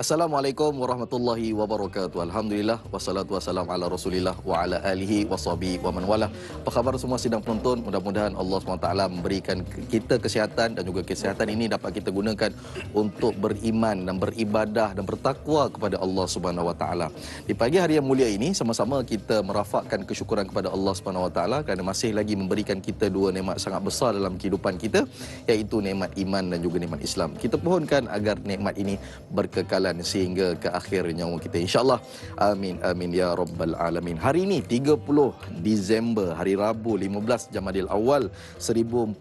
Assalamualaikum warahmatullahi wabarakatuh. Alhamdulillah wassalatu wassalamu ala Rasulillah wa ala alihi washabihi wa man wala. Apa khabar semua sidang penonton? Mudah-mudahan Allah SWT memberikan kita kesihatan dan juga kesihatan ini dapat kita gunakan untuk beriman dan beribadah dan bertakwa kepada Allah Subhanahu wa taala. Di pagi hari yang mulia ini sama-sama kita merafakkan kesyukuran kepada Allah Subhanahu wa taala kerana masih lagi memberikan kita dua nikmat sangat besar dalam kehidupan kita, iaitu nikmat iman dan juga nikmat Islam. Kita pohonkan agar nikmat ini berkekalan sehingga ke akhir nyawa kita, insya-Allah. Amin amin ya rabbal alamin. Hari ini 30 Disember, hari Rabu, 15 Jamadil Awal 1442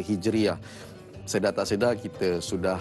Hijriah. Sedar tak sedar kita sudah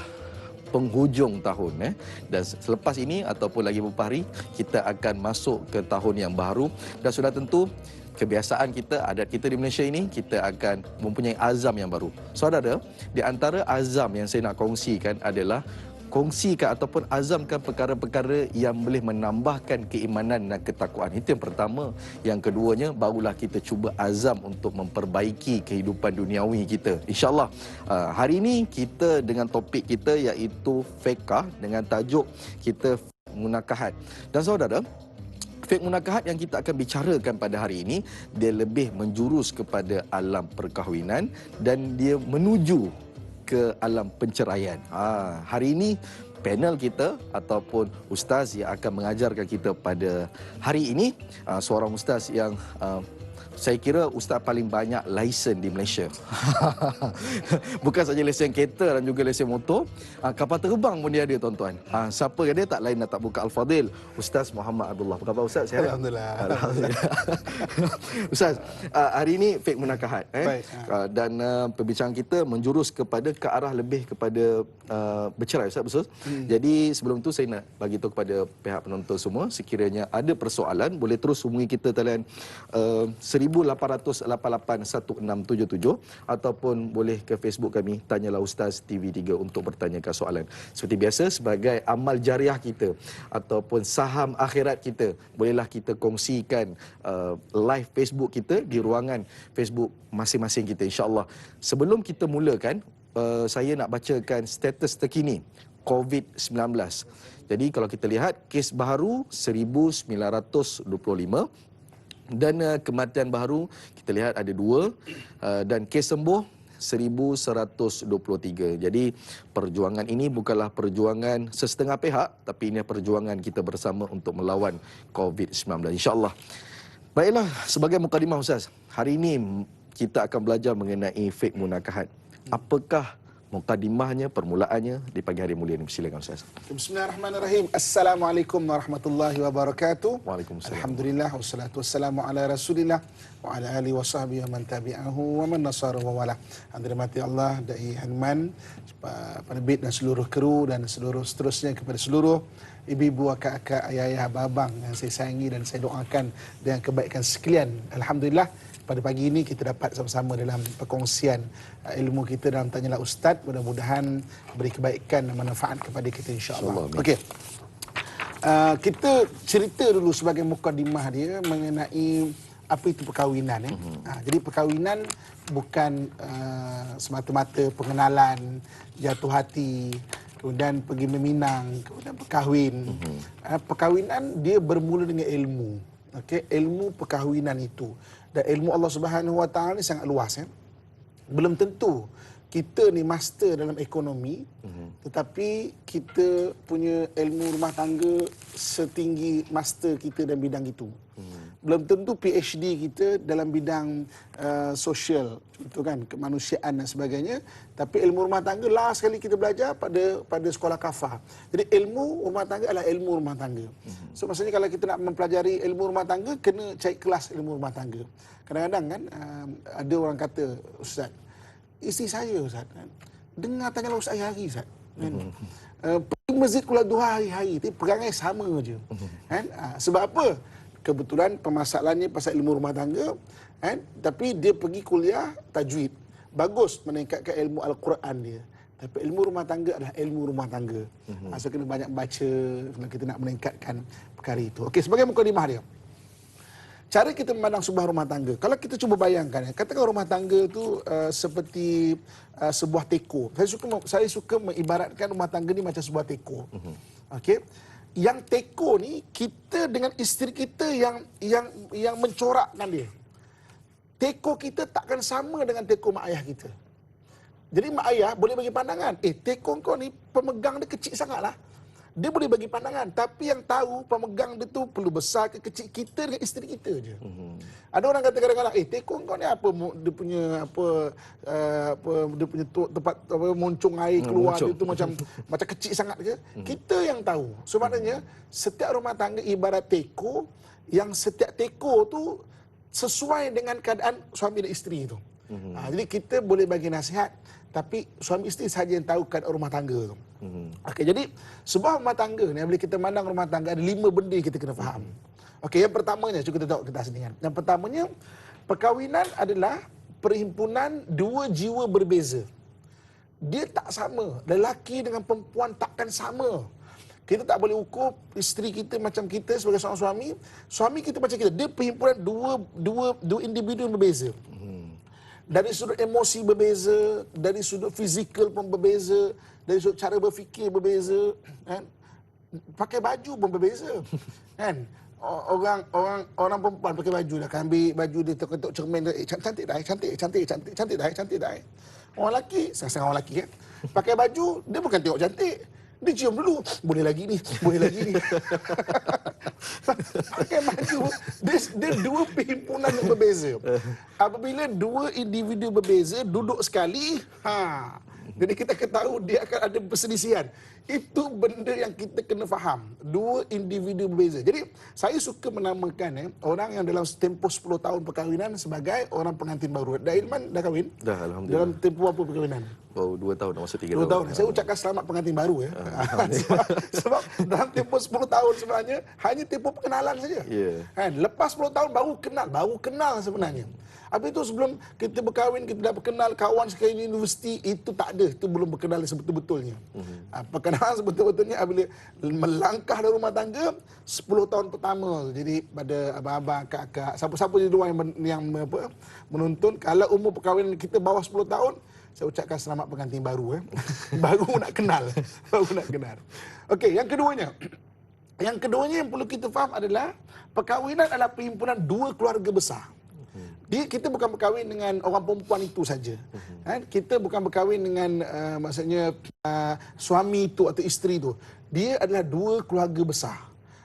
penghujung tahun, dan selepas ini ataupun lagi beberapa hari kita akan masuk ke tahun yang baru, dan sudah tentu kebiasaan kita, adat kita di Malaysia ini, kita akan mempunyai azam yang baru. Saudara, di antara azam yang saya nak kongsikan adalah kongsikan ataupun azamkan perkara-perkara yang boleh menambahkan keimanan dan ketakwaan. Itu yang pertama. Yang keduanya, barulah kita cuba azam untuk memperbaiki kehidupan duniawi kita, insya-Allah. Hari ini kita dengan topik kita iaitu fiqh dengan tajuk kita munakahat. Dan saudara, fiqh munakahat yang kita akan bicarakan pada hari ini, dia lebih menjurus kepada alam perkahwinan dan dia menuju ke alam penceraian. Hari ini panel kita ataupun ustaz yang akan mengajarkan kita pada hari ini, seorang ustaz yang saya kira ustaz paling banyak lesen di Malaysia. Bukan saja lesen kereta dan juga lesen motor, kapal terbang pun dia ada, tuan-tuan. Siapa yang dia tak lain tak buka Al-Fadil, Ustaz Muhammad Abdullah. Apa khabar Ustaz? Sihat? Alhamdulillah. Alhamdulillah. Ustaz, hari ini fiqh munakahat, dan perbincangan kita menjurus kepada ke arah lebih kepada bercerai, Ustaz, betul? Jadi sebelum tu saya nak bagi tahu kepada pihak penonton semua, sekiranya ada persoalan boleh terus hubungi kita talian 18881677 ataupun boleh ke Facebook kami Tanyalah Ustaz TV3 untuk bertanyakan soalan. Seperti biasa, sebagai amal jariah kita ataupun saham akhirat kita, bolehlah kita kongsikan live Facebook kita di ruangan Facebook masing-masing kita, insya-Allah. Sebelum kita mulakan, saya nak bacakan status terkini COVID-19. Jadi kalau kita lihat, kes baru 1925 dan kematian baru kita lihat ada 2, dan kes sembuh 1123. Jadi perjuangan ini bukanlah perjuangan sesetengah pihak, tapi ini perjuangan kita bersama untuk melawan COVID-19, insya-Allah. Baiklah, sebagai mukadimah Ustaz, hari ini kita akan belajar mengenai fiqh munakahat. Apakah mukadimahnya, permulaannya di pagi hari mulia ini? Silakan Ustaz. Bismillahirrahmanirrahim. Assalamualaikum warahmatullahi wabarakatuh. Waalaikumsalam. Alhamdulillah wassalatu wassalamu ala Rasulillah wa ala alihi wa sahbihi wa man tabi'ahu wa man nasara wa wala. Dirahmati Allah, Dai Hanman, penerbit dan seluruh kru dan seluruh seterusnya, kepada seluruh ibu-ibu, akak-akak, ayah-ayah, abang-abang yang saya sayangi dan saya doakan dengan kebaikan sekalian. Alhamdulillah, pada pagi ini kita dapat sama-sama dalam perkongsian ilmu kita dalam Tanyalah Ustaz. Mudah-mudahan beri kebaikan dan manfaat kepada kita, insya-Allah. Okey. Kita cerita dulu sebagai mukadimah dia mengenai apa itu perkahwinan. Jadi perkahwinan bukan semata-mata pengenalan, jatuh hati, kemudian pergi meminang, kemudian berkahwin. Perkahwinan dia bermula dengan ilmu. Okey, ilmu perkahwinan itu. Dan ilmu Allah Subhanahu Wa Taala ni sangat luas, Belum tentu kita ni master dalam ekonomi, tetapi kita punya ilmu rumah tangga setinggi master kita dalam bidang itu. Belum tentu PhD kita dalam bidang sosial, itu kan, kemanusiaan dan sebagainya, tapi ilmu rumah tangga last sekali kita belajar pada sekolah kafah. Jadi ilmu rumah tangga adalah ilmu rumah tangga. So maksudnya kalau kita nak mempelajari ilmu rumah tangga, kena cari kelas ilmu rumah tangga. Kadang-kadang kan ada orang kata, Ustaz, isteri saya Ustaz, dengar Tanyalah Ustaz hari-hari Ustaz, pergi masjid kulat duha hari-hari, tapi perangai sama je, sebab apa? Kebetulan permasalahannya pasal ilmu rumah tangga, tapi dia pergi kuliah tajwid, bagus meningkatkan ilmu Al-Quran dia, tapi ilmu rumah tangga adalah ilmu rumah tangga. So kena banyak baca kalau kita nak meningkatkan perkara itu. Okey, sebagai mukadimah dia, cara kita memandang sebuah rumah tangga. Kalau kita cuba bayangkan, katakan rumah tangga itu seperti sebuah teko. Saya suka mengibaratkan rumah tangga ni macam sebuah teko. Okey. Yang teko ni kita dengan isteri kita yang mencorakkan dia. Teko kita takkan sama dengan teko mak ayah kita. Jadi mak ayah boleh bagi pandangan, teko kau ni pemegang dia kecil sangatlah. Dia boleh bagi pandangan, tapi yang tahu pemegang dia tu perlu besar ke kecil kita dengan isteri kita je. Ada orang kata kadang-kadang, teko kau ni apa dia punya dia punya tempat moncong air keluar dia tu macam kecil sangat ke? Kita yang tahu. So maknanya setiap rumah tangga ibarat teko yang setiap teko tu sesuai dengan keadaan suami dan isteri tu. Jadi kita boleh bagi nasihat, tapi suami isteri sahaja yang tahu keadaan rumah tangga tu. Okey, jadi sebuah rumah tangga ni, bila kita mandang rumah tangga, ada 5 benda yang kita kena faham. Okey, yang pertamanya, cuba kita tengok kita sini kan. Yang pertamanya, perkahwinan adalah perhimpunan 2 jiwa berbeza. Dia tak sama. Lelaki dengan perempuan takkan sama. Kita tak boleh ukur isteri kita macam kita sebagai seorang suami. Suami kita macam kita. Dia perhimpunan dua individu yang berbeza. Dari sudut emosi berbeza, dari sudut fizikal pun berbeza, dari sudut cara berfikir berbeza, kan? Pakai baju pun berbeza, kan? Orang perempuan pakai baju dah, kan ambil baju dia ketuk cermin dia, cantik dah, cantik dah. Orang lelaki, sang orang lelaki kan, pakai baju dia bukan tengok cantik, dia cium dulu, boleh lagi ni. Pakai baju, dia 2 perhimpunan yang berbeza. Apabila 2 individu berbeza duduk sekali, jadi kita ketahui dia akan ada perselisihan. Itu benda yang kita kena faham. 2 individu berbeza. Jadi saya suka menamakan orang yang dalam tempoh 10 tahun perkahwinan sebagai orang pengantin baru. Dah Ilman dah kahwin? Dah, alhamdulillah. Dalam tempoh apa perkahwinan? Baru 2 tahun, masuk 3 2 tahun. tahun. Saya ucapkan selamat pengantin baru ya. sebab dalam tempoh 10 tahun sebenarnya hanya tempoh perkenalan saja. Kan? Lepas 10 tahun baru kenal sebenarnya. Habis itu sebelum kita berkahwin, kita dah berkenal kawan sekali universiti, itu tak ada. Itu belum berkenal sebetul-betulnya. Perkenalan sebetul-betulnya bila melangkah dari rumah tangga 10 tahun pertama. Jadi pada abang-abang, kakak, siapa-siapa di luar yang menonton, kalau umur perkahwinan kita bawah 10 tahun, saya ucapkan selamat pengantin baru. Baru nak kenal. Okey, yang keduanya. Yang yang perlu kita faham adalah perkahwinan adalah perhimpunan 2 keluarga besar. Kita bukan berkahwin dengan orang perempuan itu saja. Kita bukan berkahwin dengan maksudnya suami itu atau isteri itu. Dia adalah 2 keluarga besar.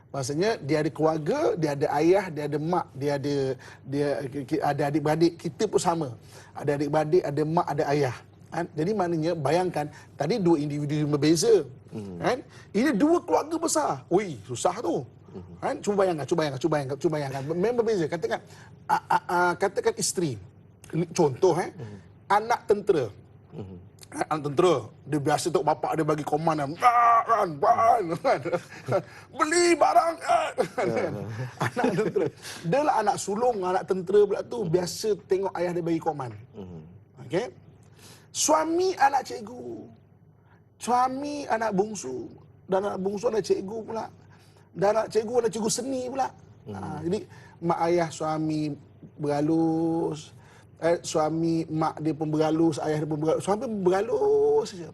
Maksudnya dia ada keluarga, dia ada ayah, dia ada mak, dia ada adik-beradik. Kita pun sama. Ada adik-beradik, ada mak, ada ayah. Jadi maknanya bayangkan tadi 2 individu yang berbeza. Ini 2 keluarga besar. Ui, susah tu. Cuba bayangkan. Memang berbeza. Katakan isteri. Contoh, anak tentera. Anak tentera, dia biasa tengok bapak dia bagi komandan. Beli barang. Anak tentera. Dia lah anak sulung, anak tentera pula tu. Biasa tengok ayah dia bagi koman. Okey. Suami anak cikgu. Suami anak bungsu. Dan anak bungsu anak cikgu pula. Dan anak cikgu seni pula. Jadi mak ayah suami bergalus, suami mak dia pun bergalus, ayah dia pun bergalus, suami pun bergalus saja.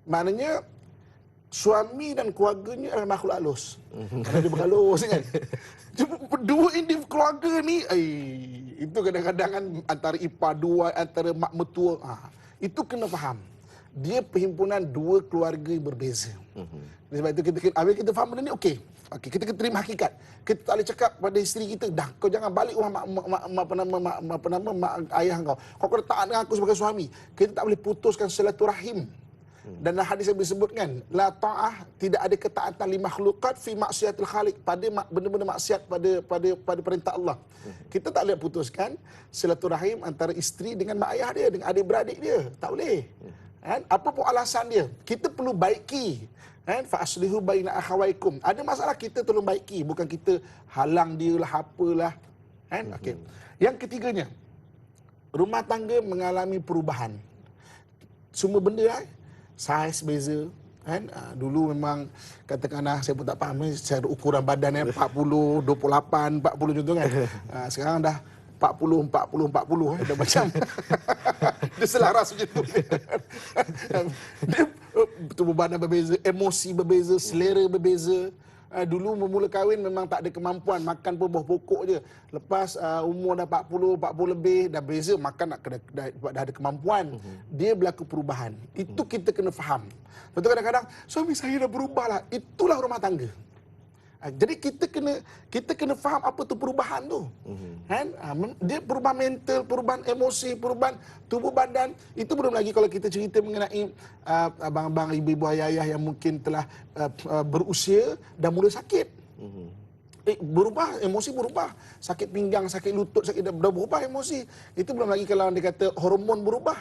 Maknanya suami dan keluarganya adalah makhluk halus. Kerana dia bergalus kan. Dua individu keluarga ni, itu kadang-kadang kan antara ipar dua, antara mak mertua. Itu kena faham. Dia perhimpunan 2 keluarga yang berbeza. Sebab itu kita faham benda ni, okey, kita terima hakikat. Kita tak boleh cakap pada isteri kita, dah kau jangan balik rumah mak ayah kau. Kau kena taat dengan aku sebagai suami. Kita tak boleh putuskan silaturahim. Dan hadis yang disebutkan, la ta'ah, tidak ada ketaatan li makhluqat fi maksiatil khaliq, pada benda-benda maksiat pada perintah Allah. Kita tak boleh putuskan silaturahim antara isteri dengan mak ayah dia, dengan adik-beradik dia. Tak boleh. Apa pun alasan dia, kita perlu baiki. Fa aslihu baina akhawaikum. Ada masalah kita tolong baiki, bukan kita halang dia lah apalah. Okey. Yang ketiganya, rumah tangga mengalami perubahan. Semua benda saiz beza, Kan? Dulu memang katakanlah saya pun tak faham secara ukuran badan 40, 28, 40 contoh kan. Sekarang dah 40, 40, 40 dah macam dia selaras macam tu. Dia tubuh badan berbeza, emosi berbeza, selera berbeza. Dulu memula kahwin memang tak ada kemampuan, makan pun buah pokok je. Lepas umur dah 40, 40 lebih, dah beza, makan dah ada kemampuan. Dia berlaku perubahan. Itu kita kena faham. Betul, kadang-kadang suami saya dah berubah lah. Itulah rumah tangga. Jadi kita kena faham apa tu perubahan tu. Kan? Dia perubahan mental, perubahan emosi, perubahan tubuh badan. Itu belum lagi kalau kita cerita mengenai abang-abang, ibu-ibu, ayah-ayah yang mungkin telah berusia dan mula sakit. Berubah, emosi berubah. Sakit pinggang, sakit lutut, dah berubah emosi. Itu belum lagi kalau dia kata hormon berubah.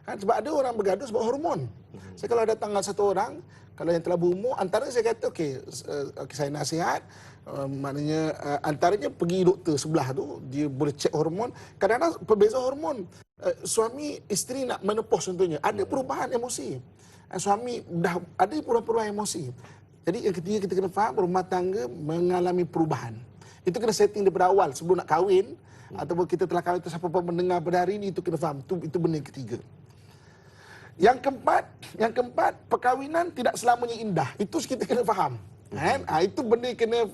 Kan? Sebab ada orang bergaduh sebab hormon. Saya kalau datang dengan satu orang, kalau yang telah berumur, antara saya kata, okey, saya nasihat, maknanya antaranya pergi doktor sebelah tu, dia boleh cek hormon. Kadang-kadang perbeza hormon. Suami, isteri nak menopause contohnya, ada perubahan emosi. Suami dah ada perubahan emosi. Jadi yang ketiga kita kena faham, rumah tangga mengalami perubahan. Itu kena setting daripada awal, sebelum nak kahwin, ataupun kita telah kahwin, siapa pun mendengar pada hari ini, itu kena faham. Itu benda yang ketiga. Yang keempat, perkahwinan tidak selamanya indah. Itu kita kena faham. Kan? Itu benda kena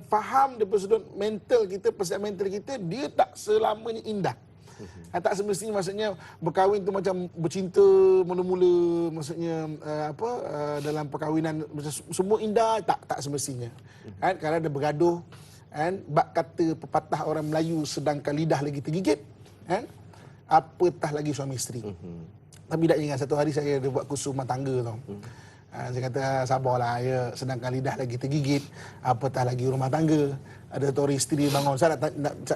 faham daripada sudut mental kita, persiapan mental kita, dia tak selamanya indah. Tak semestinya maksudnya berkahwin tu macam bercinta mula-mula, maksudnya dalam perkahwinan semua indah, tak semestinya. Kan? Kerana ada bergaduh, kan? Bak kata pepatah orang Melayu, sedangkan lidah lagi tergigit, kan? Apatah lagi suami isteri. Tapi tak ingat satu hari saya ada buat kursus rumah tangga tau. Saya kata sabarlah ya, sedangkan lidah lagi tergigit, apatah lagi rumah tangga. Ada satu orang isteri bangun, saya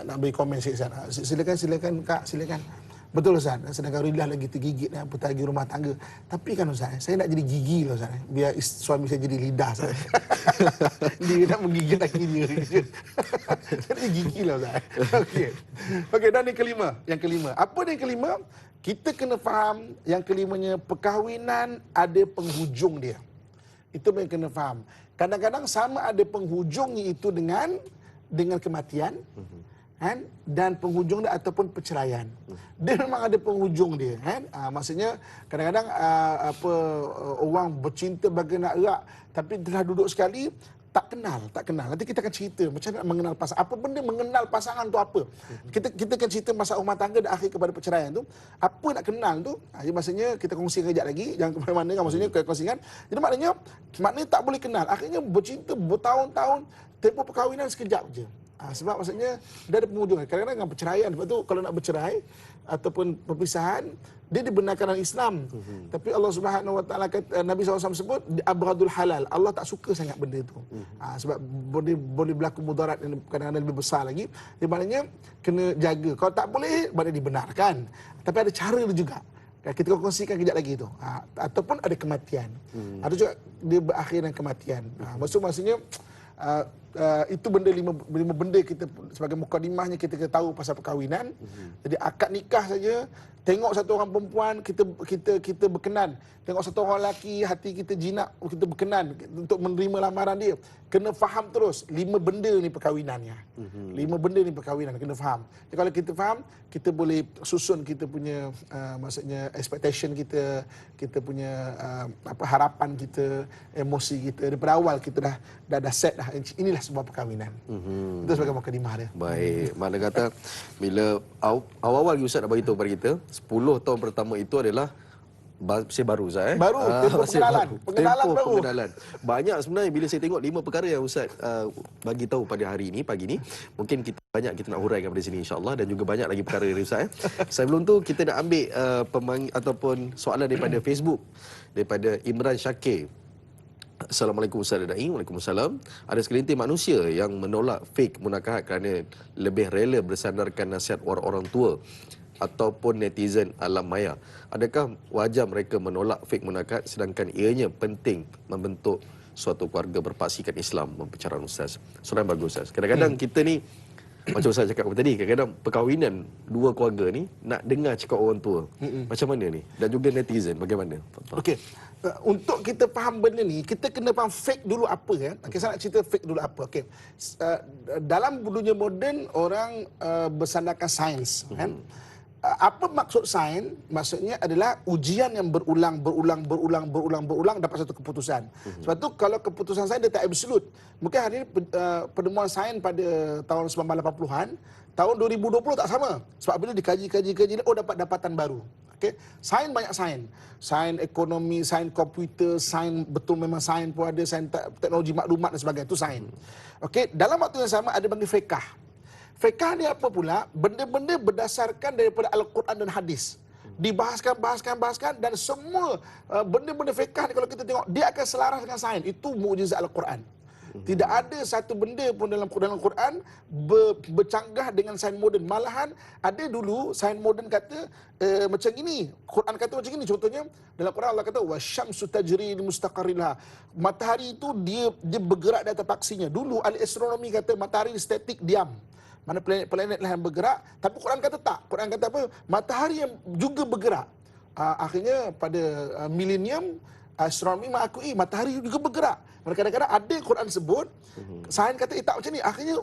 nak beri komen sikit. Silakan Kak, silakan. Betul Ustaz, sedangkan lidah lagi tergigit, apatah lagi rumah tangga. Tapi kan Ustaz, saya nak jadi gigi lah Ustaz. Biar suami saya jadi lidah Ustaz. Dia nak menggigit laki dia. Jadi gigi lah Ustaz. Okey, dan yang kelima. Apa yang kelima? Kita kena faham yang kelimanya, perkahwinan ada penghujung dia. Itu yang kena faham. Kadang-kadang sama ada penghujungnya itu dengan kematian, kan? Dan penghujung dia ataupun perceraian. Dia memang ada penghujung dia, kan? Maksudnya kadang-kadang orang bercinta bagai nak erak, tapi telah duduk sekali tak kenal. Nanti kita akan cerita macam nak mengenal pasangan. Apa benda mengenal pasangan tu apa? Kita akan cerita masalah rumah tangga dan akhir kepada perceraian tu. Apa nak kenal tu? Maksudnya kita kongsi kejap lagi, jangan ke mana-mana kan, maksudnya kita kongsikan. Jadi maknanya tak boleh kenal. Akhirnya bercinta bertahun-tahun, tempoh perkahwinan sekejap je. Sebab maksudnya dia ada penghujung. Kadang-kadang dengan perceraian, sebab tu kalau nak bercerai ataupun perpisahan, dia dibenarkan dalam Islam. Tapi Allah Subhanahu Wa Taala kata, Nabi SAW sebut abghadul halal. Allah tak suka sangat benda tu. Sebab boleh berlaku mudarat yang kadang-kadang lebih besar lagi. Dia maknanya kena jaga. Kalau tak boleh, maknanya dibenarkan. Tapi ada cara dia juga. Kita kongsikan kejap lagi tu. Ataupun ada kematian. Ada juga dia berakhir dengan kematian. Maksudnya itu lima benda kita sebagai mukadimahnya kita kena tahu pasal perkahwinan. Jadi akad nikah saja, tengok satu orang perempuan kita berkenan, tengok satu orang lelaki hati kita jinak, kita berkenan untuk menerima lamaran dia. Kena faham terus 5 benda ni perkahwinannya. 5 benda ni perkahwinan kena faham. Jadi kalau kita faham, kita boleh susun kita punya maksudnya expectation kita punya harapan kita, emosi kita daripada awal kita dah set dah. Inilah sebuah perkahwinan. Itu sebagai mukadimah dia. Baik, mana kata bila awal-awal Ustaz nak beritahu kepada kita, 10 tahun pertama itu adalah masih baru Ustaz Baru, tempoh pengenalan. Banyak sebenarnya bila saya tengok 5 perkara yang Ustaz bagi tahu pada hari ini, pagi ni, mungkin kita nak huraikan pada sini insya-Allah, dan juga banyak lagi perkara dari Ustaz. Sebelum tu kita nak ambil ataupun soalan daripada Facebook, daripada Imran Syakir. Assalamualaikum Ustaz Dai. Waalaikumsalam. Ada segelintir manusia yang menolak fake munakahat kerana lebih rela bersandarkan nasihat orang-orang tua ataupun netizen alam maya. Adakah wajar mereka menolak fake munakahat sedangkan ianya penting membentuk suatu keluarga berpaksikan Islam? Pencerahan Ustaz. Soalan bagus Ustaz. Kadang-kadang kita ni Macam Ustaz cakap tadi, kadang-kadang perkahwinan dua keluarga ni nak dengar cakap orang tua. Macam mana ni? Dan juga netizen bagaimana? Okey. Untuk kita faham benda ni, kita kena faham fake dulu apa ya. Okey, saya nak cerita fake dulu apa. Okey. Dalam dunia moden orang bersandarkan sains kan. Apa maksud sains? Maksudnya adalah ujian yang berulang dapat satu keputusan. Sebab tu kalau keputusan sains dia tak absolut. Mungkin hari ini penemuan sains pada tahun 1980-an, tahun 2020 tak sama. Sebab bila dikaji, oh dapat dapatan baru. Okey, sains banyak sains. Sains ekonomi, sains komputer, sains betul memang sains pun ada, sains teknologi maklumat dan sebagainya. Itu sains. Okey, dalam waktu yang sama ada bagi fiqh. Fiqh ni apa pula? Benda-benda berdasarkan daripada Al-Quran dan hadis. Dibahaskan dan semua benda-benda fiqh ni kalau kita tengok dia akan selaras dengan sains. Itu mukjizat Al-Quran. Tidak ada satu benda pun dalam Quran bercanggah dengan sains moden. Malahan ada dulu sains moden kata macam ini. Quran kata macam ini. Contohnya dalam Quran Allah kata wasyamsu tajri li mustaqarrilha. Matahari itu dia bergerak di atas paksinya. Dulu ahli astronomi kata matahari statik diam. Mana planet-planet lah yang bergerak. Tapi Quran kata tak. Quran kata apa? Matahari yang juga bergerak. Akhirnya pada milenium astronomi mengakui matahari juga bergerak. Kadang-kadang ada Quran sebut, sains kata tak macam ni. Akhirnya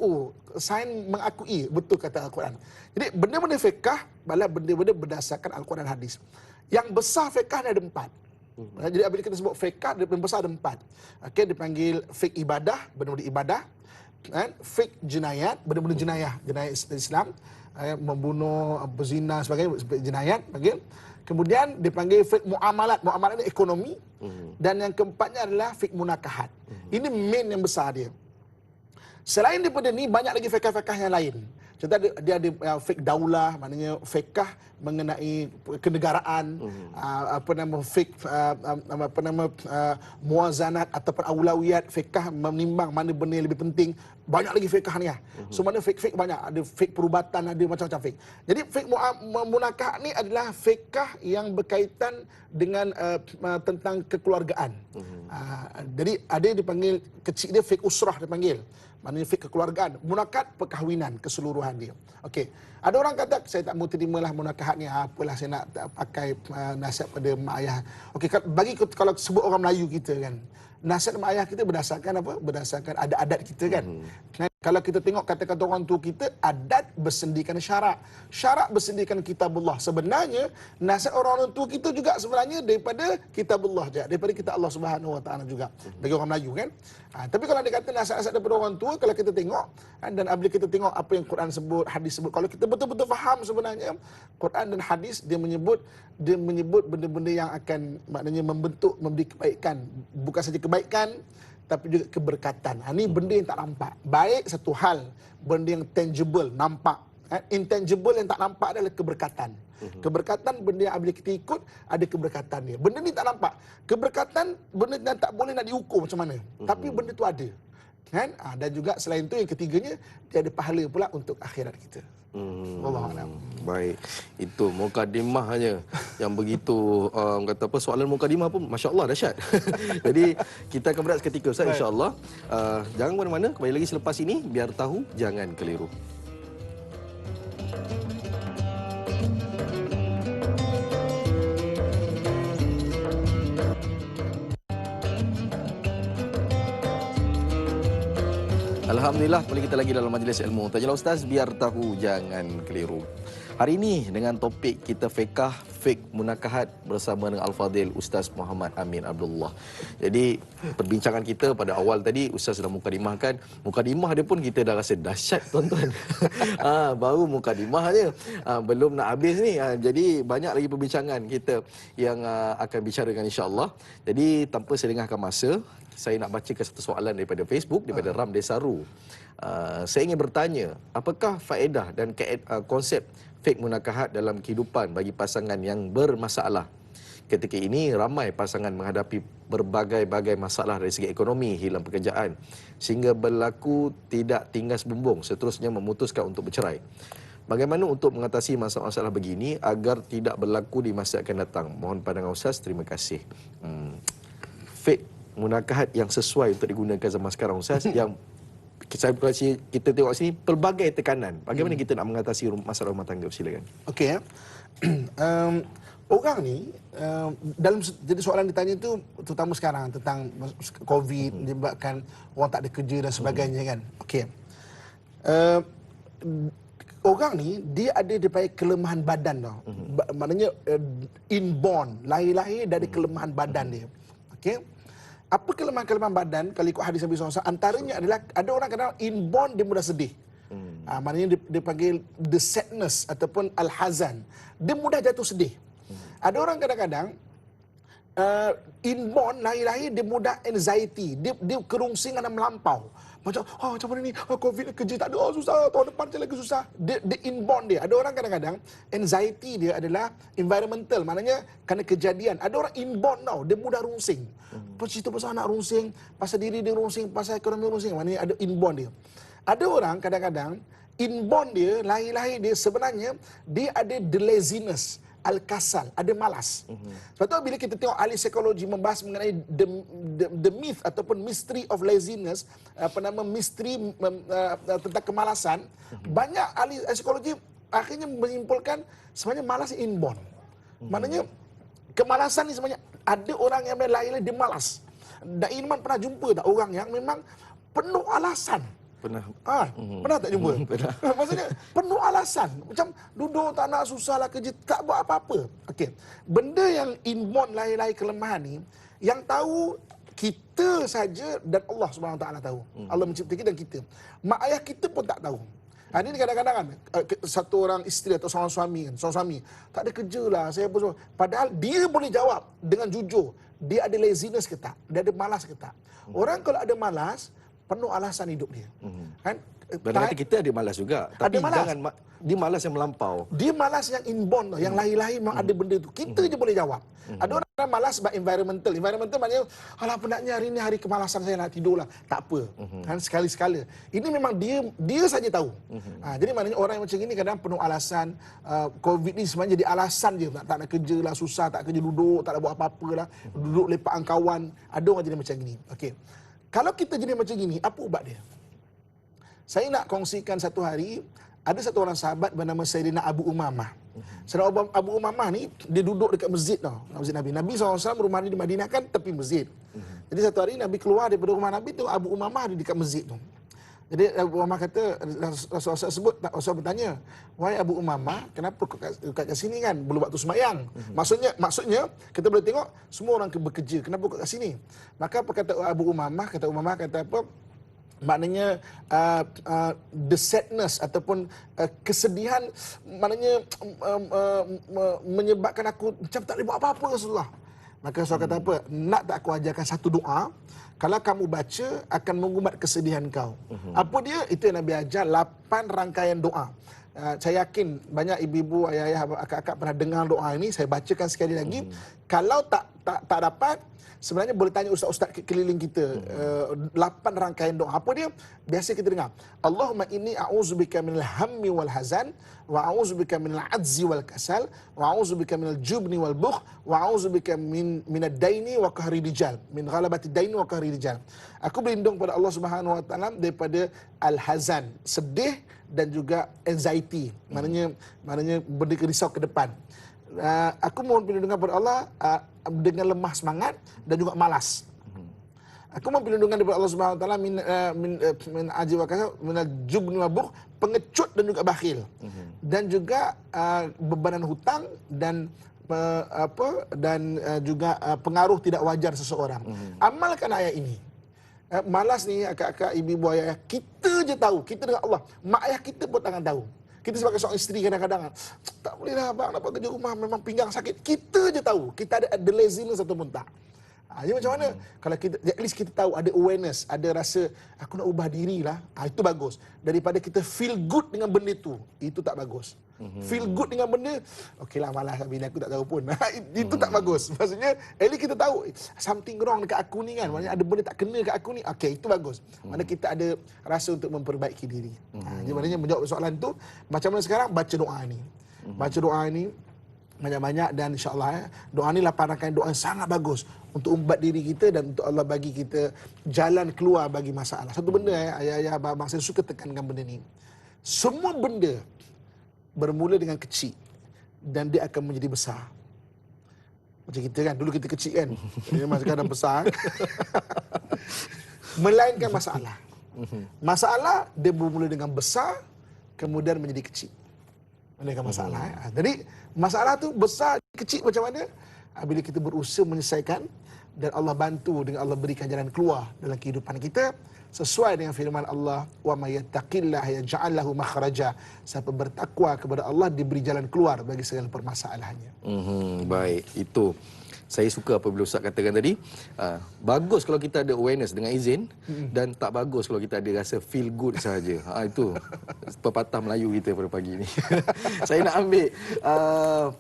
sains mengakui betul kata Al-Quran. Jadi benda-benda fiqh adalah benda-benda berdasarkan Al-Quran dan hadis. Yang besar fiqh ni ada 4. Jadi apabila kita sebut fiqh, dia besar ada 4. Okey, dipanggil fiqh ibadah, benda-benda ibadah. Fiqh jenayat, benda-benda jenayah Islam, membunuh, berzina sebagainya, jenayat panggil. Kemudian dipanggil fiqh muamalat, muamalat ni ekonomi. Dan yang keempatnya adalah fiqh munakahat. Ini main yang besar dia. Selain daripada ni banyak lagi fiqh-fiqh yang lain. Contoh dia ada fiqh daulah, maknanya fiqh mengenai kenegaraan, fiqh muazanat ataupun aulawiyat, fiqh menimbang mana benda yang lebih penting. Banyak lagi fiqh ni. So mana fiqh banyak, ada fiqh perubatan, ada macam-macam fiqh. Jadi fiqh munakahat ni adalah fiqh yang berkaitan dengan tentang kekeluargaan. Jadi ada dipanggil kecil dia fiqh usrah dipanggil. Maknanya fiqh kekeluargaan. Munakat perkahwinan keseluruhan dia. Okey. Ada orang kata saya tak mau terimalah munakahat ni. Apalah saya nak pakai nasihat pada mak ayah. Okey, bagi kalau sebut orang Melayu kita kan. Nasihat mak ayah kita berdasarkan apa? Berdasarkan adat-adat kita kan. Kalau kita tengok kata-kata orang tua kita, adat bersendikan syarak. Syarak bersendikan kitabullah. Sebenarnya nasihat orang tua kita juga sebenarnya daripada kitabullah juga, daripada kitab Allah Subhanahu Wa Taala juga. Bagi orang Melayu kan. Tapi kalau dia kata nasihat-nasihat daripada orang tua, kalau kita tengok dan apabila kita tengok apa yang Quran sebut, hadis sebut, kalau kita betul-betul faham sebenarnya Quran dan hadis dia menyebut benda-benda yang akan maknanya membentuk, memberi kebaikan, bukan saja kebaikan tapi juga keberkatan. Ini benda yang tak nampak. Baik satu hal, benda yang tangible, nampak. Intangible yang tak nampak adalah keberkatan. Keberkatan benda yang apabila kita ikut ada keberkatan dia. Benda ni tak nampak. Keberkatan benda yang tak boleh nak diukur macam mana. Tapi benda tu ada. Kan? Dan juga selain itu yang ketiganya dia ada pahala pula untuk akhirat kita. Wallahualam. Baik, itu mukadimah hanya yang begitu kata apa, soalan mukadimah pun masya-Allah dahsyat. Jadi kita akan berehat seketika Ustaz insya-Allah. Jangan mana-mana, kembali lagi selepas ini biar tahu jangan keliru. Alhamdulillah, kembali kita lagi dalam majlis ilmu. Tajalah Ustaz, biar tahu jangan keliru. Hari ini dengan topik kita fiqh munakahat bersama dengan Al-Fadhil Ustaz Muhammad Amin Abdullah. Jadi perbincangan kita pada awal tadi Ustaz sudah mukadimahkan. Mukadimah dia pun kita dah rasa dahsyat tuan-tuan. Baru mukadimah je. Belum nak habis ni. Jadi banyak lagi perbincangan kita yang akan bicarakan insya-Allah. Jadi tanpa saya lengahkan masa, saya nak bacakan satu soalan daripada Facebook, daripada Ram Desaru. Saya ingin bertanya, apakah faedah dan konsep fiqh munakahat dalam kehidupan bagi pasangan yang bermasalah? Ketika ini, ramai pasangan menghadapi berbagai-bagai masalah dari segi ekonomi, hilang pekerjaan, sehingga berlaku tidak tinggas bumbung, seterusnya memutuskan untuk bercerai. Bagaimana untuk mengatasi masalah-masalah begini agar tidak berlaku di masa akan datang? Mohon pandangan Ustaz, terima kasih. Fiqh munakahat yang sesuai untuk digunakan zaman sekarang Ustaz, yang kita tengok sini pelbagai tekanan. Bagaimana kita nak mengatasi masalah rumah tangga? Silakan. Okey ya. Orang ni dalam jadi soalan ditanya itu terutama sekarang tentang COVID menyebabkan orang tak ada kerja dan sebagainya kan. Okey. Orang ni dia ada daripada kelemahan badan tau. Maknanya inborn, lahir-lahir dari kelemahan badan dia. Okey. Apa kelemahan-kelemahan badan kalau ikut hadis Nabi SAW? Antaranya adalah ada orang kadang inborn dia mudah sedih. Maknanya dia panggil the sadness ataupun al-hazan. Dia mudah jatuh sedih. Ada orang kadang-kadang inborn, lahir-lahir dia mudah anxiety. Dia kerungsingan dan melampau. Macam mana ni? COVID kerja tak ada. Susah. Tahun depan macam lagi susah. Dia inborn dia. Ada orang kadang-kadang anxiety dia adalah environmental. Maknanya kerana kejadian. Ada orang inborn tau. Dia mudah rungsing. Cerita pasal anak rungsing. Pasal diri dia rungsing. Pasal ekonomi rungsing. Maknanya ada inborn dia. Ada orang kadang-kadang inborn dia, lahir-lahir dia sebenarnya dia ada the laziness. Al-kasal, ada malas. Sebab tu bila kita tengok ahli psikologi membahas mengenai the myth ataupun mystery of laziness, misteri tentang kemalasan, banyak ahli psikologi akhirnya menyimpulkan sebenarnya malas inborn. Maknanya kemalasan ni sebenarnya ada orang yang lahir dia malas. Dan Iman pernah jumpa tak orang yang memang penuh alasan? Pernah. Pernah tak jumpa? Pernah. Maksudnya penuh alasan. Macam duduk tak nak, susah lah kerja, tak buat apa-apa. Okey. Benda yang inborn, lahir-lahir kelemahan ni, yang tahu kita saja dan Allah SWT tahu. Allah mencipta kita dan kita. Mak ayah kita pun tak tahu. Ini kadang-kadang kan, satu orang isteri atau seorang suami tak ada kerja lah, saya pun. Padahal dia boleh jawab dengan jujur, dia ada laziness ke tak? Dia ada malas ke tak? Orang kalau ada malas, penuh alasan hidup dia. Kan? Kadang-kadang kita ada malas juga. Tapi malas. jangan dia malas yang melampau. Dia malas yang inborn tau, yang lahir-lahir memang ada benda tu. Kita je boleh jawab. Ada orang yang malas sebab environmental. Environmental maknanya, alah penatnya hari ni hari kemalasan saya nak tidur lah. Tak apa. Kan sekali-sekala. Ini memang dia saja tahu. Jadi maknanya orang yang macam ini kadang penuh alasan. COVID ni sebenarnya jadi alasan je. Tak nak kerja lah, susah, tak kerja, duduk, tak nak buat apa-apa lah. Duduk lepak dengan kawan. Ada orang jadi macam gini. Okey. Kalau kita jadi macam gini, apa ubat dia? Saya nak kongsikan satu hari, ada satu orang sahabat bernama Sayyidina Abu Umamah. Sayyidina Abu Umamah ni, dia duduk dekat masjid tau, masjid Nabi. Nabi SAW rumah dia di Madinah kan tepi masjid. Jadi satu hari Nabi keluar daripada rumah Nabi tu, Abu Umamah ada dekat masjid tu. Jadi Abu Umamah kata, Rasulullah sebut, Rasulullah bertanya, wahai Abu Umamah, kenapa kau kat sini kan? Belum waktu sembahyang. Maksudnya, kita boleh tengok, semua orang bekerja, kenapa kau kat sini? Maka apa kata Abu Umamah? Kata Umamah, kata apa? Maknanya the sadness ataupun kesedihan, maknanya menyebabkan aku macam tak boleh buat apa-apa Rasulullah. Maka Rasulullah kata apa? Nak tak aku ajarkan satu doa, kalau kamu baca akan mengubat kesedihan kau. Apa dia? Itu yang Nabi ajar, 8 rangkaian doa. Saya yakin banyak ibu-ibu, ayah-ayah, akak-akak pernah dengar doa ini. Saya bacakan sekali lagi. Kalau tak dapat, sebenarnya boleh tanya ustaz-ustaz keliling kita. 8 rangkaian doa. Apa dia? Biasa kita dengar. Allahumma inni a'udzubika minal hammi wal hazan, wa a'udzubika minal ajzi wal kasal, wa a'udzubika minal jubni wal bukh, wa a'udzubika minad daini wa qahri rijal, min ghalabati daini wa qahri rijal. Aku berlindung pada Allah Subhanahu wa taala daripada al-hazan, sedih, dan juga anxiety. Maknanya benda risau ke depan. Aku mohon perlindungan pada Allah dengan lemah semangat dan juga malas. Aku mohon perlindungan daripada Allah Subhanahu wa taala min ajzi wa kasal, min al-jubni wa bukh, pengecut dan juga bakhil. Dan juga bebanan hutang dan juga pengaruh tidak wajar seseorang. Amalkan ayat ini. Malas ni akak-akak, ibu-ibu, ayah, kita je tahu. Kita dengan Allah. Mak ayah kita pun takkan tahu. Kita sebagai seorang isteri kadang-kadang, tak boleh lah abang dapat kerja rumah, memang pinggang sakit. Kita je tahu. Kita ada the laziness ataupun tak. Jadi macam mana? Kalau kita, at least kita tahu, ada awareness, ada rasa, aku nak ubah diri lah. Itu bagus. Daripada kita feel good dengan benda tu, itu tak bagus. Feel good dengan benda, okey lah malas bini aku tak tahu pun. Itu tak bagus. Maksudnya, at least kita tahu, something wrong dekat aku ni kan. Maksudnya ada benda tak kena dekat aku ni, okey, itu bagus. Mana kita ada rasa untuk memperbaiki diri. Jadi maknanya menjawab soalan tu, macam mana sekarang? Baca doa ni. Baca doa ni. banyak-banyak, dan insya-Allah doa ni lapankan doa yang sangat bagus untuk umbat diri kita dan untuk Allah bagi kita jalan keluar bagi masalah. Satu benda ayah-ayah abang saya suka tekankan benda ni. Semua benda bermula dengan kecil dan dia akan menjadi besar. Macam kita kan, dulu kita kecil kan. Memang sekarang besar. Melainkan masalah. Masalah dia bermula dengan besar kemudian menjadi kecil. Melainkan masalah. Jadi masalah tu besar kecil macam mana? Bila kita berusaha menyelesaikan dan Allah bantu dengan Allah berikan jalan keluar dalam kehidupan kita sesuai dengan firman Allah, wa may yattaqillaha yaj'al lahu makhraja. Siapa bertakwa kepada Allah diberi jalan keluar bagi segala permasalahannya. Baik, itu saya suka apabila Ustaz katakan tadi, bagus kalau kita ada awareness dengan izin dan tak bagus kalau kita ada rasa feel good sahaja. Itu pepatah Melayu kita pada pagi ini. Saya nak ambil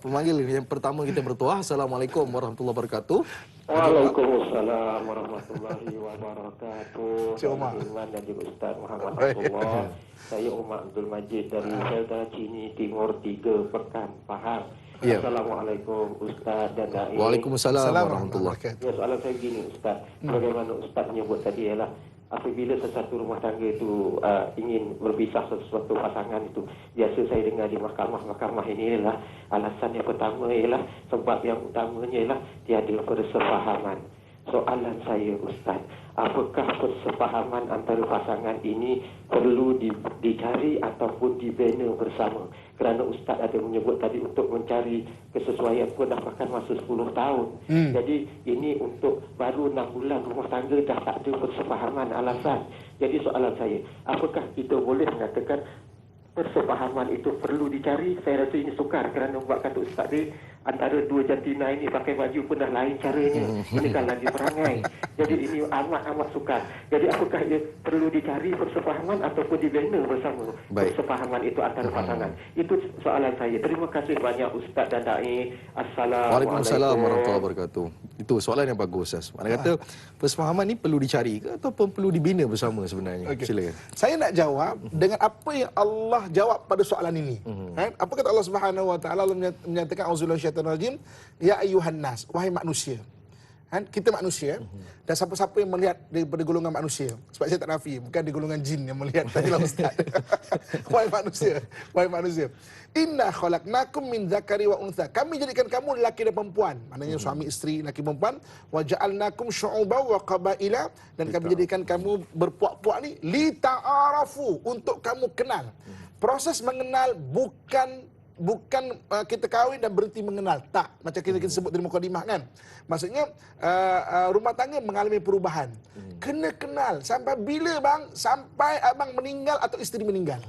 pemanggil yang pertama kita bertuah. Assalamualaikum warahmatullahi wabarakatuh. Waalaikumsalam warahmatullahi wabarakatuh. Cik Umar. Iman dan juga Ustaz Muhammad Abdullah. Saya Umar Abdul Majid dari Selda Cini Timur 3 Pekan Pahang. Ya. Assalamualaikum Ustaz dan Da'i. Waalaikumsalam warahmatullahi wabarakatuh. Ya, soalan saya begini Ustaz. Bagaimana Ustaz menyebut tadi ialah apabila sesuatu rumah tangga itu ingin berpisah sesuatu pasangan itu, biasa saya dengar di mahkamah-mahkamah ini ialah alasan yang pertama ialah sebab yang utamanya ialah tiada persefahaman. Soalan saya Ustaz, apakah persefahaman antara pasangan ini perlu dicari ataupun dibina bersama? Kerana Ustaz ada menyebut tadi untuk mencari kesesuaian pun dah makan masa 10 tahun. Jadi ini untuk baru 6 bulan rumah tangga dah tak ada persefahaman alasan. Jadi soalan saya, apakah kita boleh mengatakan persefahaman itu perlu dicari? Saya rasa ini sukar kerana buat kata Ustaz ni, antara dua jantina ini pakai baju pun dah lain caranya. Ini kan lagi perangai. Jadi ini amat-amat sukar. Jadi apakah ia perlu dicari persefahaman ataupun dibina bersama persefahaman itu antara pasangan? Itu soalan saya. Terima kasih banyak Ustaz dan Da'i. Assalamualaikum. Waalaikumsalam warahmatullahi wabarakatuh. Itu soalan yang bagus, Ustaz. Mana kata persefahaman ni perlu dicari ke ataupun perlu dibina bersama sebenarnya? Okay. Silakan. Saya nak jawab dengan apa yang Allah jawab pada soalan ini. Apa kata Allah Subhanahu wa taala? Allah menyatakan auzubillahi minasyaitonir rajim, ya ayyuhan nas, wahai manusia. Kita manusia dan siapa-siapa yang melihat daripada golongan manusia, sebab saya tak nafi, bukan di golongan jin yang melihat tadilah ustaz. Wahai manusia, inna khalaqnakum min dzakari wa untha, kami jadikan kamu lelaki dan perempuan, maknanya suami isteri, lelaki perempuan, wa ja'alnakum syu'uban wa qabaila, dan kami jadikan kamu berpuak-puak ni lita'arafu, untuk kamu kenal. Proses mengenal bukan kita kahwin dan berhenti mengenal. Tak. Macam kita sebut di mukadimah kan. Maksudnya rumah tangga mengalami perubahan. Kena kenal. Sampai bila bang? Sampai abang meninggal atau isteri meninggal.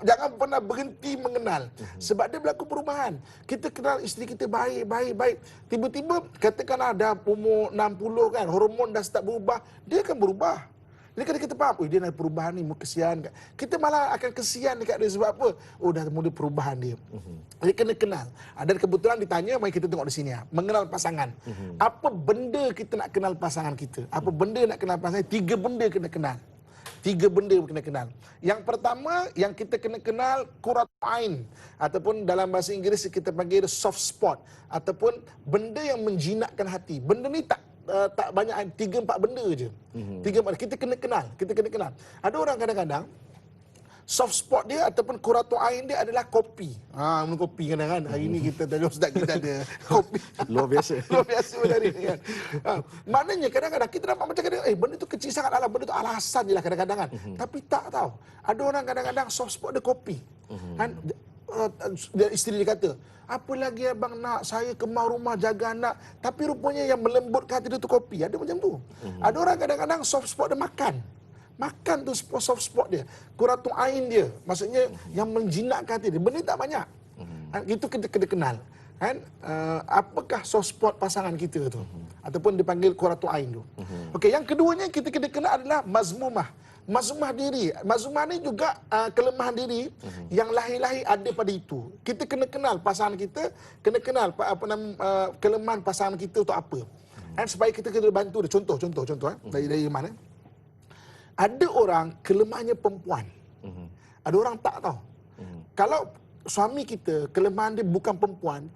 Jangan pernah berhenti mengenal. Sebab dia berlaku perubahan. Kita kenal isteri kita baik. Tiba-tiba katakanlah dah umur 60 kan. Hormon dah start berubah. Dia akan berubah. Jadi kadang kita faham, dia ada perubahan ni, kesian. Kita malah akan kesian dekat dia sebab apa? Dah mula perubahan dia. Jadi kena kenal. Dan kebetulan ditanya, mari kita tengok di sini. Mengenal pasangan. Apa benda kita nak kenal pasangan kita? Apa benda nak kenal pasangan? 3 benda kena kenal. 3 benda kena kenal. Yang pertama, yang kita kena kenal, qurat ain. Ataupun dalam bahasa Inggeris kita panggil soft spot. Ataupun benda yang menjinakkan hati. Benda ni tak banyak, 3-4 benda je. 3-4 kita kena kenal. Ada orang kadang-kadang soft spot dia ataupun qurratu ain dia adalah kopi. Minum kopi kadang-kadang. Hari ni kita tadi ustaz kita ada kopi. Luar biasa. Luar biasa hari ni kan. Maknanya kadang-kadang kita nampak macam benda tu kecil sangat lah, benda tu alasan je lah kadang-kadang kan. Tapi tak tahu. Ada orang kadang-kadang soft spot dia kopi. Kan isteri dia kata, apa lagi abang nak, saya kemas rumah jaga anak, tapi rupanya yang melembutkan hati dia tu kopi. Ada macam tu. Ada orang kadang-kadang soft spot dia makan tu soft spot dia, qurratu ain dia, maksudnya yang menjinakkan hati dia. Benda tak banyak. Itu kita kena kenal kan, apakah soft spot pasangan kita tu, ataupun dipanggil qurratu ain tu. Okey, yang keduanya kita kena kenal adalah mazmumah diri. Mazmumah ni juga kelemahan diri yang lahir-lahir ada pada itu. Kita kena kenal pasangan kita, kena kenal kelemahan pasangan kita tu apa. Supaya kita kena bantu dia. Contoh dari mana? Ada orang kelemahannya perempuan. Ada orang tak tahu. Kalau suami kita, kelemahan dia bukan perempuan,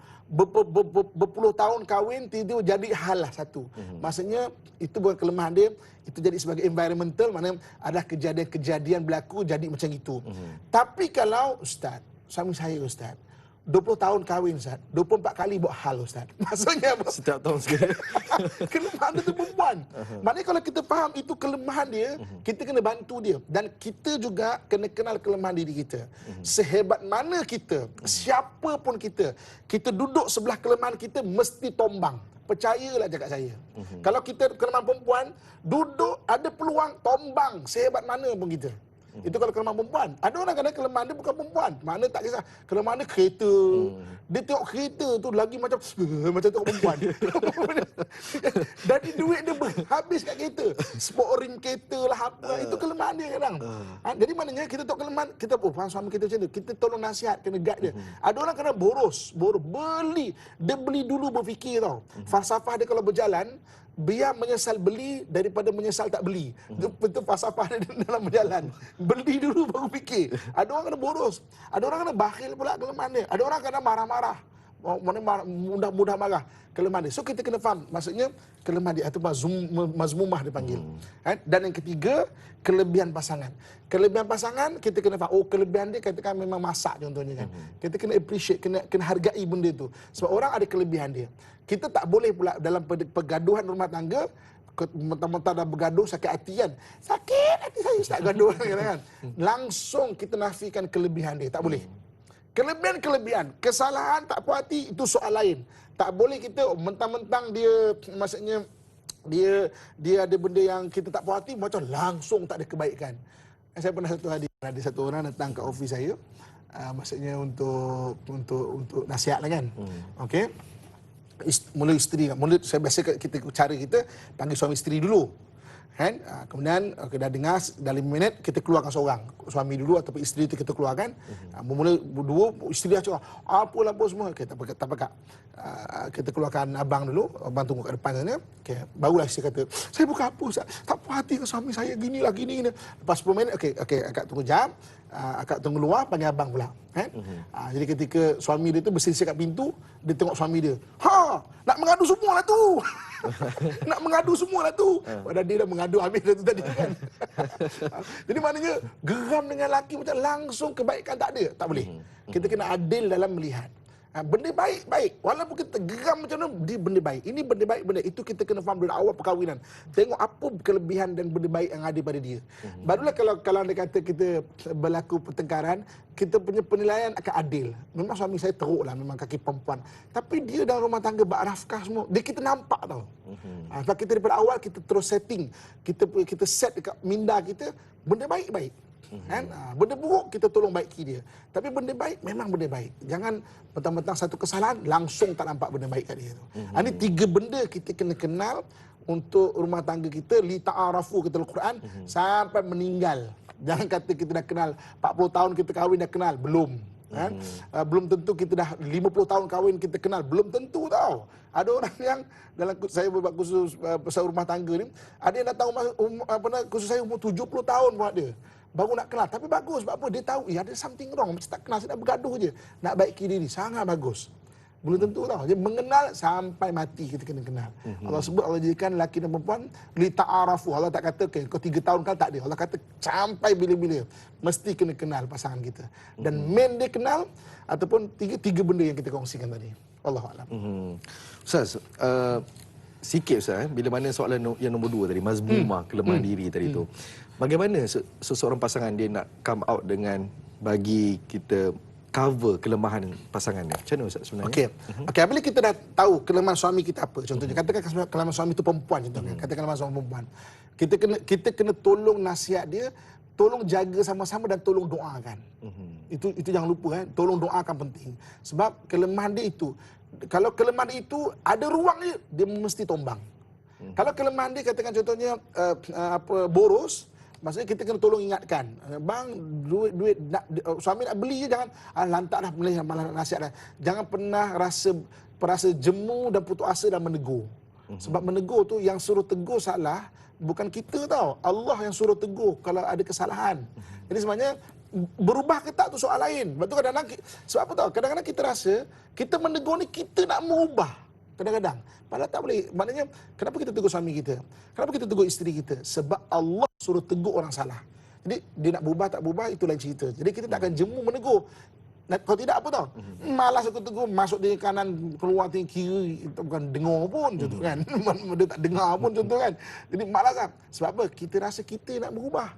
berpuluh tahun kahwin, tidur jadi hal lah satu. Maksudnya itu bukan kelemahan dia, itu jadi sebagai environmental, maknanya ada kejadian-kejadian berlaku jadi macam itu. Tapi kalau Ustaz, suami saya Ustaz, 20 tahun kahwin Ustaz, 24 kali buat hal Ustaz. Maksudnya apa? Setiap tahun sekali. Kelemahan dia tu perempuan. Maknanya kalau kita faham itu kelemahan dia, kita kena bantu dia. Dan kita juga kena kenal kelemahan diri kita. Sehebat mana kita, siapa pun kita duduk sebelah kelemahan kita, mesti tombang. Percayalah cakap saya. Kalau kita kelemahan perempuan, duduk ada peluang tombang sehebat mana pun kita. Itu kalau kelemahan perempuan. Ada orang kadang kelemahan dia bukan perempuan. Mana tak kisah. Kelemahan dia kereta. Dia tengok kereta tu lagi macam tengok perempuan. Jadi duit dia habis kat kereta. Sport ring kereta lah apa. Itu kelemahan dia kadang. Jadi maknanya kita tengok kelemahan. Kita faham suami kita macam tu. Kita tolong nasihat, kena guide dia. Ada orang kadang boros. Beli. Dia beli dulu berfikir tau. Falsafah dia kalau berjalan, biar menyesal beli daripada menyesal tak beli. Itu falsafah dia dalam berjalan. Beli dulu baru fikir. Ada orang kena boros. Ada orang kena bakhil pula kelemahan dia. Ada orang kena marah-marah. Mudah-mudah marah. Kelemahan dia. So kita kena faham. Maksudnya kelemahan dia. Itu mazmumah dipanggil. Dan yang ketiga, kelebihan pasangan. Kelebihan pasangan kita kena faham. Oh, kelebihan dia katakan memang masak contohnya kan. Kita kena appreciate, kena hargai benda itu. Sebab orang ada kelebihan dia. Kita tak boleh pula dalam pergaduhan rumah tangga, mentang-mentang dah bergaduh sakit hati kan. Sakit hati saya tak gaduh kan. Langsung kita nafikan kelebihan dia. Tak boleh. Kelebihan. Kesalahan tak puas hati itu soal lain. Tak boleh kita mentang-mentang dia, maksudnya dia ada benda yang kita tak puas hati, macam langsung tak ada kebaikan. Saya pernah satu hari ada satu orang datang ke office saya, maksudnya untuk nasihat lah kan. Okey. Mula isteri, mula saya biasa kita cara kita panggil suami isteri dulu. Kan? Kemudian dah dengar dalam 5 minit kita keluarkan seorang, suami dulu ataupun isteri itu kita keluarkan. Bermula berdua, isteri dah cakap apalah apa semua. Okay, tak apa. Kita keluarkan abang dulu, abang tunggu kat depan sana. Okay, barulah isteri kata, saya bukan apa Ustaz, tak puas hati ke suami saya gini. Lepas 10 minit, okey, akak tunggu jam. Akak tunggu luar, panggil abang pula. Kan? Jadi ketika suami dia tu bersisir kat pintu, dia tengok suami dia. Nak mengadu semua lah tu. Nak mengadu semua lah tu. Padahal dia dah mengadu habis dah tu tadi kan. Jadi maknanya geram dengan lelaki macam langsung kebaikan tak ada. Tak boleh. Kita kena adil dalam melihat. Benda baik. Walaupun kita geram macam mana, dia benda baik. Ini benda baik, benda itu kita kena faham dari awal perkahwinan. Tengok apa kelebihan dan benda baik yang ada pada dia. Barulah kalau dia kata kita berlaku pertengkaran, kita punya penilaian akan adil. Memang suami saya teruk lah, memang kaki perempuan. Tapi dia dalam rumah tangga berafkah semua. Dia kita nampak tau. Sebab kita daripada awal kita terus setting. Kita set dekat minda kita, benda baik-baik. Kan? Benda buruk kita tolong baiki dia. Tapi benda baik memang benda baik. Jangan mentang-mentang satu kesalahan langsung tak nampak benda baik kat dia tu. Ini 3 benda kita kena kenal untuk rumah tangga kita, li ta'arafu kata Al-Quran, sampai meninggal. Jangan kata kita dah kenal 40 tahun kita kahwin dah kenal, belum. Kan? Belum tentu kita dah 50 tahun kahwin kita kenal, belum tentu tau. Ada orang yang dalam saya buat kursus pasal rumah tangga ni, ada yang datang kursus saya umur 70 tahun buat dia. Baru nak kenal. Tapi bagus. Sebab apa? Dia tahu, ada something wrong. Macam tak kenal, saya nak bergaduh je. Nak baiki diri. Sangat bagus. Belum tentu tau. Jadi mengenal sampai mati kita kena kenal. Allah sebut, Allah jadikan lelaki dan perempuan li ta'arafu. Allah tak kata, okay, kau 3 tahun kan, tak ada. Allah kata sampai bila-bila. Mesti kena kenal pasangan kita. Dan main dia kenal, ataupun tiga benda yang kita kongsikan tadi. Allahuakbar. Ustaz, sikit Ustaz, bila mana soalan yang nombor 2 tadi, mazmumah, kelemahan diri tadi tu. Bagaimana seseorang pasangan dia nak come out dengan bagi kita cover kelemahan pasangan dia? Macam mana Ustaz sebenarnya? Okey, apabila kita dah tahu kelemahan suami kita apa, contohnya katakan kelemahan suami itu perempuan contohnya, katakan kelemahan suami perempuan. Kita kena tolong nasihat dia, tolong jaga sama-sama dan tolong doakan. Itu jangan lupa tolong doakan penting. Sebab kelemahan dia itu, kalau kelemahan dia itu ada ruang dia mesti tombang. Kalau kelemahan dia katakan contohnya boros, maksudnya kita kena tolong ingatkan, bang, duit suami nak beli je, jangan lantak dah malah nasihat dah. Jangan pernah rasa jemu dan putus asa dan menegur. Sebab menegur tu yang suruh tegur salah bukan kita tau. Allah yang suruh tegur kalau ada kesalahan. Jadi sebenarnya berubah ke tak tu soal lain. Sebab tu kadang-kadang, sebab apa tahu? Kadang-kadang kita rasa kita menegur ni kita nak mengubah. Kadang-kadang. Padahal tak boleh. Maknanya, kenapa kita tegur suami kita? Kenapa kita tegur isteri kita? Sebab Allah suruh tegur orang salah. Jadi, dia nak berubah tak berubah, itu lain cerita. Jadi, kita tak akan jemu menegur. Kalau tidak apa tau? Malas aku tegur, masuk di kanan, keluar di kiri, itu bukan dengar pun contoh kan. Dia tak dengar pun contoh kan. Jadi malas kan. Sebab apa? Kita rasa kita nak berubah.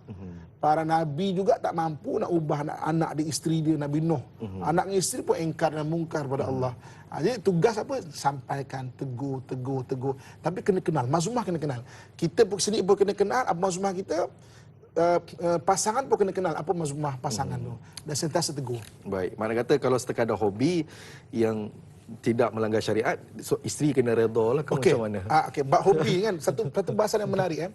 Para nabi juga tak mampu nak ubah anak di isteri dia, Nabi Nuh. Anaknya isteri pun engkar dan mungkar pada Allah. Jadi tugas apa? Sampaikan, tegur. Tapi kena kenal, mazmumah kena kenal. Kita sendiri pun kena kenal apa mazmumah kita. Pasangan pun kena kenal apa mazmumah pasangan tu dan sentiasa tegur. Baik, mana kata kalau sekadar hobi yang tidak melanggar syariat, so isteri kena redha lah ke macam mana? Okey, bab hobi kan satu bahasan yang menarik kan.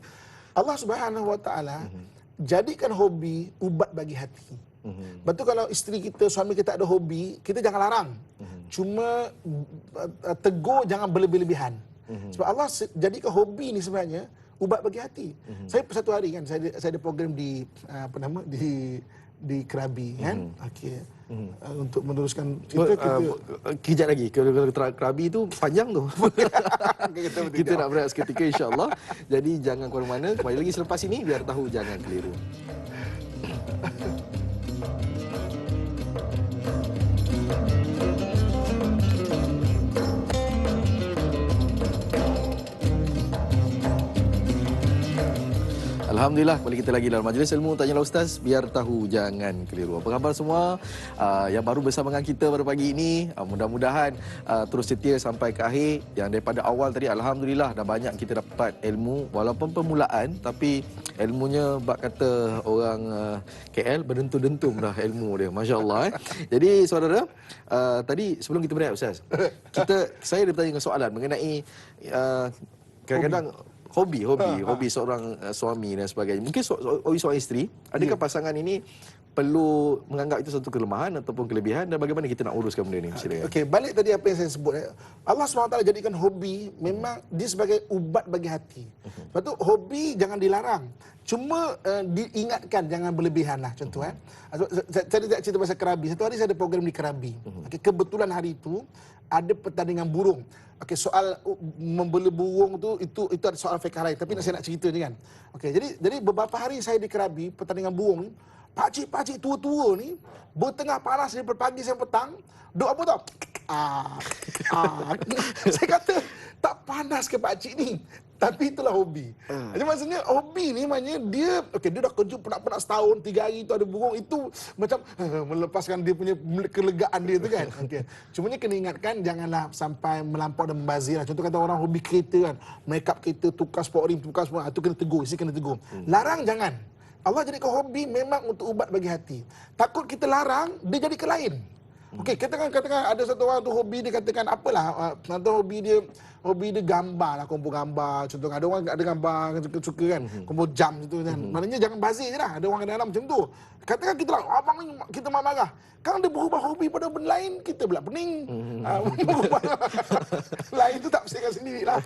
Allah Subhanahu Wa Taala jadikan hobi ubat bagi hati. Betul, kalau isteri kita, suami kita ada hobi, kita jangan larang. Cuma tegur, jangan berlebih-lebihan. Sebab Allah jadikan hobi ni sebenarnya ubat bagi hati. Saya satu hari kan saya ada program di di Krabi kan. Okey. Untuk meneruskan cerita kejap lagi. Kalau Krabi tu panjang tu. Kita nak berehat seketika insya-Allah. Jadi jangan ke mana-mana. Kembali lagi selepas ini biar tahu jangan keliru. Alhamdulillah, kembali kita lagi dalam Majlis Ilmu Tanyalah Ustaz, biar tahu jangan keliru. Apa khabar semua yang baru bersama dengan kita pada pagi ini? Mudah-mudahan terus setia sampai ke akhir. Yang daripada awal tadi, Alhamdulillah dah banyak kita dapat ilmu. Walaupun permulaan, tapi ilmunya bak kata orang KL berdentum-dentum dah ilmu dia. Masya Allah. Jadi saudara, tadi sebelum kita berehat Ustaz, saya ada bertanya soalan mengenai kadang-kadang hobi seorang suami dan sebagainya. Mungkin hobi seorang isteri, adakah pasangan ini perlu menganggap itu satu kelemahan ataupun kelebihan, dan bagaimana kita nak uruskan benda ini? Okey, balik tadi apa yang saya sebut. Allah SWT jadikan hobi memang dia sebagai ubat bagi hati. Sebab tu hobi jangan dilarang. Cuma diingatkan jangan berlebihan lah contoh Saya cerita pasal Krabi. Satu hari saya ada program di Krabi. Okay, kebetulan hari itu ada pertandingan burung. Okey, soal membela burung tu itu ada soal fiqh lain, tapi saya nak cerita ni kan. Okey, jadi beberapa hari saya di Krabi pertandingan burung ni, pakcik tua-tua ni bertengah panas daripada pagi sampai petang, duk apa tau? Saya kata tak panas ke pakcik ni? Tapi itulah hobi. Jadi maksudnya hobi ni maknanya dia dah kerja penat-penat setahun, 3 hari tu ada burung, itu macam melepaskan dia punya kelegaan dia tu kan. Okey. Cumanya kena ingatkan janganlah sampai melampau dan membazir. Contoh kata orang hobi kereta kan, make up kereta, tukar sport rim, tukar semua, itu kena tegur, kena tegur. Larang jangan. Allah jadikan hobi memang untuk ubat bagi hati. Takut kita larang, dia jadi ke lain. Okey, katakan ada satu orang tu hobi dia katakan apalah, atau hobi dia gambar lah, kumpul gambar. Contoh ada orang ada gambar suka kan, kumpul jam gitu kan. Maknanya jangan bazir je lah. Ada orang kadang-kadang macam tu. Katakan kita lah, abang ni kita marah-marah. Kan dia berubah hobi pada benda lain, kita pula pening. Lain tu tak bersihkan sendirilah.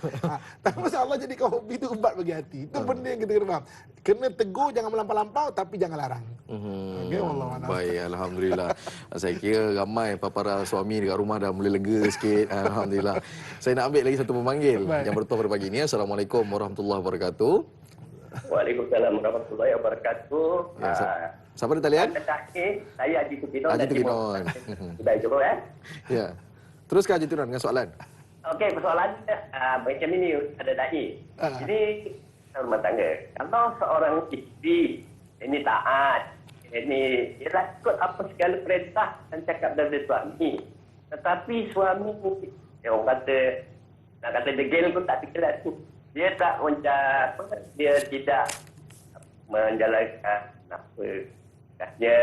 Tapi masa Allah jadikan hobi tu ubat bagi hati. Itu benda yang kita kena faham. Kena tegur, jangan melampau-lampau, tapi jangan larang. Okay, baik, Alhamdulillah. Saya kira ramai para suami dekat rumah dah mulai lega sikit. Alhamdulillah. Saya nak ambil lagi satu pemanggil yang bertuah pada pagi ini. Assalamualaikum warahmatullahi wabarakatuh. Waalaikumsalam warahmatullahi wabarakatuh. Siapa di talian? Saya Haji Tukinon. Haji Tukinon. Sudah jumpa ya? Ya. Teruskan Haji Tukinon dengan soalan. Okey, persoalan macam ini ada dai. Jadi rumah tangga. Kalau seorang isteri ini taat, ini ialah ikut apa segala perintah dan cakap dari suami. Tetapi suami orang kata nak kata degil pun tak degil tu. Dia tak dia tidak menjalankan apa katanya,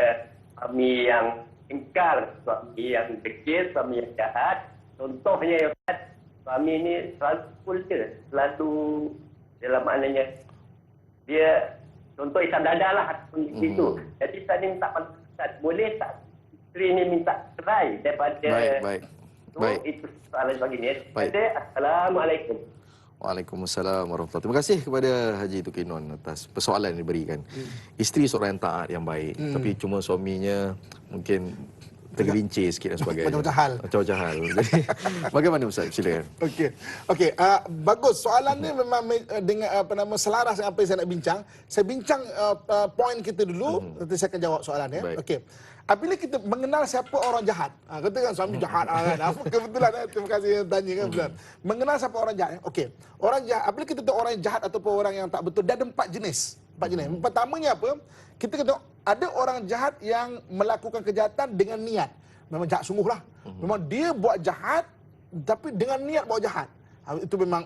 suami yang ingkar, suami yang degil, suami yang jahat. Contohnya suami ini selalu kultur, selalu dalam maknanya dia contoh isam dada lah itu. Jadi saya minta pendapat, boleh tak isteri ini minta cerai daripada baik. Itu soalan begini. Assalamualaikum. Waalaikumsalam warahmatullahi. Terima kasih kepada Haji Tukinon atas persoalan yang diberikan. Isteri seorang yang taat, yang baik, tapi cuma suaminya mungkin tergelincir sikit dan sebagainya. Macam-macam hal. Macam-macam hal. Jadi, bagaimana Ustaz? Silakan. Okey, bagus. Soalan ni memang dengan selaras dengan apa yang saya nak bincang. Saya bincang poin kita dulu, nanti saya akan jawab soalan ya. Baik. Okey. Apabila kita mengenal siapa orang jahat, katakan suami jahat kan. Apa kebetulan terima kasih yang tanya kan betul. Mengenal siapa orang jahat. Okey. Orang jahat, apabila kita tahu orang yang jahat ataupun orang yang tak betul, dia ada 4 jenis. 4 jenis. Pertamanya apa? Kita kata ada orang jahat yang melakukan kejahatan dengan niat. Memang jahat sungguhlah. Memang dia buat jahat tapi dengan niat buat jahat. Itu memang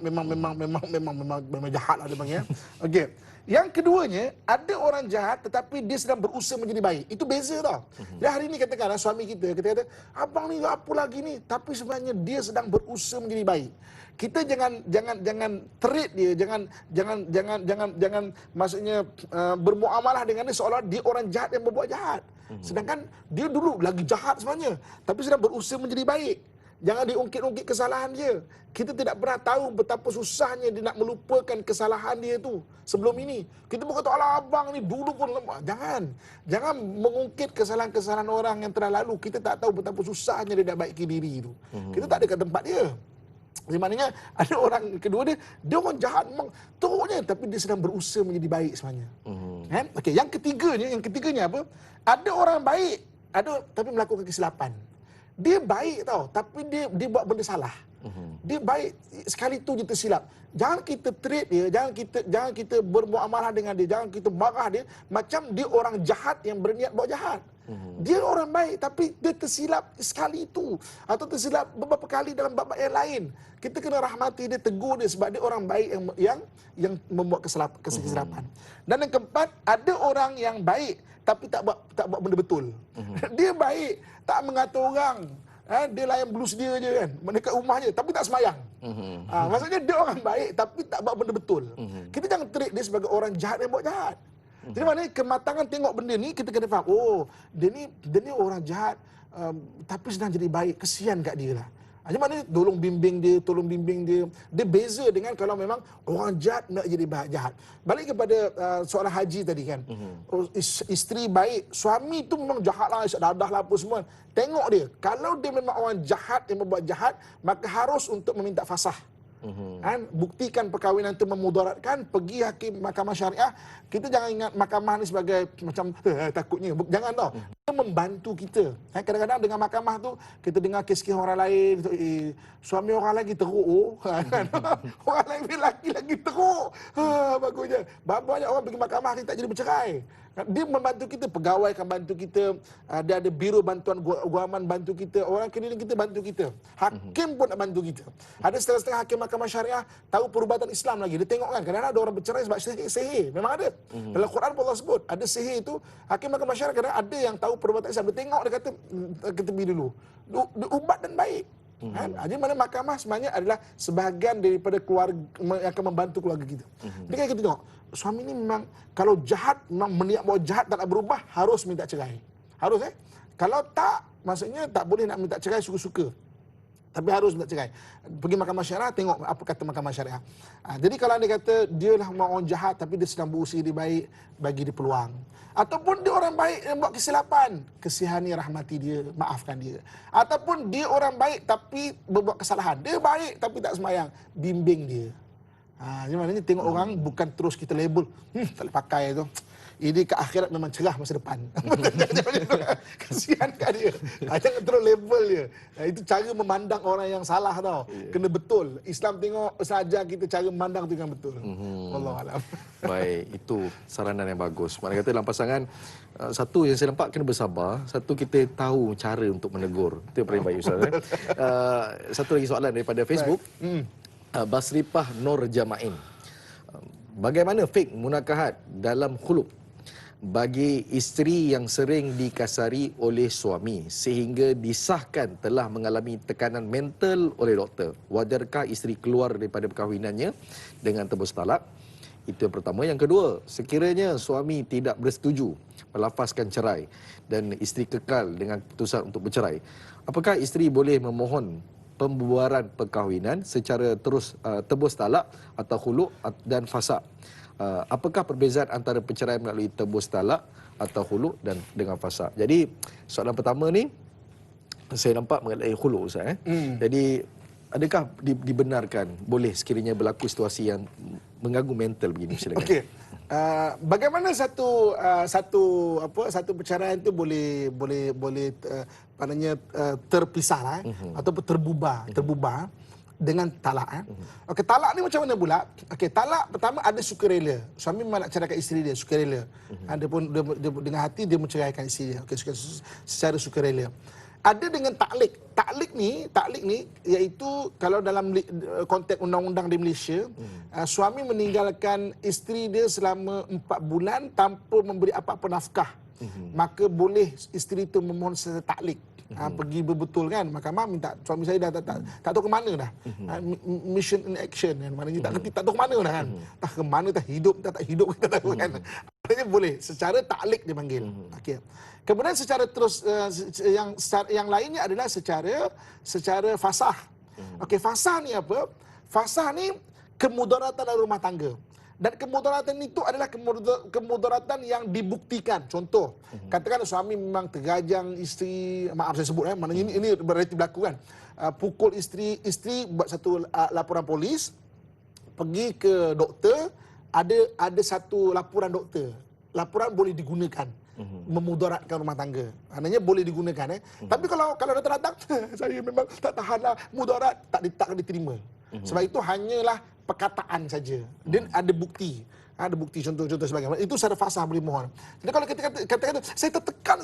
jahatlah dia panggil. Okey. Yang keduanya, ada orang jahat tetapi dia sedang berusaha menjadi baik. Itu beza tau. Jadi hari ni katakan suami kita kata, abang ni apa lagi ni? Tapi sebenarnya dia sedang berusaha menjadi baik. Kita jangan treat dia, jangan maksudnya bermuamalah dengan dia seolah dia orang jahat yang berbuat jahat. Sedangkan dia dulu lagi jahat sebenarnya, tapi sedang berusaha menjadi baik. Jangan diungkit-ungkit kesalahan dia. Kita tidak pernah tahu betapa susahnya dia nak melupakan kesalahan dia tu sebelum ini. Kita pun kata, alah abang ni dulu pun lemah. Jangan mengungkit kesalahan-kesalahan orang yang telah lalu. Kita tak tahu betapa susahnya dia nak baiki diri tu. Kita tak ada kat tempat dia. Jadi maknanya ada orang kedua dia orang jahat memang teruknya, tapi dia sedang berusaha menjadi baik sebenarnya. Kan? Okey, yang ketiganya apa? Ada orang baik, ada tapi melakukan kesilapan. Dia baik tau, tapi dia buat benda salah. Dia baik sekali tu je tersilap. Jangan kita treat dia, jangan kita bermuamalah dengan dia, jangan kita marah dia macam dia orang jahat yang berniat buat jahat. Dia orang baik tapi dia tersilap sekali itu atau tersilap beberapa kali dalam bab yang lain. Kita kena rahmati dia, tegur dia sebab dia orang baik yang membuat kesilapan. Dan yang keempat, ada orang yang baik tapi tak buat benda betul. Dia baik, tak mengata orang. Dia layan blus dia je kan, dekat rumah je tapi tak semayang. Maksudnya dia orang baik tapi tak buat benda betul. Kita jangan treat dia sebagai orang jahat yang buat jahat. Jadi maknanya kematangan tengok benda ni, kita kena faham, oh dia ni orang jahat tapi sedang jadi baik, kesian kat dia lah. Jadi maknanya tolong bimbing dia. Dia beza dengan kalau memang orang jahat nak jadi jahat. Balik kepada soalan haji tadi kan. Isteri baik, suami tu memang jahat lah, isyak dadah lah apa semua. Tengok dia, kalau dia memang orang jahat yang membuat jahat, maka harus untuk meminta fasah. Kan? Buktikan perkahwinan itu memudaratkan, pergi hakim mahkamah syariah. Kita jangan ingat mahkamah ni sebagai macam takutnya. Jangan tau. Dia membantu kita. Kadang-kadang dengan mahkamah tu kita dengar kes-kes orang lain, suami orang lagi teruk. Orang lain lelaki lagi teruk. Bagusnya. Banyak orang pergi mahkamah ni tak jadi bercerai. Dia membantu kita, pegawai akan bantu kita, dia ada biro bantuan guaman bantu kita, orang keliling kita bantu kita, hakim pun nak bantu kita. Ada setengah-setengah hakim mahkamah syariah tahu perubatan Islam lagi. Dia tengok kan, kadang-kadang ada orang bercerai sebab sihir. Memang ada. Dalam Quran pun Allah sebut, ada sihir itu, hakim mahkamah syariah kadang ada yang tahu perubatan Islam. Dia tengok, dia kata, kita pergi dulu. Dia ubat dan baik. Jadi mana mahkamah sebenarnya adalah sebahagian daripada keluarga yang akan membantu keluarga kita. Jadi kan kita tengok, suami ni memang kalau jahat, memang meniat buat jahat tak nak berubah, harus minta cerai. Harus Kalau tak, maksudnya tak boleh nak minta cerai suka-suka. Tapi harus minta cerai. Pergi mahkamah syariah, tengok apa kata mahkamah syariah. Jadi kalau dia kata dia lah orang jahat tapi dia sedang berusaha dia baik, bagi dia peluang. Ataupun dia orang baik yang buat kesilapan, kesihani, rahmati dia, maafkan dia. Ataupun dia orang baik tapi berbuat kesalahan. Dia baik tapi tak semayang, bimbing dia. Jadi maknanya tengok orang bukan terus kita label, tak boleh pakai tu. Ini ke akhirat memang cerah masa depan. Kasihan kat dia. Jangan terus label dia. Itu cara memandang orang yang salah tau. Kena betul. Islam tengok saja kita cara memandang tu yang betul. Wallahualam. Baik, itu saranan yang bagus. Maknanya kata dalam pasangan, satu yang saya nampak kena bersabar, satu kita tahu cara untuk menegur. Itu yang paling baik Ustaz. Satu lagi soalan daripada Facebook. Basripah Nur Jamain. Bagaimana fik munakahat dalam khuluk bagi isteri yang sering dikasari oleh suami sehingga disahkan telah mengalami tekanan mental oleh doktor? Wajarkah isteri keluar daripada perkahwinannya dengan tebus talak? Itu yang pertama. Yang kedua, sekiranya suami tidak bersetuju melafazkan cerai dan isteri kekal dengan keputusan untuk bercerai, apakah isteri boleh memohon pembubaran perkahwinan secara terus tebus talak atau khulu' dan fasakh. Apakah perbezaan antara perceraian melalui tebus talak atau khulu' dan dengan fasakh? Jadi soalan pertama ni saya nampak mengenai khulu' Ustaz. Jadi adakah dibenarkan boleh sekiranya berlaku situasi yang mengganggu mental begini? Silakan. Okey. Bagaimana satu perceraian itu boleh terpisah lah, ataupun terbubar dengan talak. Okey, talak ni macam mana pula? Okey, talak pertama ada sukarela. Suami memang nak ceraikan isteri dia, sukarela. Dia pun dengan hati dia menceraikan isteri dia. Okey, secara sukarela. Ada dengan taklik. Taklik ni iaitu kalau dalam konteks undang-undang di Malaysia, suami meninggalkan isteri dia selama 4 bulan tanpa memberi apa-apa nafkah. Maka boleh isteri itu memohon secara taklik. Pergi betul kan, mahkamah minta suami saya dah tak tahu ke mana dah. Mission in action kan, maknanya tak tahu ke mana dah kan. Tak ke mana, tak hidup kita tahu kan. Maknanya boleh secara taklik dipanggil. Okey. Kemudian secara terus yang lainnya adalah secara fasakh. Okey, fasakh ni apa? Fasakh ni kemudaratan dalam rumah tangga. Dan kemudaratan itu adalah kemudaratan yang dibuktikan. Contoh, katakan suami memang tergajang isteri, maaf saya sebut maknanya ini berarti berlaku kan. Pukul isteri buat satu laporan polis, pergi ke doktor, ada satu laporan doktor. Laporan boleh digunakan memudaratkan rumah tangga. Maknanya boleh digunakan. Tapi kalau datang saya memang tak tahanlah mudarat, tak diterima. Sebab itu hanyalah perkataan saja. Dan ada bukti. Ada bukti contoh-contoh sebagainya. Itu secara fasakh boleh mohon. Jadi kalau kita kata saya tertekan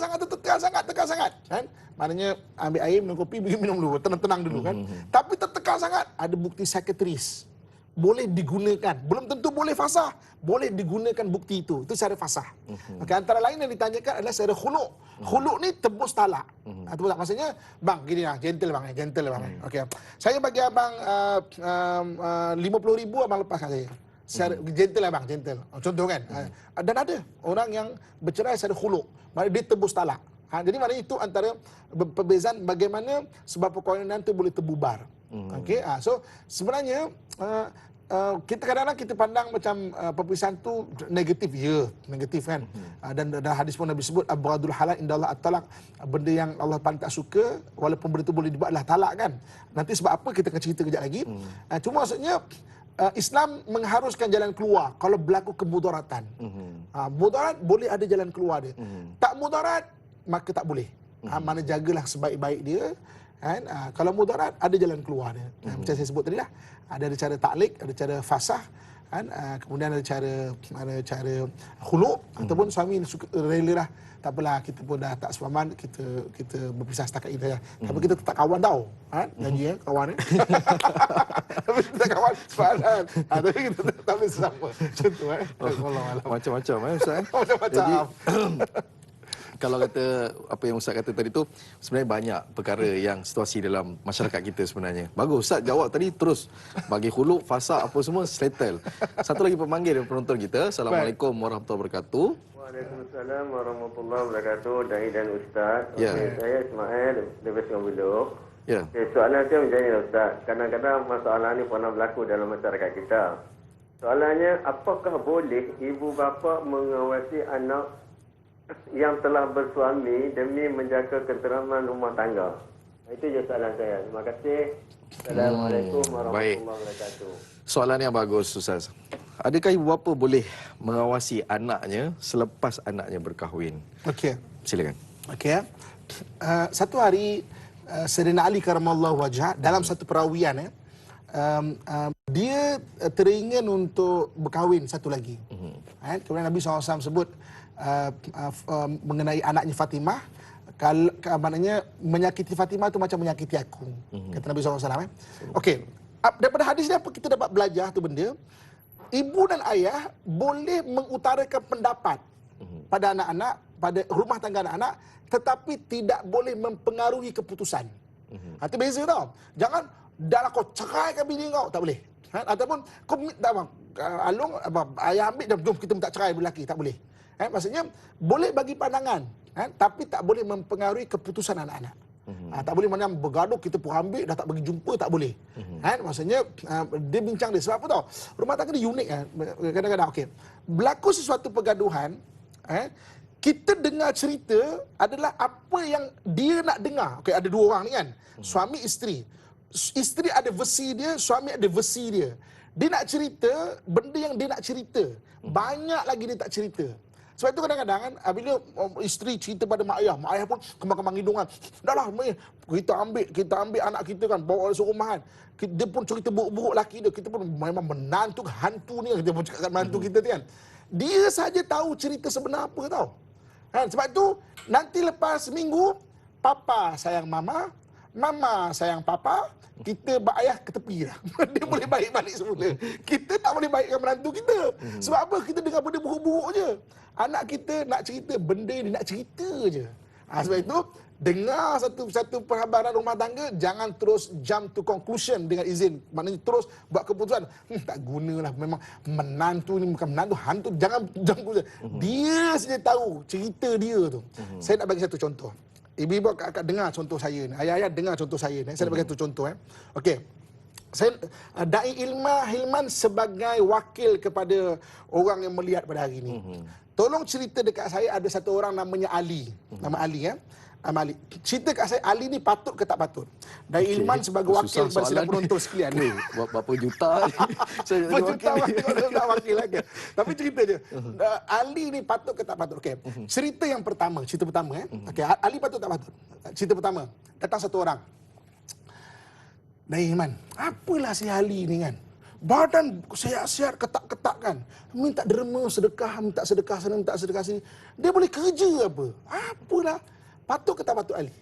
sangat kan? Maknanya ambil air, minum kopi, minum dulu, tenang dulu kan. Tapi tertekan sangat, ada bukti psikiatris. Boleh digunakan. Belum tentu boleh fasakh. Boleh digunakan bukti itu. Itu secara fasakh. Okay, antara lain yang ditanyakan adalah secara khulu'. Khulu' ni tebus talak. Tebus talak. Maksudnya, bang, gini lah. Gentle bang. Okay. Saya bagi abang 50,000, abang lepaskan saya. Secara gentle lah bang, gentle. Contoh kan. Dan ada orang yang bercerai secara khulu'. Maknanya dia tebus talak. Jadi maknanya itu antara perbezaan bagaimana sebab perkahwinan itu boleh terbubar. Okay. So, sebenarnya, kita kadang-kadang kita pandang macam perpisahan tu negatif, negatif kan. Dan hadis pun Nabi sebut abghadul halal indallah at-talaq, benda yang Allah paling tak suka walaupun benda tu boleh dibuat adalah talak kan. Nanti sebab apa kita akan cerita kejap lagi. Cuma maksudnya Islam mengharuskan jalan keluar kalau berlaku kemudaratan. Mudarat boleh ada jalan keluar dia. Tak mudarat maka tak boleh. Mana jagalah sebaik-baik dia. Kan? Kalau mudarat ada jalan keluar dia. Macam saya sebut tadi lah. Ada cara taklik, ada cara fasakh, kan? Kemudian ada cara khulu' ataupun suami rela lah. Tak apalah, kita pun dah tak sepaman, kita berpisah setakat itu ya. Tapi kita tetap kawan tau. Janji kawan Tapi kita kawan sepadan. Tapi kita tetap bersama. Contoh Macam-macam Ustaz. Macam-macam. Kalau kata apa yang Ustaz kata tadi tu, sebenarnya banyak perkara yang situasi dalam masyarakat kita sebenarnya. Bagus Ustaz jawab tadi, terus bagi khulu', fasakh apa semua settle. Satu lagi pemanggil penonton kita. Assalamualaikum warahmatullahi wabarakatuh. Waalaikumsalam warahmatullahi wabarakatuh. Dai dan Ustaz. Ya. Okay, saya Ismail dari Sungai Buloh. Ya. Okay, soalan saya macam ni Ustaz. Kadang-kadang masalah ni pernah berlaku dalam masyarakat kita. Soalannya, apakah boleh ibu bapa mengawasi anak yang telah bersuami demi menjaga keteraman rumah tangga? Itu je soalan saya. Terima kasih. Assalamualaikum warahmatullahi wabarakatuh. Soalan yang bagus Ustaz. Adakah ibu bapa boleh mengawasi anaknya selepas anaknya berkahwin? Okey. Silakan. Okey. Satu hari Sayyidina Ali karamallahu wajhah dalam satu perawian dia teringin untuk berkahwin satu lagi. Kemudian Nabi SAW sebut mengenai anaknya Fatimah, kalau maknanya menyakiti Fatimah itu macam menyakiti aku. Kata Nabi SAW. Okey. Daripada hadis ni apa kita dapat belajar tu benda? Ibu dan ayah boleh mengutarakan pendapat pada anak-anak, pada rumah tangga anak-anak, tetapi tidak boleh mempengaruhi keputusan. Itu beza tau. Jangan dah kau ceraikan bini kau, tak boleh. Ataupun kau minta bang, Alung ayah ambil dah, jom kita minta cerai lelaki, tak boleh. Maksudnya boleh bagi pandangan, tapi tak boleh mempengaruhi keputusan anak-anak. Tak boleh mana bergaduh kita pun ambil dah tak bagi jumpa, tak boleh. Kan? Maksudnya dia bincang dia. Sebab apa tau? Rumah tangga dia unik kan. Kadang-kadang okey. Berlaku sesuatu pergaduhan, kita dengar cerita adalah apa yang dia nak dengar. Okey, ada dua orang ni kan. Suami isteri. Isteri ada versi dia, suami ada versi dia. Dia nak cerita benda yang dia nak cerita. Banyak lagi dia tak cerita. Sebab itu kadang-kadang kan, bila isteri cerita pada mak ayah pun kembang-kembang hidungan. Dah lah, kita ambil anak kita kan, bawa ke rumahan. Dia pun cerita buruk-buruk laki dia. Kita pun memang menantu hantu ni, kita pun cakap menantu kita kan. Dia saja tahu cerita sebenar apa tau. Kan? Sebab itu, nanti lepas seminggu, papa sayang mama, mama sayang papa, kita ayah ke tepi lah. Dia boleh baik balik semula. Kita tak boleh baikkan menantu kita. Sebab apa? Kita dengar benda buruk-buruk je. Anak kita nak cerita benda yang dia nak cerita je. Sebab itu, dengar satu perhabaran rumah tangga, jangan terus jump to conclusion dengan izin. Maknanya terus buat keputusan. Tak gunalah. Memang menantu ni bukan menantu, hantu. Jangan keputusan. Dia saja tahu cerita dia tu. Saya nak bagi satu contoh. Ibu-ibu akan dengar contoh saya ni. Ayah-ayah dengar contoh saya ni. Saya nak bagi satu contoh. Okey. Saya Dai Hilman sebagai wakil kepada orang yang melihat pada hari ini. Tolong cerita dekat saya, ada satu orang namanya Ali. Nama Ali Ali. Cerita kat saya, Ali ni patut ke tak patut? Dai Hilman sebagai wakil kepada sidang penonton sekalian. Berapa juta saya jadi wakil lagi. Tapi cerita je. Ali ni patut ke tak patut? Okey. Cerita pertama. Okey, Ali patut tak patut? Cerita pertama. Datang satu orang. Dai Hilman, apalah si Ali ni kan? Badan sihat-sihat, ketak-ketak kan. Minta derma, minta sedekah sana, minta sedekah sini. Dia boleh kerja apa? Apalah. Patut ke tak patut Ali?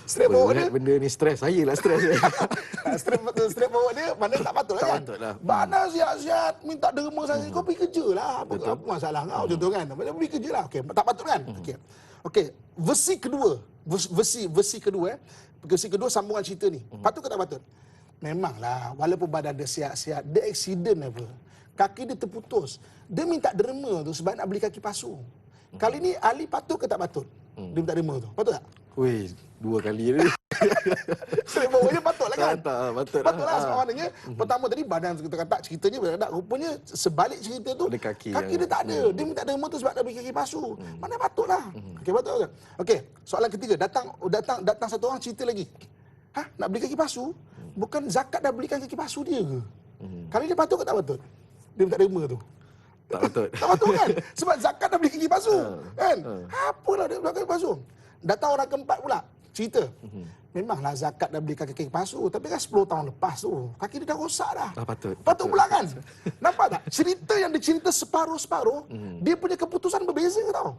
Straightforward dia. Benda ni stres. Saya lah stres. Straightforward dia, mana tak patut lah tak kan? patut lah. Badan sihat-sihat, minta derma sana. Kau pergi kerja lah. Apa masalah kau? Contoh kan? Pergi kerja lah. Okey, tak patut kan? Okey. Versi kedua sambungan cerita ni. Patut ke tak patut? Memanglah, walaupun badan dia sihat-sihat, dia accident apa. Kaki dia terputus. Dia minta derma tu sebab nak beli kaki palsu. Kali ni Ali patut ke tak patut? Dia minta derma tu. Patut tak? Weh, 2 kali ni. Straightforward patut lah kan? Patut lah. Sebab maknanya, pertama tadi badan kita kata ceritanya beradak. Rupanya sebalik cerita tu, kaki dia tak ada. Dia minta derma tu sebab nak beli kaki palsu. Mana patut lah. Okey, patut tak? Okey, soalan ketiga. Datang satu orang cerita lagi. Nak beli kaki palsu? Bukan zakat dah belikan kaki palsu dia ke? Kali dia patut ke tak patut? Dia minta derma tu. Tak patut. Tak patut kan? Sebab zakat dah beli kaki palsu. Kan? Apalah dia beli kaki palsu? Datang orang keempat pula. Cerita. Memanglah zakat dah beli kaki palsu. Tapi kan 10 tahun lepas tu, kaki dia dah rosak dah. Patut. Patut pula kan? Nampak tak? Cerita yang dicerita separuh-separuh, dia punya keputusan berbeza tau.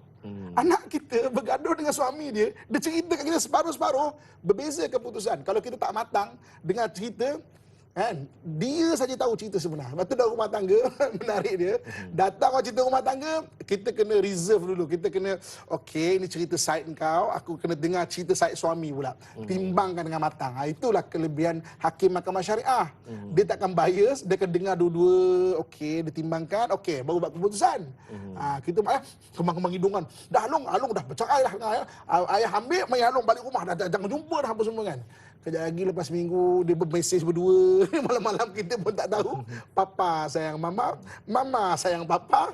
Anak kita bergaduh dengan suami dia cerita kat kita separuh-separuh, berbeza keputusan. Kalau kita tak matang dengar cerita, kan, dia saja tahu cerita sebenar. Lepas tu dah rumah tangga, menarik dia. Datang orang cerita rumah tangga, kita kena reserve dulu. Kita kena, okey, ini cerita side kau, aku kena dengar cerita side suami pula. Timbangkan dengan matang. Itulah kelebihan hakim mahkamah syariah. Dia takkan bias, dia akan dengar dua-dua, okey, dia timbangkan, okey, baru buat keputusan. Kita kembang-kembang hidungan. Dah Alung dah bercerai dah. Ayah ambil, mai Alung balik rumah. Dah jangan jumpa dah apa semua kan. Kejap lagi lepas minggu, dia bermesej berdua. Malam-malam kita pun tak tahu. Papa sayang mama, mama sayang papa.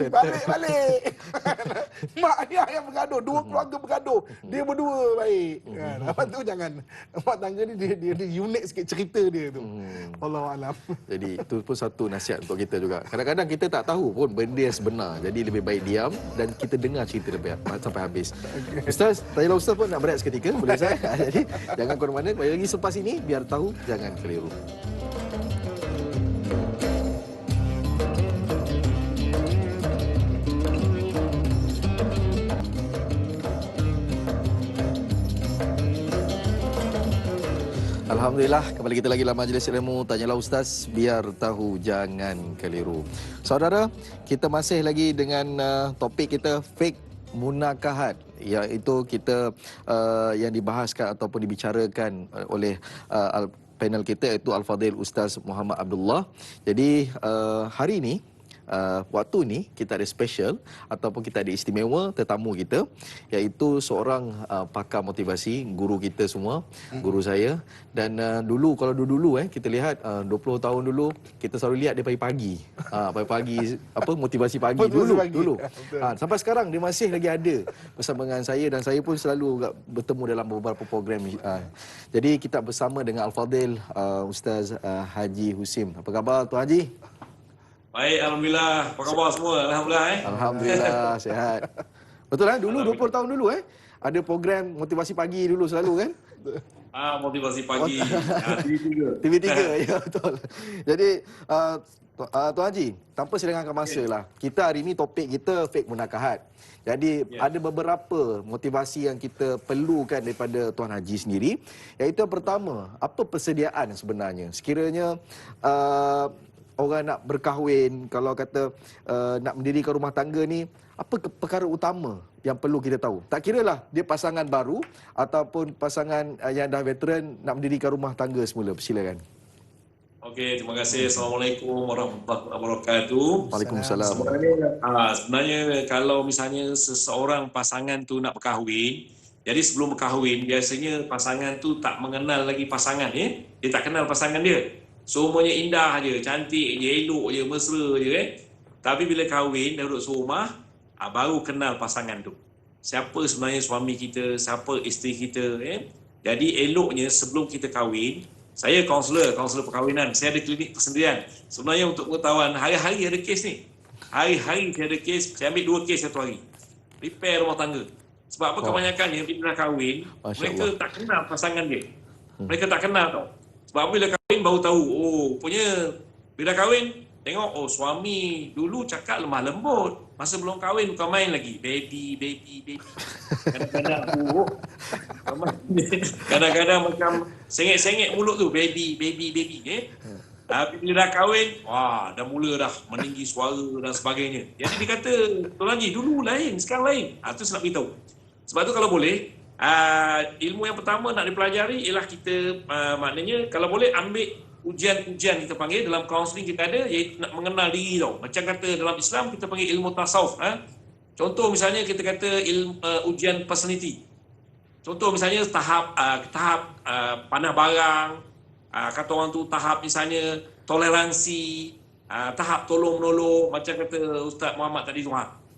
Balik-balik. Mak ayah yang bergaduh, dua keluarga bergaduh. Dia berdua baik. Lepas tu jangan. Rumah tangga ni dia unik sikit cerita dia tu. Wallahualam. Jadi itu pun satu nasihat untuk kita juga. Kadang-kadang kita tak tahu pun benda yang sebenar. Jadi lebih baik diam dan kita dengar cerita sampai habis. Ustaz, Tayalah Ustaz pun nak berehat seketika. Boleh saya? Jadi jangan ke mana. Kembali lagi selepas ini, biar tahu, jangan keliru. Alhamdulillah, kembali kita lagi dalam majlis ilmu Tanyalah Ustaz, biar tahu, jangan keliru. Saudara, kita masih lagi dengan topik kita fake munakahat, iaitu kita yang dibahaskan ataupun dibicarakan oleh panel kita, iaitu Al-Fadhil Ustaz Muhammad Abdullah. Jadi hari ini waktu ni kita ada special ataupun kita ada istimewa tetamu kita, iaitu seorang pakar motivasi, guru kita semua, guru saya. Dan kalau dulu kita lihat 20 tahun dulu kita selalu lihat dia pagi-pagi. Pagi-pagi motivasi pagi dulu. Sampai sekarang dia masih lagi ada bersama dengan saya, dan saya pun selalu bertemu dalam beberapa program. Jadi kita bersama dengan Al-Fadhil Ustaz Haji Husim. Apa khabar Tuan Haji? Baik, alhamdulillah. Apa khabar semua? Alhamdulillah. Alhamdulillah sihat. Betul dulu 20 tahun dulu ada program motivasi pagi dulu selalu kan? Motivasi pagi. TV3. TV3 ya betul. Jadi Tuan Haji, tanpa selengahkan masa lah. Kita hari ini topik kita fake munakahat. Jadi ada beberapa motivasi yang kita perlukan daripada Tuan Haji sendiri. Iaitu yang pertama, apa persediaan sebenarnya? Sekiranya orang nak berkahwin, kalau kata nak mendirikan rumah tangga ni, apa perkara utama yang perlu kita tahu? Tak kiralah dia pasangan baru ataupun pasangan yang dah veteran nak mendirikan rumah tangga semula. Silakan. Okey, terima kasih. Assalamualaikum warahmatullahi wabarakatuh. Waalaikumsalam. Sebenarnya kalau misalnya seseorang pasangan tu nak berkahwin, jadi sebelum berkahwin biasanya pasangan tu tak mengenal lagi pasangan dia tak kenal pasangan dia. Semuanya indah je, cantik je, elok je, mesra je Tapi bila kahwin dah duduk serumah, baru kenal pasangan tu. Siapa sebenarnya suami kita, siapa isteri kita Jadi eloknya sebelum kita kahwin, saya kaunselor perkahwinan, saya ada klinik persendirian. Sebenarnya untuk pengetahuan, hari-hari ada kes ni. Hari-hari saya ada kes, saya ambil 2 kes satu hari. Repair rumah tangga. Sebab apa kebanyakannya bila dah kahwin, mereka tak kenal pasangan dia. Mereka tak kenal tau. Sebab bila kahwin baru tahu, punya bila kahwin, tengok suami dulu cakap lemah lembut. Masa belum kahwin bukan main lagi. Baby. Kadang-kadang macam sengit-sengit mulut tu, baby. Tapi bila dah kahwin, dah mula dah meninggi suara dan sebagainya. Jadi dia kata, Tuan Haji, dulu lain, sekarang lain. Itu saya nak beritahu. Sebab tu kalau boleh, ilmu yang pertama nak dipelajari ialah kita, maknanya kalau boleh ambil ujian-ujian kita panggil dalam kaunseling kita ada, iaitu nak mengenal diri tau. Macam kata dalam Islam kita panggil ilmu tasawuf. Contoh misalnya kita kata ujian personality. Contoh misalnya tahap pandang barang, kata orang tu tahap misalnya toleransi, tahap tolong-menolong, macam kata Ustaz Muhammad tadi tu.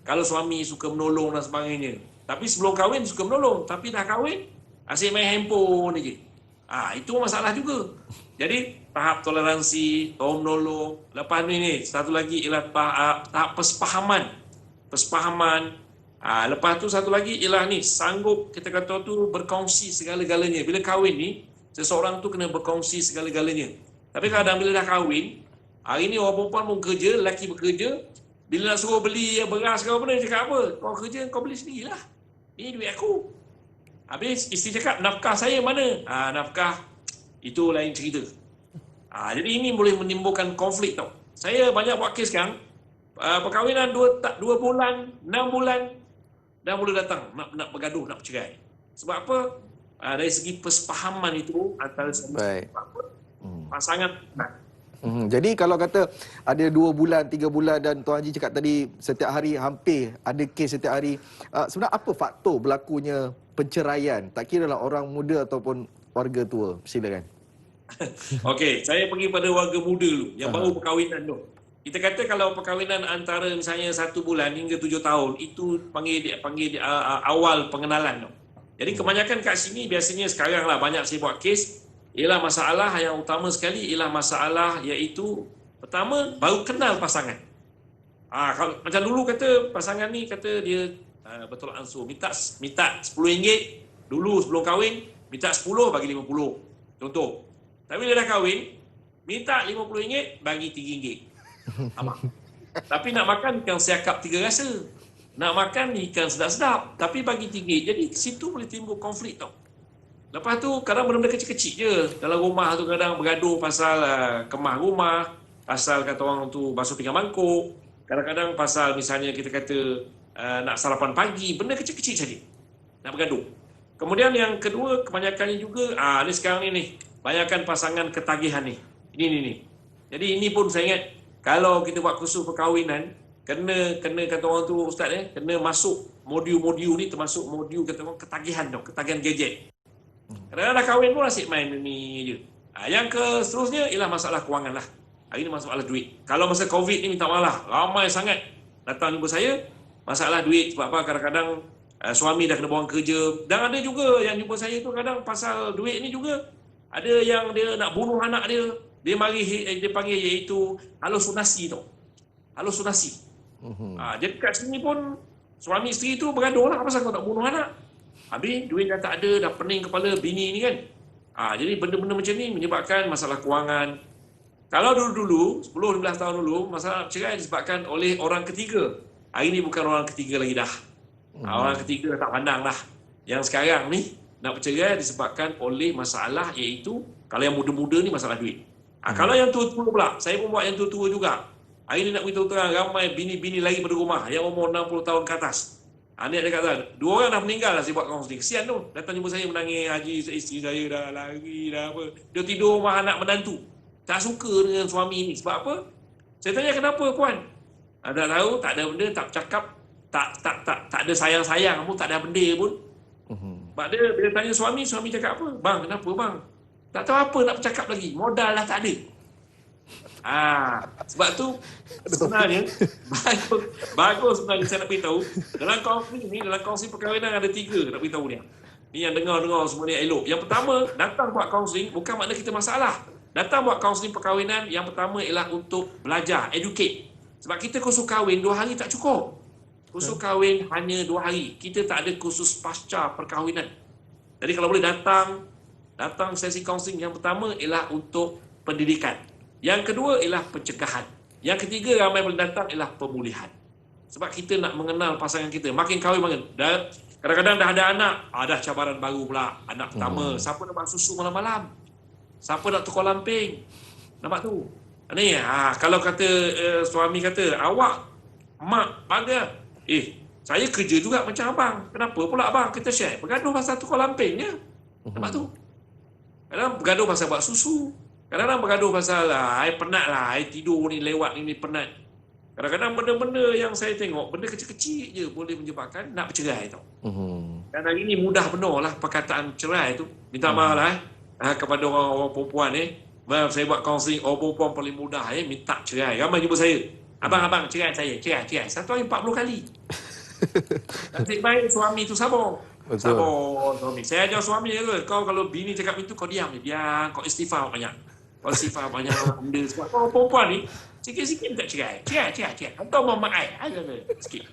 Kalau suami suka menolong dan sebagainya. Tapi sebelum kahwin suka menolong, tapi dah kahwin asyik main handphone je. Itu masalah juga. Jadi tahap toleransi, tolong menolong. Lepas ni satu lagi ialah tahap persepahaman. Lepas tu satu lagi ialah ni, sanggup kita kata tu berkongsi segala-galanya. Bila kahwin ni, seseorang tu kena berkongsi segala-galanya. Tapi kadang bila dah kahwin, hari ni orang perempuan pun kerja, lelaki bekerja. Bila nak suruh beli beras ke apa benda, dia cakap apa? Kau kerja, kau beli sendirilah. Ni duit aku. Habis isteri cakap, nafkah saya mana? Nafkah itu lain cerita. Jadi ini boleh menimbulkan konflik tau. Saya banyak buat kes sekarang, perkahwinan 2 bulan, 6 bulan, dah mula datang nak bergaduh, nak bercerai. Sebab apa? Dari segi persepahaman itu antara pasangan. Jadi kalau kata ada 2 bulan, 3 bulan dan Tuan Haji cakap tadi setiap hari hampir ada kes setiap hari. Sebenarnya apa faktor berlakunya penceraian? Tak kira lah orang muda ataupun warga tua. Silakan. Okey, saya pergi pada warga muda dulu yang baru perkahwinan tu. Kita kata kalau perkahwinan antara misalnya 1 bulan hingga 7 tahun, itu panggil awal pengenalan tu. Jadi kebanyakan kat sini biasanya sekarang lah banyak saya buat kes, ialah masalah yang utama sekali ialah masalah iaitu pertama baru kenal pasangan. Kalau macam dulu kata pasangan ni kata dia betul ansur minta RM10 dulu sebelum kahwin, minta 10 bagi 50. Contoh. Tapi dia dah kahwin, minta RM50 bagi RM3. Tapi nak makan ikan siakap 3 rasa. Nak makan ikan sedap-sedap tapi bagi RM3. Jadi situ boleh timbul konflik tau. Lepas tu kadang benda-benda kecil-kecil je. Dalam rumah tu kadang bergaduh pasal kemah rumah, pasal kata orang tu basuh pinggan mangkuk, kadang-kadang pasal misalnya kita kata nak sarapan pagi, benda kecil-kecil saja. Nak bergaduh. Kemudian yang kedua kebanyakannya juga ni sekarang ni banyakkan pasangan ketagihan ni. Ini. Jadi ini pun saya ingat Kalau kita buat kursus perkahwinan, kena kata orang tu ustaz kena masuk modul-modul ni, termasuk modul kata orang ketagihan gadget. Kadang-kadang dah kahwin pun asyik main ni je. Yang seterusnya ialah masalah kewangan lah. Hari ni masalah duit. Kalau masa Covid ni minta maaf, ramai sangat datang jumpa saya, masalah duit. Sebab apa? Kadang-kadang suami dah kena buang kerja. Dan ada juga yang jumpa saya tu kadang pasal duit ni juga. Ada yang dia nak bunuh anak dia. Dia panggil iaitu halusinasi tau. Halusinasi. Jadi kat sini pun suami isteri tu bergaduh lah pasal kau nak bunuh anak. Habis duit dah tak ada, dah pening kepala bini ni kan. Jadi benda-benda macam ni menyebabkan masalah kewangan. Kalau dulu-dulu, 10-15 tahun dulu, masalah cerai disebabkan oleh orang ketiga. Hari ni bukan orang ketiga lagi dah. Orang ketiga tak pandang lah. Yang sekarang ni, nak bercerai disebabkan oleh masalah iaitu, kalau yang muda-muda ni masalah duit. Kalau yang tua-tua pula, saya pun buat yang tua-tua juga. Hari ni nak beritahu terang, ramai bini-bini lagi pada rumah yang umur 60 tahun ke atas. Ni ada kata, 2 orang dah meninggal lah saya buat kaunseling. Kesian tu. Datang jumpa saya menangis, Haji, isteri saya dah lari, dah apa. Dia tidur rumah anak menantu. Tak suka dengan suami ni. Sebab apa? Saya tanya kenapa puan? Tak tahu, tak ada benda, tak bercakap, tak ada sayang-sayang pun, tak ada benda pun. Sebab dia bila tanya suami cakap apa? Bang, kenapa bang? Tak tahu apa nak bercakap lagi. Modal dah tak ada. Sebab tu sebenarnya bagus sebenarnya saya nak beritahu dalam kaunseling perkahwinan ada 3 nak beritahu ni. Ni yang dengar semua ni elok. Yang pertama, datang buat kaunseling bukan makna kita masalah. Datang buat kaunseling perkahwinan yang pertama ialah untuk belajar, educate. Sebab kita kursus kahwin 2 hari tak cukup. Kursus kahwin hanya 2 hari. Kita tak ada kursus pasca perkahwinan. Jadi kalau boleh datang sesi kaunseling yang pertama ialah untuk pendidikan. Yang kedua ialah pencegahan. Yang ketiga ramai boleh datang ialah pemulihan. Sebab kita nak mengenal pasangan kita. Makin kahwin makin. Kadang-kadang dah ada anak. Ada cabaran baru pula. Anak pertama. Siapa nak buat susu malam-malam? Siapa nak tukar lamping? Nampak tu? Ni, kalau kata suami kata, awak, mak, bangga. Saya kerja juga macam abang. Kenapa pula abang? Kita share. Bergaduh pasal tukar lamping ya. Nampak tu? Kadang bergaduh pasal buat susu. Kadang-kadang bergaduh pasal I penat lah, I tidur ni lewat ni penat. Kadang-kadang benda-benda yang saya tengok, benda kecil-kecil je boleh menyebabkan nak bercerai tau. Dan hari ni mudah benar lah perkataan cerai tu. Minta maaf lah kepada orang perempuan saya buat kaunseling, orang perempuan paling mudah minta cerai. Ramai jumpa saya. Abang, cerai saya, cerai. 1 hari 40 kali. Nasib baik suami tu sabar. Betul. Sabar suami. Saya ajar suami kau kalau bini cakap itu kau diam je. Biar kau istighfar banyak. Kau istighfar banyak benda. Sebab kau perempuan ni sikit-sikit minta cerai. Cerai. Atau mau makai. Sikit.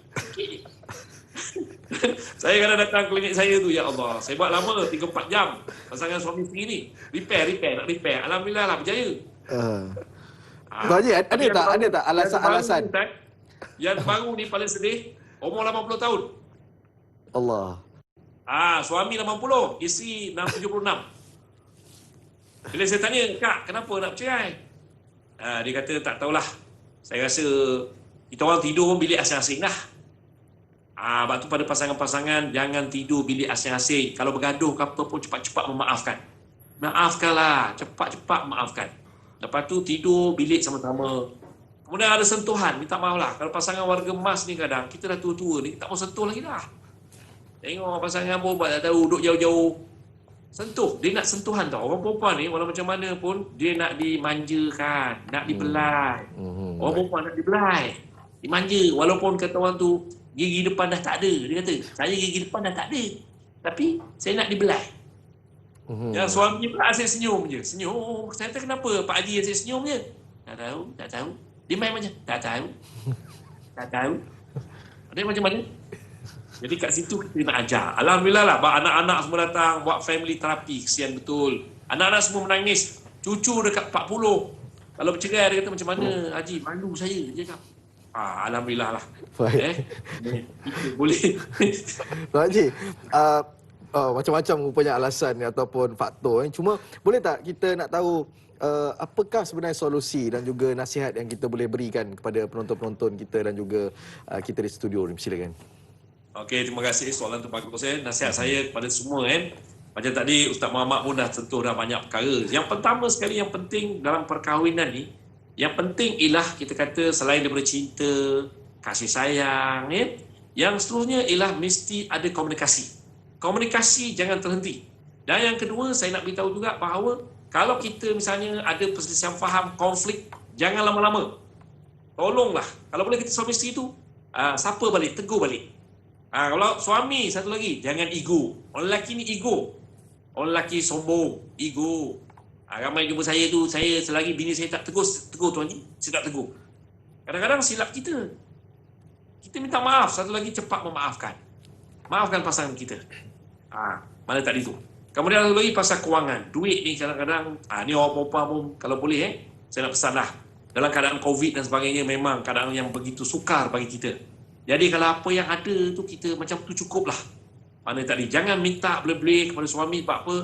Saya kadang datang klinik saya tu, ya Allah. Saya buat lama 3-4 jam. Pasangan suami isteri ni. Repair. Alhamdulillah lah berjaya. Haji, ada tak alasan-alasan? Yang baru ni paling sedih. Umur 80 tahun. Allah. Suami 80, isteri 76. Bila saya tanya, Kak, kenapa nak bercerai? Dia kata, tak tahulah. Saya rasa kita orang tidur pun bilik asing-asing lah. Sebab tu pada pasangan-pasangan, jangan tidur bilik asing-asing. Kalau bergaduh ke apa pun cepat-cepat memaafkan. Maafkanlah, cepat-cepat maafkan. Lepas tu tidur bilik sama-sama. Kemudian ada sentuhan, minta maaf lah. Kalau pasangan warga emas ni kadang, kita dah tua-tua ni, tak mau sentuh lagi dah. Tengok pasangan pun buat tak tahu, duduk jauh-jauh. Sentuh, dia nak sentuhan tau. Orang perempuan ni, walau macam mana pun, dia nak dimanjakan, nak dibelai. Orang perempuan nak dibelai, dimanja. Walaupun kata orang tu, gigi depan dah tak ada. Dia kata, saya gigi depan dah tak ada. Tapi, saya nak dibelai. Yang suami pula asyik senyum je. Senyum. Saya kata, kenapa Pak Haji asyik senyum je? Tak tahu. Dia main macam, tak tahu. Dia macam mana? Jadi kat situ kita nak ajar. Alhamdulillah lah, anak-anak semua datang buat family terapi. Kesian betul. Anak-anak semua menangis. Cucu dekat 40. Kalau bercerai, dia kata macam mana? Haji, malu saya. Dia cakap. Alhamdulillah lah. Baik. Boleh. Pak Haji, macam-macam rupanya alasan ataupun faktor. Cuma boleh tak kita nak tahu apakah sebenarnya solusi dan juga nasihat yang kita boleh berikan kepada penonton-penonton kita dan juga kita di studio ni? Silakan. Okey, terima kasih soalan tu bagus. Nasihat saya kepada semua macam tadi Ustaz Muhammad pun dah sentuh dah banyak perkara. Yang pertama sekali yang penting dalam perkahwinan ni, Yang penting ialah kita kata selain daripada cinta, kasih sayang, ya, yang seterusnya ialah mesti ada komunikasi. Komunikasi jangan terhenti. Dan yang kedua, saya nak beritahu juga bahawa kalau kita misalnya ada perselisihan faham, konflik, jangan lama-lama. Tolonglah. Kalau boleh kita suami isteri tu, siapa balik, tegur balik. Kalau suami, satu lagi, jangan ego. Orang lelaki ni ego. Orang lelaki sombong, ego. Ramai jumpa saya tu, saya selagi bini saya tak tegur tuan ni, saya tak tegur. Kadang-kadang silap kita. Kita minta maaf, satu lagi cepat memaafkan. Maafkan pasangan kita. Mana tak itu. Kemudian satu lagi pasal kewangan. Duit ni kadang-kadang, ni orang perempuan pun kalau boleh, saya nak pesan lah. Dalam keadaan COVID dan sebagainya, memang keadaan yang begitu sukar bagi kita. Jadi kalau apa yang ada tu, kita macam tu cukup lah. Mana tadi, jangan minta lebih-lebih kepada suami sebab apa.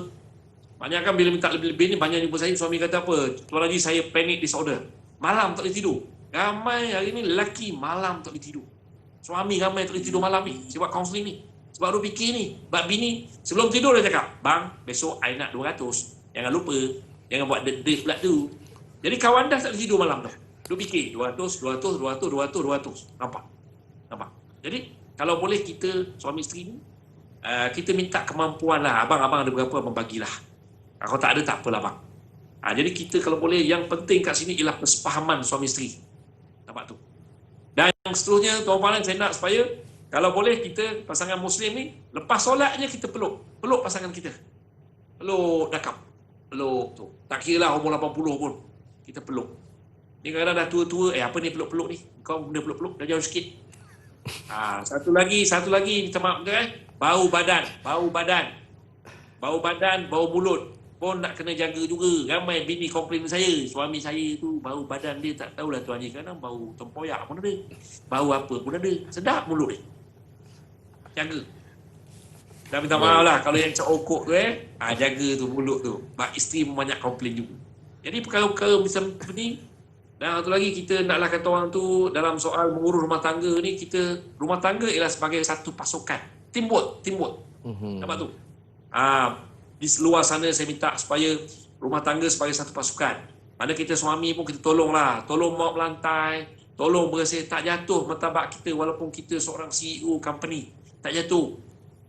Banyak kan bila minta lebih-lebih ni, banyak jumpa saya, suami kata apa? Tuan Haji, saya panic disorder. Malam tak boleh tidur. Ramai hari ni lelaki malam tak boleh tidur. Suami ramai tak boleh tidur malam ni. Sebab kaunseling ni. Sebab dia fikir ni. Sebab bini, sebelum tidur dia cakap, bang, besok I nak 200. Jangan lupa. Jangan buat date pula tu. Jadi kawan dah tak boleh tidur malam tu. Dia fikir 200. Nampak? Jadi, kalau boleh kita, suami isteri ni, kita minta kemampuan lah. Abang ada berapa, abang bagilah. Kalau tak ada, tak apalah bang. Jadi kita kalau boleh, yang penting kat sini ialah kesepahaman suami isteri. Nampak tu. Dan yang seterusnya, tuan-tuan, saya nak supaya kalau boleh kita, pasangan Muslim ni, lepas solat je kita peluk. Peluk pasangan kita. Peluk dakap. Peluk tu. Tak kira lah umur 80 pun. Kita peluk. Ni kadang-kadang dah tua-tua, apa ni peluk-peluk ni? Kau benda peluk-peluk, dah jauh sikit. Satu lagi, minta maaf kan? Bau badan, bau mulut. Pun nak kena jaga juga. Ramai bini komplain saya, suami saya tu bau badan dia tak tahulah tuan Haji, kadang bau tempoyak pun ada. Bau apa pun ada. Sedap mulut dia. Jaga. Dan minta maaf lah kalau yang cokok tu jaga tu mulut tu. Sebab isteri pun banyak komplain juga. Jadi perkara-perkara macam ni. Dan satu lagi kita naklah kata orang tu dalam soal mengurus rumah tangga ni, kita rumah tangga ialah sebagai satu pasukan. Teamwork. Nampak tu? Di luar sana saya minta supaya rumah tangga sebagai satu pasukan. Mana kita suami pun kita tolonglah. Tolong mop lantai. Tolong bersih. Tak jatuh martabat kita walaupun kita seorang CEO company. Tak jatuh.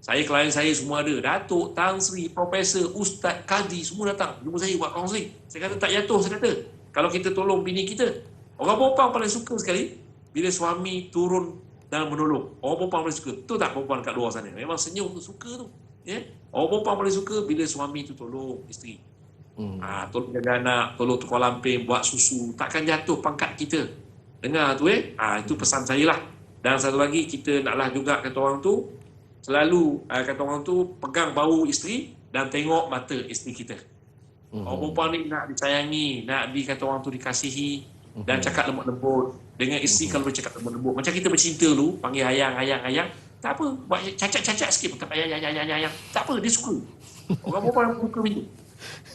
Klien saya semua ada. Datuk, Tan Sri, Profesor, Ustaz, Kadi semua datang. Jumpa saya buat kaunseling. Saya kata tak jatuh, saya kata. Kalau kita tolong bini kita. Orang perempuan paling suka sekali bila suami turun dan menolong. Orang perempuan paling suka. Tu tak perempuan kat luar sana. Memang senyum tu, suka tu. Orang perempuan paling suka bila suami tu tolong isteri. Tolong jaga anak, tolong tukar lamping, buat susu. Takkan jatuh pangkat kita. Dengar tu itu pesan saya lah. Dan satu lagi, kita naklah juga kata orang tu, selalu kata orang tu, pegang bahu isteri dan tengok mata isteri kita. Orang perempuan ni nak disayangi, nak kata orang tu dikasihi dan cakap lembut-lembut. Dengan isteri kalau dia cakap lembut-lembut. Macam kita bercinta dulu, panggil ayang. Tak apa, buat cacat-cacat sikit pun ayang. Tak apa, dia suka. Orang perempuan suka macam tu.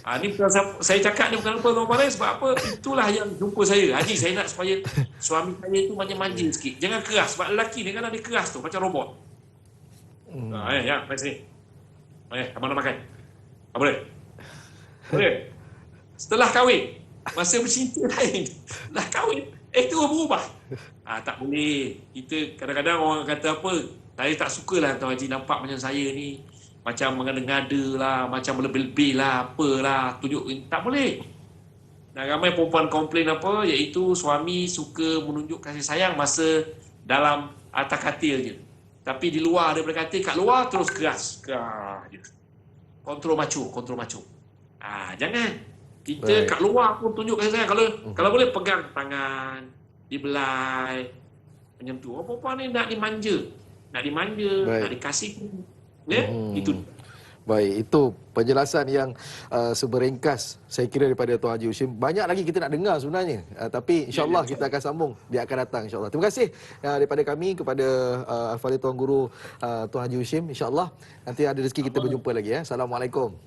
Ni bukan saya cakap ni bukan apa tuan-tuan lain, sebab apa? Itulah yang jumpa saya. Haji, saya nak supaya suami saya tu manja-manja sikit. Jangan keras, sebab lelaki ni kan dia keras tu, macam robot. Mari sini. Abang nak makan. Boleh? Setelah kahwin, masa bercinta lain. Setelah kahwin, itu berubah. Tak boleh. Kita kadang-kadang orang kata apa, saya tak sukalah Tuan Haji nampak macam saya ni. Macam mengada-ngada lah, macam lebih-lebih lah, apalah, tunjuk. Tak boleh. Dan ramai perempuan komplain apa, iaitu suami suka menunjuk kasih sayang masa dalam atas katil je. Tapi di luar daripada katil, kat luar terus keras je. Kontrol macho. Jangan. Kita kat luar pun tunjuk kasih sayang. Kalau boleh pegang tangan, dibelai. Macam tu. Orang perempuan ni nak dimanja, nak dikasih. Itu. Baik, itu penjelasan yang seberingkas saya kira daripada Tuan Haji Hushim. Banyak lagi kita nak dengar sebenarnya. Tapi insya-Allah kita akan sambung. Dia akan datang insya-Allah. Terima kasih daripada kami kepada Al-Fadhil Tuan Guru Tuan Haji Hushim. Insya-Allah nanti ada rezeki kita berjumpa lagi ya. Assalamualaikum.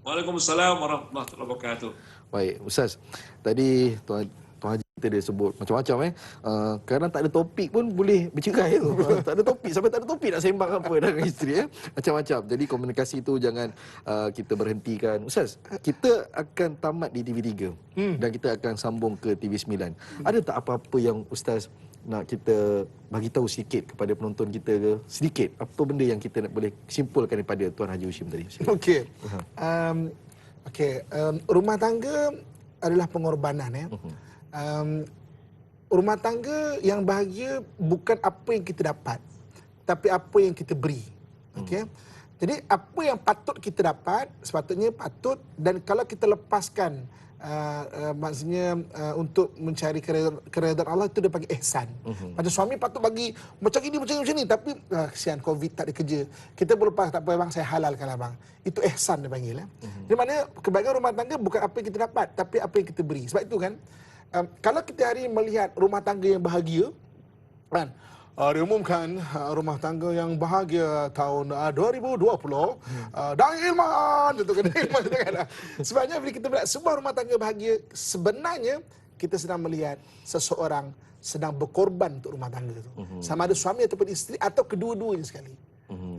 Waalaikumsalam warahmatullahi wabarakatuh. Baik, Ustaz. Tadi Tuan Haji Kita dia sebut macam-macam kadang tak ada topik pun boleh bercerai tu. Tak ada topik, sampai tak ada topik nak sembang apa dengan isteri macam-macam. Jadi komunikasi tu jangan kita berhentikan. Ustaz, kita akan tamat di TV3 dan kita akan sambung ke TV9. Ada tak apa-apa yang Ustaz nak kita bagi tahu sedikit kepada penonton kita ke? Sedikit apa benda yang kita nak boleh simpulkan daripada Tuan Haji Hushim tadi? Okey. Rumah tangga adalah pengorbanan rumah tangga yang bahagia bukan apa yang kita dapat, tapi apa yang kita beri. Okey. Jadi apa yang patut kita dapat sepatutnya patut, dan kalau kita lepaskan maksudnya untuk mencari keredaan Allah, itu dia panggil ihsan. Macam suami patut bagi macam ini macam ni, tapi kesian Covid tak ada kerja, kita berlepas, tak apa bang, saya halalkan abang. Itu ihsan dia panggil. Di mana kebaikan rumah tangga bukan apa yang kita dapat, tapi apa yang kita beri. Sebab itu kan kalau kita hari melihat rumah tangga yang bahagia kan, diumumkan rumah tangga yang bahagia tahun 2020 dan Ilman itu kan, Ilman itu kan. Sebabnya bila kita melihat sebuah rumah tangga bahagia, sebenarnya kita sedang melihat seseorang sedang berkorban untuk rumah tangga itu. Sama ada suami ataupun isteri atau kedua-duanya sekali.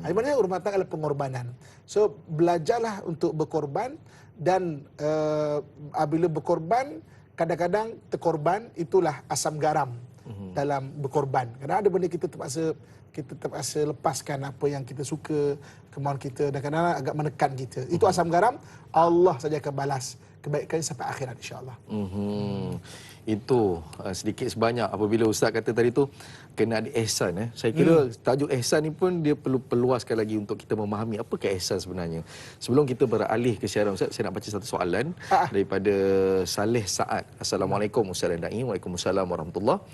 Maksudnya rumah tangga adalah pengorbanan. So belajarlah untuk berkorban, dan apabila berkorban kadang-kadang terkorban, itulah asam garam dalam berkorban. Kadang ada benda kita terpaksa lepaskan apa yang kita suka, kemauan kita, dan kadang-kadang agak menekan kita. Itu asam garam, Allah saja akan balas kebaikan sampai akhirat, insya-Allah. Itu sedikit sebanyak apabila Ustaz kata tadi tu kena ada ihsan. Saya kira tajuk ihsan ni pun dia perlu perluaskan lagi untuk kita memahami apakah ihsan sebenarnya. Sebelum kita beralih ke siaran Ustaz, saya nak baca satu soalan daripada Saleh Saad. Assalamualaikum Ustaz dan Da'i. Waalaikumsalam warahmatullahi.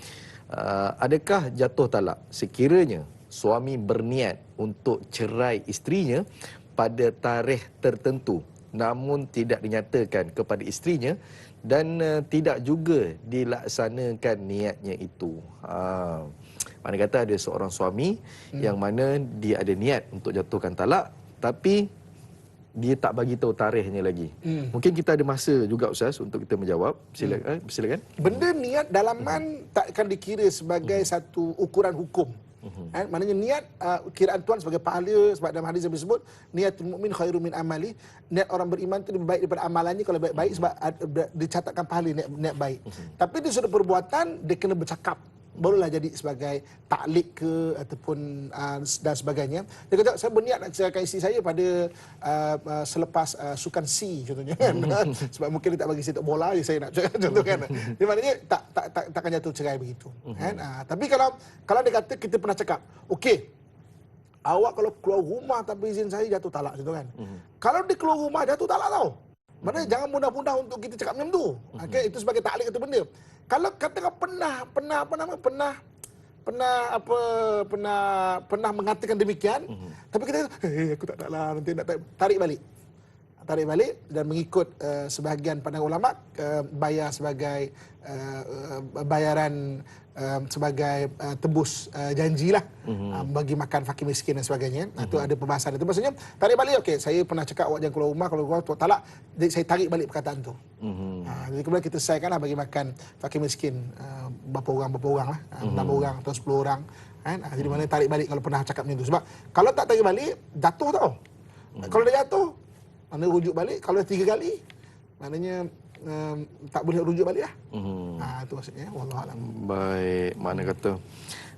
Adakah jatuh talak sekiranya suami berniat untuk cerai isterinya pada tarikh tertentu namun tidak dinyatakan kepada isterinya dan tidak juga dilaksanakan niatnya itu? Mana kata ada seorang suami yang mana dia ada niat untuk jatuhkan talak, tapi dia tak bagi tahu tarikhnya lagi. Mungkin kita ada masa juga Ustaz untuk kita menjawab. Silakan. Benda niat dalaman takkan dikira sebagai satu ukuran hukum. Maknanya niat, kiraan Tuhan sebagai pahala, sebab dalam hadis yang disebut niatul mukmin khairum min amali. Niat orang beriman itu lebih baik daripada amalannya kalau baik-baik, sebab dicatatkan pahala niat baik. Tapi di sudut perbuatan dia kena bercakap, barulah jadi sebagai taklik ke ataupun dan sebagainya. Dia kata saya berniat nak ceraikan isteri saya pada selepas sukan C contohnya kan. Sebab mungkin dia tak bagi saya bola, saya nak cerai contoh kan. Dia maknanya takkan jatuh cerai begitu kan. Tapi kalau dia kata kita pernah cakap, okey, awak kalau keluar rumah tanpa izin saya jatuh talak contoh kan. Kalau dia keluar rumah jatuh talak tau. Maknanya jangan mudah-mudah untuk kita cakap macam tu. Okay? Itu sebagai taklik atau benda. Kalau katakan pernah mengatakan demikian, tapi kita aku tak naklah, nanti nak tarik balik dan mengikut sebahagian pandangan ulama, bayar sebagai bayaran sebagai tebus janjilah, bagi makan fakir miskin dan sebagainya. Itu ada pembahasan itu. Maksudnya tarik balik, okey, saya pernah cakap awak jangan keluar rumah, kalau keluar talak, jadi saya tarik balik perkataan tu. Jadi kemudian kita selesaikanlah bagi makan fakir miskin berapa orang lah, 6 orang atau 10 orang kan. Jadi mana tarik balik kalau pernah cakap macam tu. Sebab kalau tak tarik balik jatuh tau. Kalau dah jatuh mana rujuk balik, kalau dah 3 kali maknanya tak boleh rujuk balik lah. Itu maksudnya, wallahualam. Baik, mana kata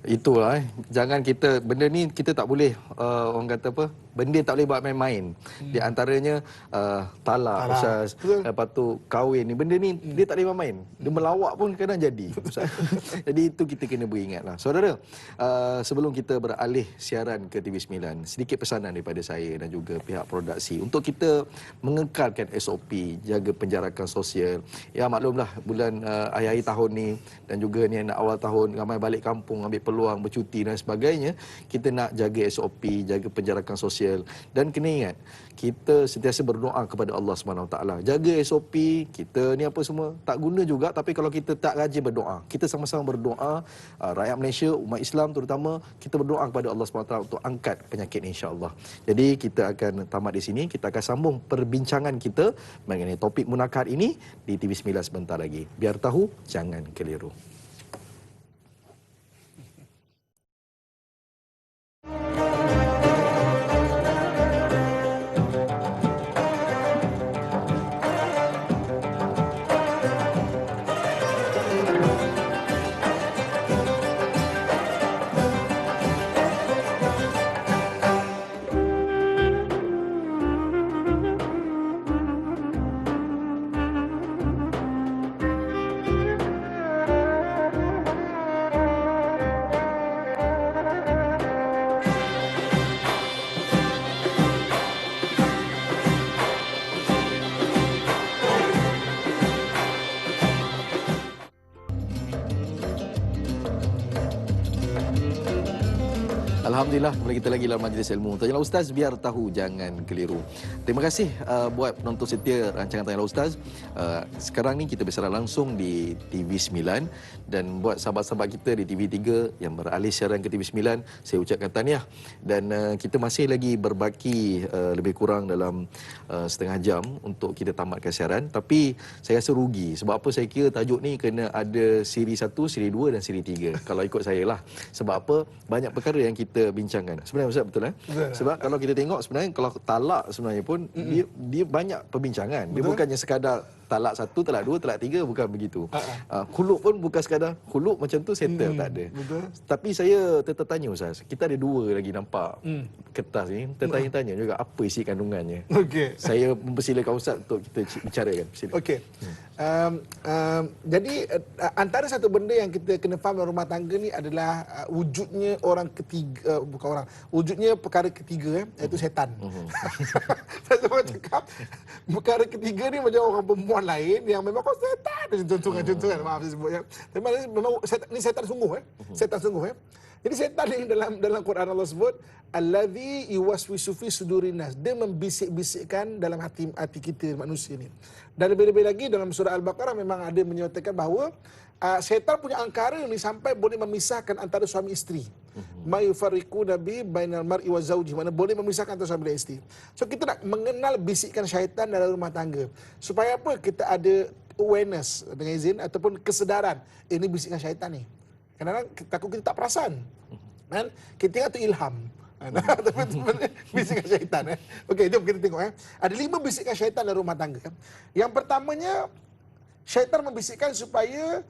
itulah jangan kita, benda ni kita tak boleh orang kata apa, benda tak boleh buat main-main. Di antaranya talak Ustaz, lepas tu kahwin ni, benda ni dia tak boleh main. Dia melawak pun kadang jadi. Jadi itu kita kena beringatlah. Saudara, sebelum kita beralih siaran ke TV9, sedikit pesanan daripada saya dan juga pihak produksi untuk kita mengekalkan SOP, jaga penjarakan sosial. Ya maklumlah bulan akhir-akhir tahun ni dan juga ni nak awal tahun, ramai balik kampung ambil peluang bercuti dan sebagainya. Kita nak jaga SOP, jaga penjarakan sosial. sosial. Dan kena ingat, kita sentiasa berdoa kepada Allah SWT. Jaga SOP, kita ni apa semua tak guna juga, tapi kalau kita tak rajin berdoa, kita sama-sama berdoa, rakyat Malaysia, umat Islam terutama, kita berdoa kepada Allah SWT untuk angkat penyakit ni, insya-Allah. Jadi kita akan tamat di sini, kita akan sambung perbincangan kita mengenai topik Munakar ini di TV9 sebentar lagi. Biar tahu, jangan keliru. Alhamdulillah, kembali kita lagi dalam Majlis Ilmu. Tanyalah Ustaz, biar tahu, jangan keliru. Terima kasih buat penonton setia rancangan Tanyalah Ustaz. Sekarang ni kita bersiaran langsung di TV9, dan buat sahabat-sahabat kita di TV3 yang beralih siaran ke TV9, saya ucapkan tahniah. Dan kita masih lagi berbaki lebih kurang dalam setengah jam untuk kita tamatkan siaran. Tapi saya rasa rugi. Sebab apa? Saya kira tajuk ni kena ada siri 1, siri 2 dan siri 3. Kalau ikut saya lah. Sebab apa? Banyak perkara yang kita bincangkan. Sebenarnya Ustaz, betul Sebab kalau kita tengok sebenarnya, kalau talak sebenarnya pun dia banyak perbincangan. Dia bukannya sekadar talak 1, talak 2, talak 3, bukan begitu. Khuluk pun bukan sekadar khuluk macam tu settle, tak ada. Betul. Tapi saya tertanya Ustaz, kita ada 2 lagi nampak kertas ni, tertanya-tanya juga apa isi kandungannya. Okey. Saya mempersilakan Ustaz untuk kita bicarakan. Okey. Jadi antara satu benda yang kita kena faham dalam rumah tangga ni adalah wujudnya orang ketiga, wujudnya perkara ketiga, iaitu setan. Saya orang cakap perkara ketiga ni macam orang perempuan lain yang memang kau setan, contoh-contoh, maaf saya sebut ya. Tapi memang setan ni setan sungguh setan sungguh. Jadi setan ni dalam Quran Allah sebut allazi yuwaswisu fi sudurin nas, dia membisik-bisikkan dalam hati kita manusia ni. Dan lebih-lebih lagi dalam surah Al-Baqarah memang ada menyatakan bahawa syaitan punya angkara ni sampai boleh memisahkan antara suami isteri. Ma yufarriqu nabi bainal mar'i wa zawji, mana boleh memisahkan antara suami dan isteri. So kita nak mengenal bisikan syaitan dalam rumah tangga. Supaya apa? Kita ada awareness dengan izin ataupun kesedaran ini bisikan syaitan ni. Kadang-kadang takut kita tak perasan. Kan? Kita tengok tu ilham. Tapi itu bisikan syaitan. Okey, jom kita tengok. Ada 5 bisikan syaitan dalam rumah tangga. Yang pertamanya, syaitan membisikkan supaya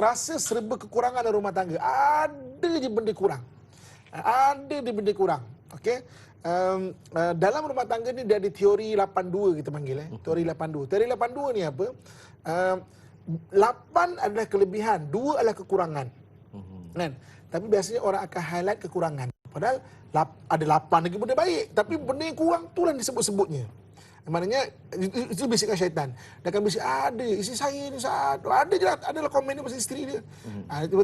rasa serba kekurangan dalam rumah tangga. Ada je benda kurang. Ada je benda kurang. Okey. Dalam rumah tangga ni dia ada teori 82 kita panggil. Teori 82. Teori 82 ni apa? 8 adalah kelebihan, 2 adalah kekurangan. Kan? Tapi biasanya orang akan highlight kekurangan. Padahal ada 8 lagi benda baik, tapi benda yang kurang tu lah disebut-sebutnya. Maknanya itu bisikan syaitan. Dia akan bisik, ada isteri saya ni satu, ada je lah, adalah komen dia pasal isteri dia.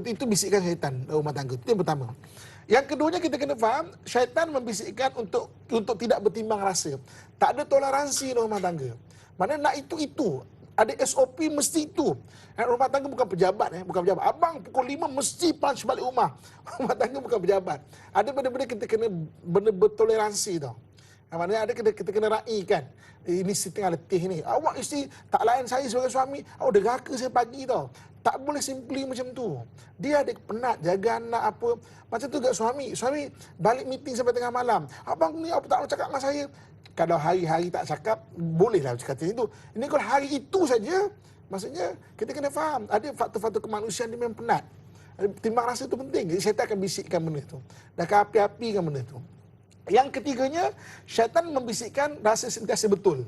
Itu bisikan syaitan dalam rumah tangga. Itu yang pertama. Yang keduanya kita kena faham, syaitan membisikkan untuk tidak bertimbang rasa. Tak ada toleransi dalam rumah tangga. Maknanya nak itu. Ada SOP mesti itu. Rumah tangga bukan pejabat. Bukan pejabat. Abang pukul 5 mesti punch balik rumah. Rumah tangga bukan pejabat. Ada benda-benda kita kena bertoleransi tau. Maknanya ada kita kena raikan. Ini si tengah letih ni. Awak mesti tak layan saya sebagai suami. Awak derhaka saya pagi tau. Tak boleh simply macam tu. Dia ada penat, jaga anak apa. Macam tu juga suami. Suami balik meeting sampai tengah malam. Abang ni apa tak nak cakap dengan saya. Kalau hari-hari tak cakap, bolehlah cakap macam itu. Ini kalau hari itu saja, maksudnya kita kena faham. Ada faktor-faktor kemanusiaan dia memang penat. Timbang rasa itu penting. Jadi syaitan akan bisikkan benda itu. Dan akan api-apikan benda itu. Yang ketiganya, syaitan membisikkan rasa sentiasa betul.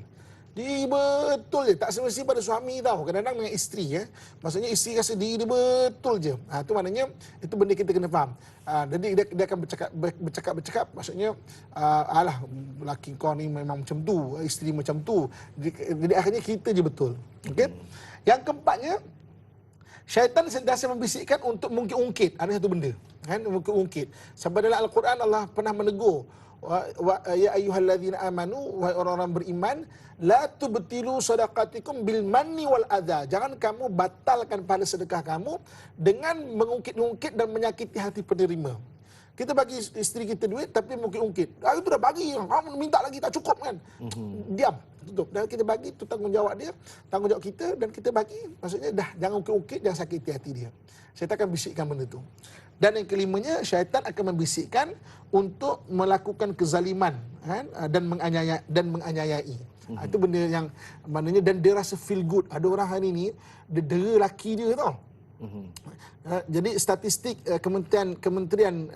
Dia betul je. Tak semestinya pada suami tau. Kadang-kadang dengan isteri. Maksudnya isteri rasa diri dia betul je. Itu maknanya, itu benda kita kena faham. Jadi dia akan bercakap. Maksudnya, alah, lelaki kau ni memang macam tu. Isteri macam tu. Jadi akhirnya kita je betul. Okay? Yang keempatnya, syaitan sentiasa membisikkan untuk mungkit-ungkit. Ada satu benda. Kan? Mungkit-ungkit. Sampai dalam Al-Quran Allah pernah menegur Ya ayyuhalladzina amanu, wahai orang-orang beriman, la tubtilu sadaqatikum bil manni wal adha. Jangan kamu batalkan pahala sedekah kamu dengan mengungkit-ungkit dan menyakiti hati penerima. Kita bagi isteri kita duit tapi mengungkit-ungkit. Itu dah bagi, kamu minta lagi tak cukup kan. Diam, tutup. Dan kita bagi, itu tanggungjawab dia, tanggungjawab kita, dan kita bagi. Maksudnya dah, jangan ungkit-ungkit, jangan sakiti hati dia. Syaitan akan bisikkan benda tu. Dan yang kelimanya, syaitan akan membisikkan untuk melakukan kezaliman kan, dan menganiayai. Itu benda yang maknanya, dan dia rasa feel good. Ada orang hari ni dia dera laki dia tau. Jadi statistik kementerian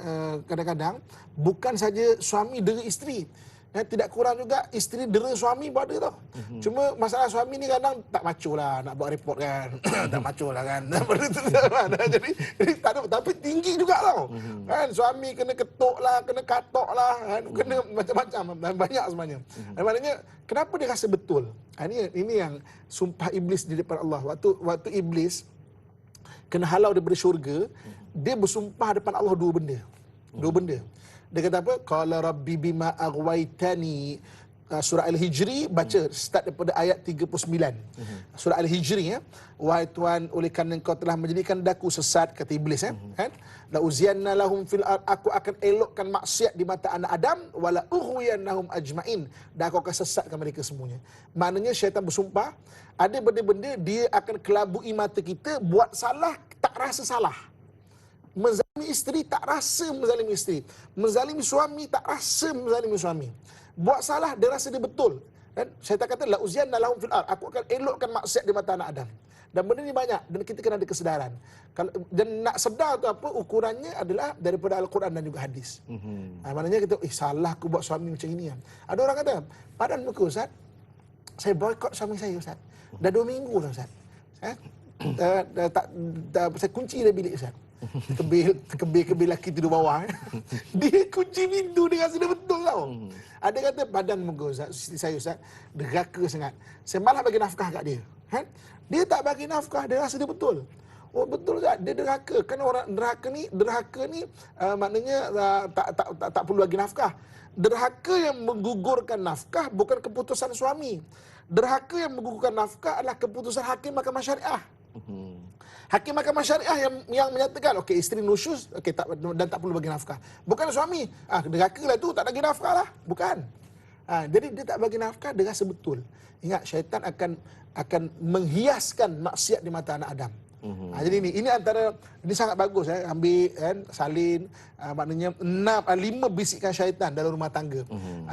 kadang-kadang bukan saja suami dera isteri, tidak kurang juga isteri dera suami pun ada tau. Cuma masalah suami ni kadang tak macho lah nak buat report kan. Tak macho lah kan. Jadi tak ada, tapi tinggi juga tau. Kan suami kena ketuk lah, kena katok lah, kan? Kena macam-macam, banyak sebenarnya. Maknanya kenapa dia rasa betul? Ini yang sumpah iblis di depan Allah. Waktu iblis kena halau daripada syurga, dia bersumpah depan Allah dua benda. Dia kata apa? Qala rabbi bima aghwaytani. Surah Al-Hijri, baca start daripada ayat 39. Surah Al-Hijri, wahai Tuhan, oleh kerana Engkau telah menjadikan daku sesat, kata iblis, kan? La uziyanna lahum fil ard, aku akan elokkan maksiat di mata anak Adam, wala ughwiyannahum ajmain, dan aku akan sesatkan mereka semuanya. Maknanya syaitan bersumpah, ada benda-benda dia akan kelabui mata kita, buat salah tak rasa salah. Menzalimi isteri tak rasa menzalimi isteri. Menzalimi suami tak rasa menzalimi suami. Buat salah dia rasa dia betul. Dan syaitan kata la uziyanna lahum fil ard, aku akan elokkan maksiat di mata anak Adam. Dan benda ni banyak, dan kita kena ada kesedaran. Dan nak sedar tu apa, ukurannya adalah daripada Al-Quran dan juga hadis. Maknanya kita, salah aku buat suami macam ini kan. Ada orang kata, padan muka Ustaz, saya boykot suami saya Ustaz. Dah 2 minggu dah Ustaz. Saya kunci dia bilik Ustaz. Kebir lelaki tidur bawah. Dia kunci pintu, dia rasa dia betul tau. Ada kata padan muka Ustaz, isteri saya Ustaz, derhaka sangat. Saya malah bagi nafkah kat dia. Dia tak bagi nafkah, dia rasa dia betul. Oh betul Ustaz, dia derhaka. Kan orang derhaka ni maknanya tak perlu bagi nafkah. Derhaka yang menggugurkan nafkah bukan keputusan suami. Derhaka yang menggugurkan nafkah adalah keputusan hakim mahkamah syariah. Hakim mahkamah syariah yang menyatakan okey, isteri nusyuz, okey, dan tak perlu bagi nafkah. Bukan suami. Derhakalah tu, tak bagi nafkah lah. Bukan. Jadi dia tak bagi nafkah, dia rasa betul. Ingat, syaitan akan menghiaskan maksiat di mata anak Adam. Jadi ini antara, ini sangat bagus ambil kan, salin, maknanya 5 bisikan syaitan dalam rumah tangga.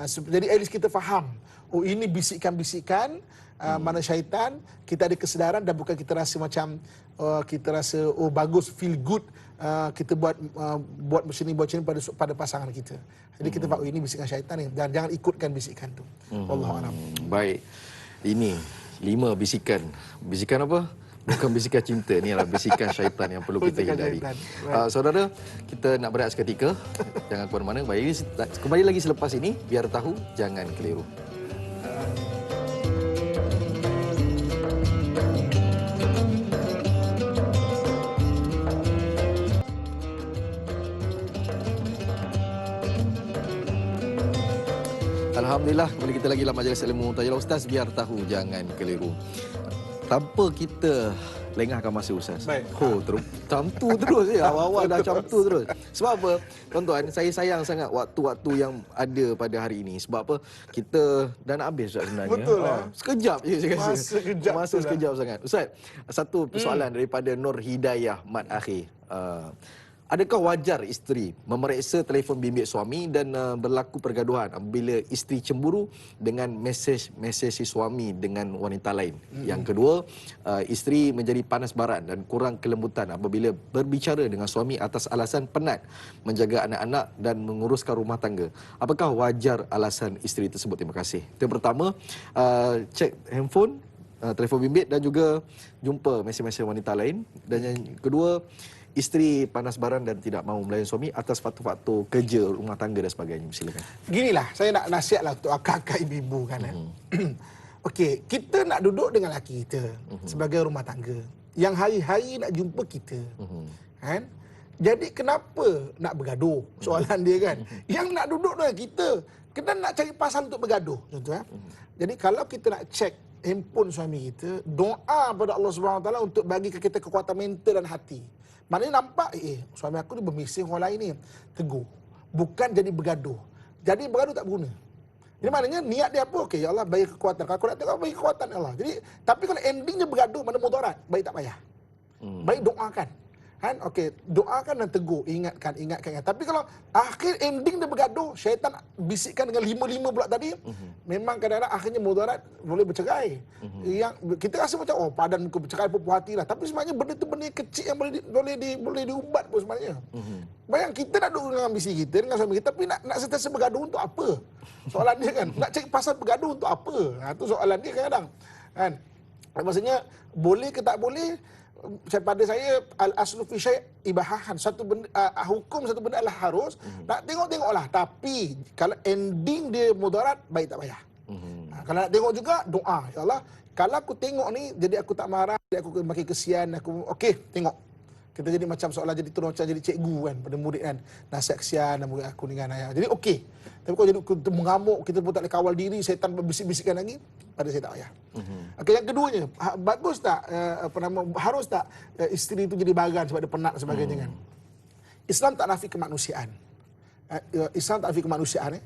Jadi at least kita faham, oh ini bisikan-bisikan mana syaitan, kita ada kesedaran, dan bukan kita rasa macam kita rasa oh bagus, feel good, kita buat macam ni pada pasangan kita. Jadi kita faham, oh ini bisikan syaitan ni, dan jangan ikutkan bisikan tu. Wallahu a'lam. Baik. Ini 5 bisikan. Bisikan apa? Bukan bisikan cinta, ni adalah bisikan syaitan yang perlu kita hindari. Saudara, kita nak berehat seketika. Jangan ke mana-mana. Kembali lagi selepas ini, biar tahu, jangan keliru. Alhamdulillah, kembali kita lagi dalam majlis ilmu Tajalah Ustaz, biar tahu, jangan keliru. Tanpa kita lengahkan masa Ustaz. Baik. Camtu terus ya. Awal-awal dah camtu terus. Sebab apa? Tuan-tuan, saya sayang sangat waktu-waktu yang ada pada hari ini. Sebab apa? Kita dah nak habis Ustaz sebenarnya. Betul lah. Sekejap je saya rasa. Masa sekejap sangat. Ustaz, satu persoalan daripada Nur Hidayah Mat Akhir. Adakah wajar isteri memeriksa telefon bimbit suami dan berlaku pergaduhan apabila isteri cemburu dengan mesej si suami dengan wanita lain? Yang kedua, isteri menjadi panas baran dan kurang kelembutan apabila berbicara dengan suami atas alasan penat menjaga anak-anak dan menguruskan rumah tangga. Apakah wajar alasan isteri tersebut? Terima kasih. Yang pertama, cek handphone, telefon bimbit, dan juga jumpa mesej-mesej wanita lain. Dan yang kedua, isteri panas baran dan tidak mahu melayan suami atas faktor-faktor kerja, rumah tangga dan sebagainya. Silakan. Ginilah, saya nak nasihatlah untuk akak-akak ibu-ibu kan. Okey, kita nak duduk dengan laki kita sebagai rumah tangga yang hari-hari nak jumpa kita. Kan? Jadi kenapa nak bergaduh? Soalan dia kan. Yang nak duduk tu kita. Kita nak cari pasal untuk bergaduh. Contoh ya. Jadi kalau kita nak cek handphone suami kita, doa pada Allah Subhanahu Wa Taala untuk bagi ke kita kekuatan mental dan hati. Maknanya nampak, suami aku ni bermising orang lain ni. Tegur. Bukan jadi bergaduh. Jadi bergaduh tak berguna. Jadi maknanya niat dia apa? Okey, ya Allah bagi kekuatan. Kalau aku nak tengok bagi kekuatan Allah. Jadi tapi kalau endingnya bergaduh mana mudarat, baik tak payah. Baik doakan. Kan? Okey, doakan dan tegur, ingatkan. Tapi kalau akhir ending dia bergaduh, syaitan bisikkan dengan 5-5 pula tadi, memang kadang-kadang akhirnya mudarat boleh bercerai. Yang kita rasa macam padan muka bercerai pun puas hati lah. Tapi sebenarnya benda tu benda kecil yang boleh diubat pun sebenarnya. Bayang kita nak duduk dengan ambisi kita, dengan suami kita, tapi nak sentiasa bergaduh untuk apa? Soalan dia kan, nak cari pasal bergaduh untuk apa? Itu soalan dia kadang-kadang. Kan? Maksudnya boleh ke tak boleh? Pada saya al-aslu fi syai' ibahahan, satu benda hukum satu benda adalah harus nak tengoklah, tapi kalau ending dia mudarat baik tak payah. Kalau nak tengok juga doa, ya Allah kalau aku tengok ni jadi aku tak marah, jadi aku makin kesian, aku okey tengok. Kita jadi macam seolah jadi turun macam jadi cikgu kan pada murid kan. Nasihat kesian murid aku dengan ayah. Jadi okey. Tapi kalau jadi kita mengamuk, kita pun tak boleh kawal diri, syaitan berbisik-bisikkan lagi, pada saya tak payah. Okey, yang keduanya, bagus tak harus tak isteri itu jadi bagan sebab dia penat dan sebagainya kan. Islam tak nafi kemanusiaan. Islam tak nafi kemanusiaan.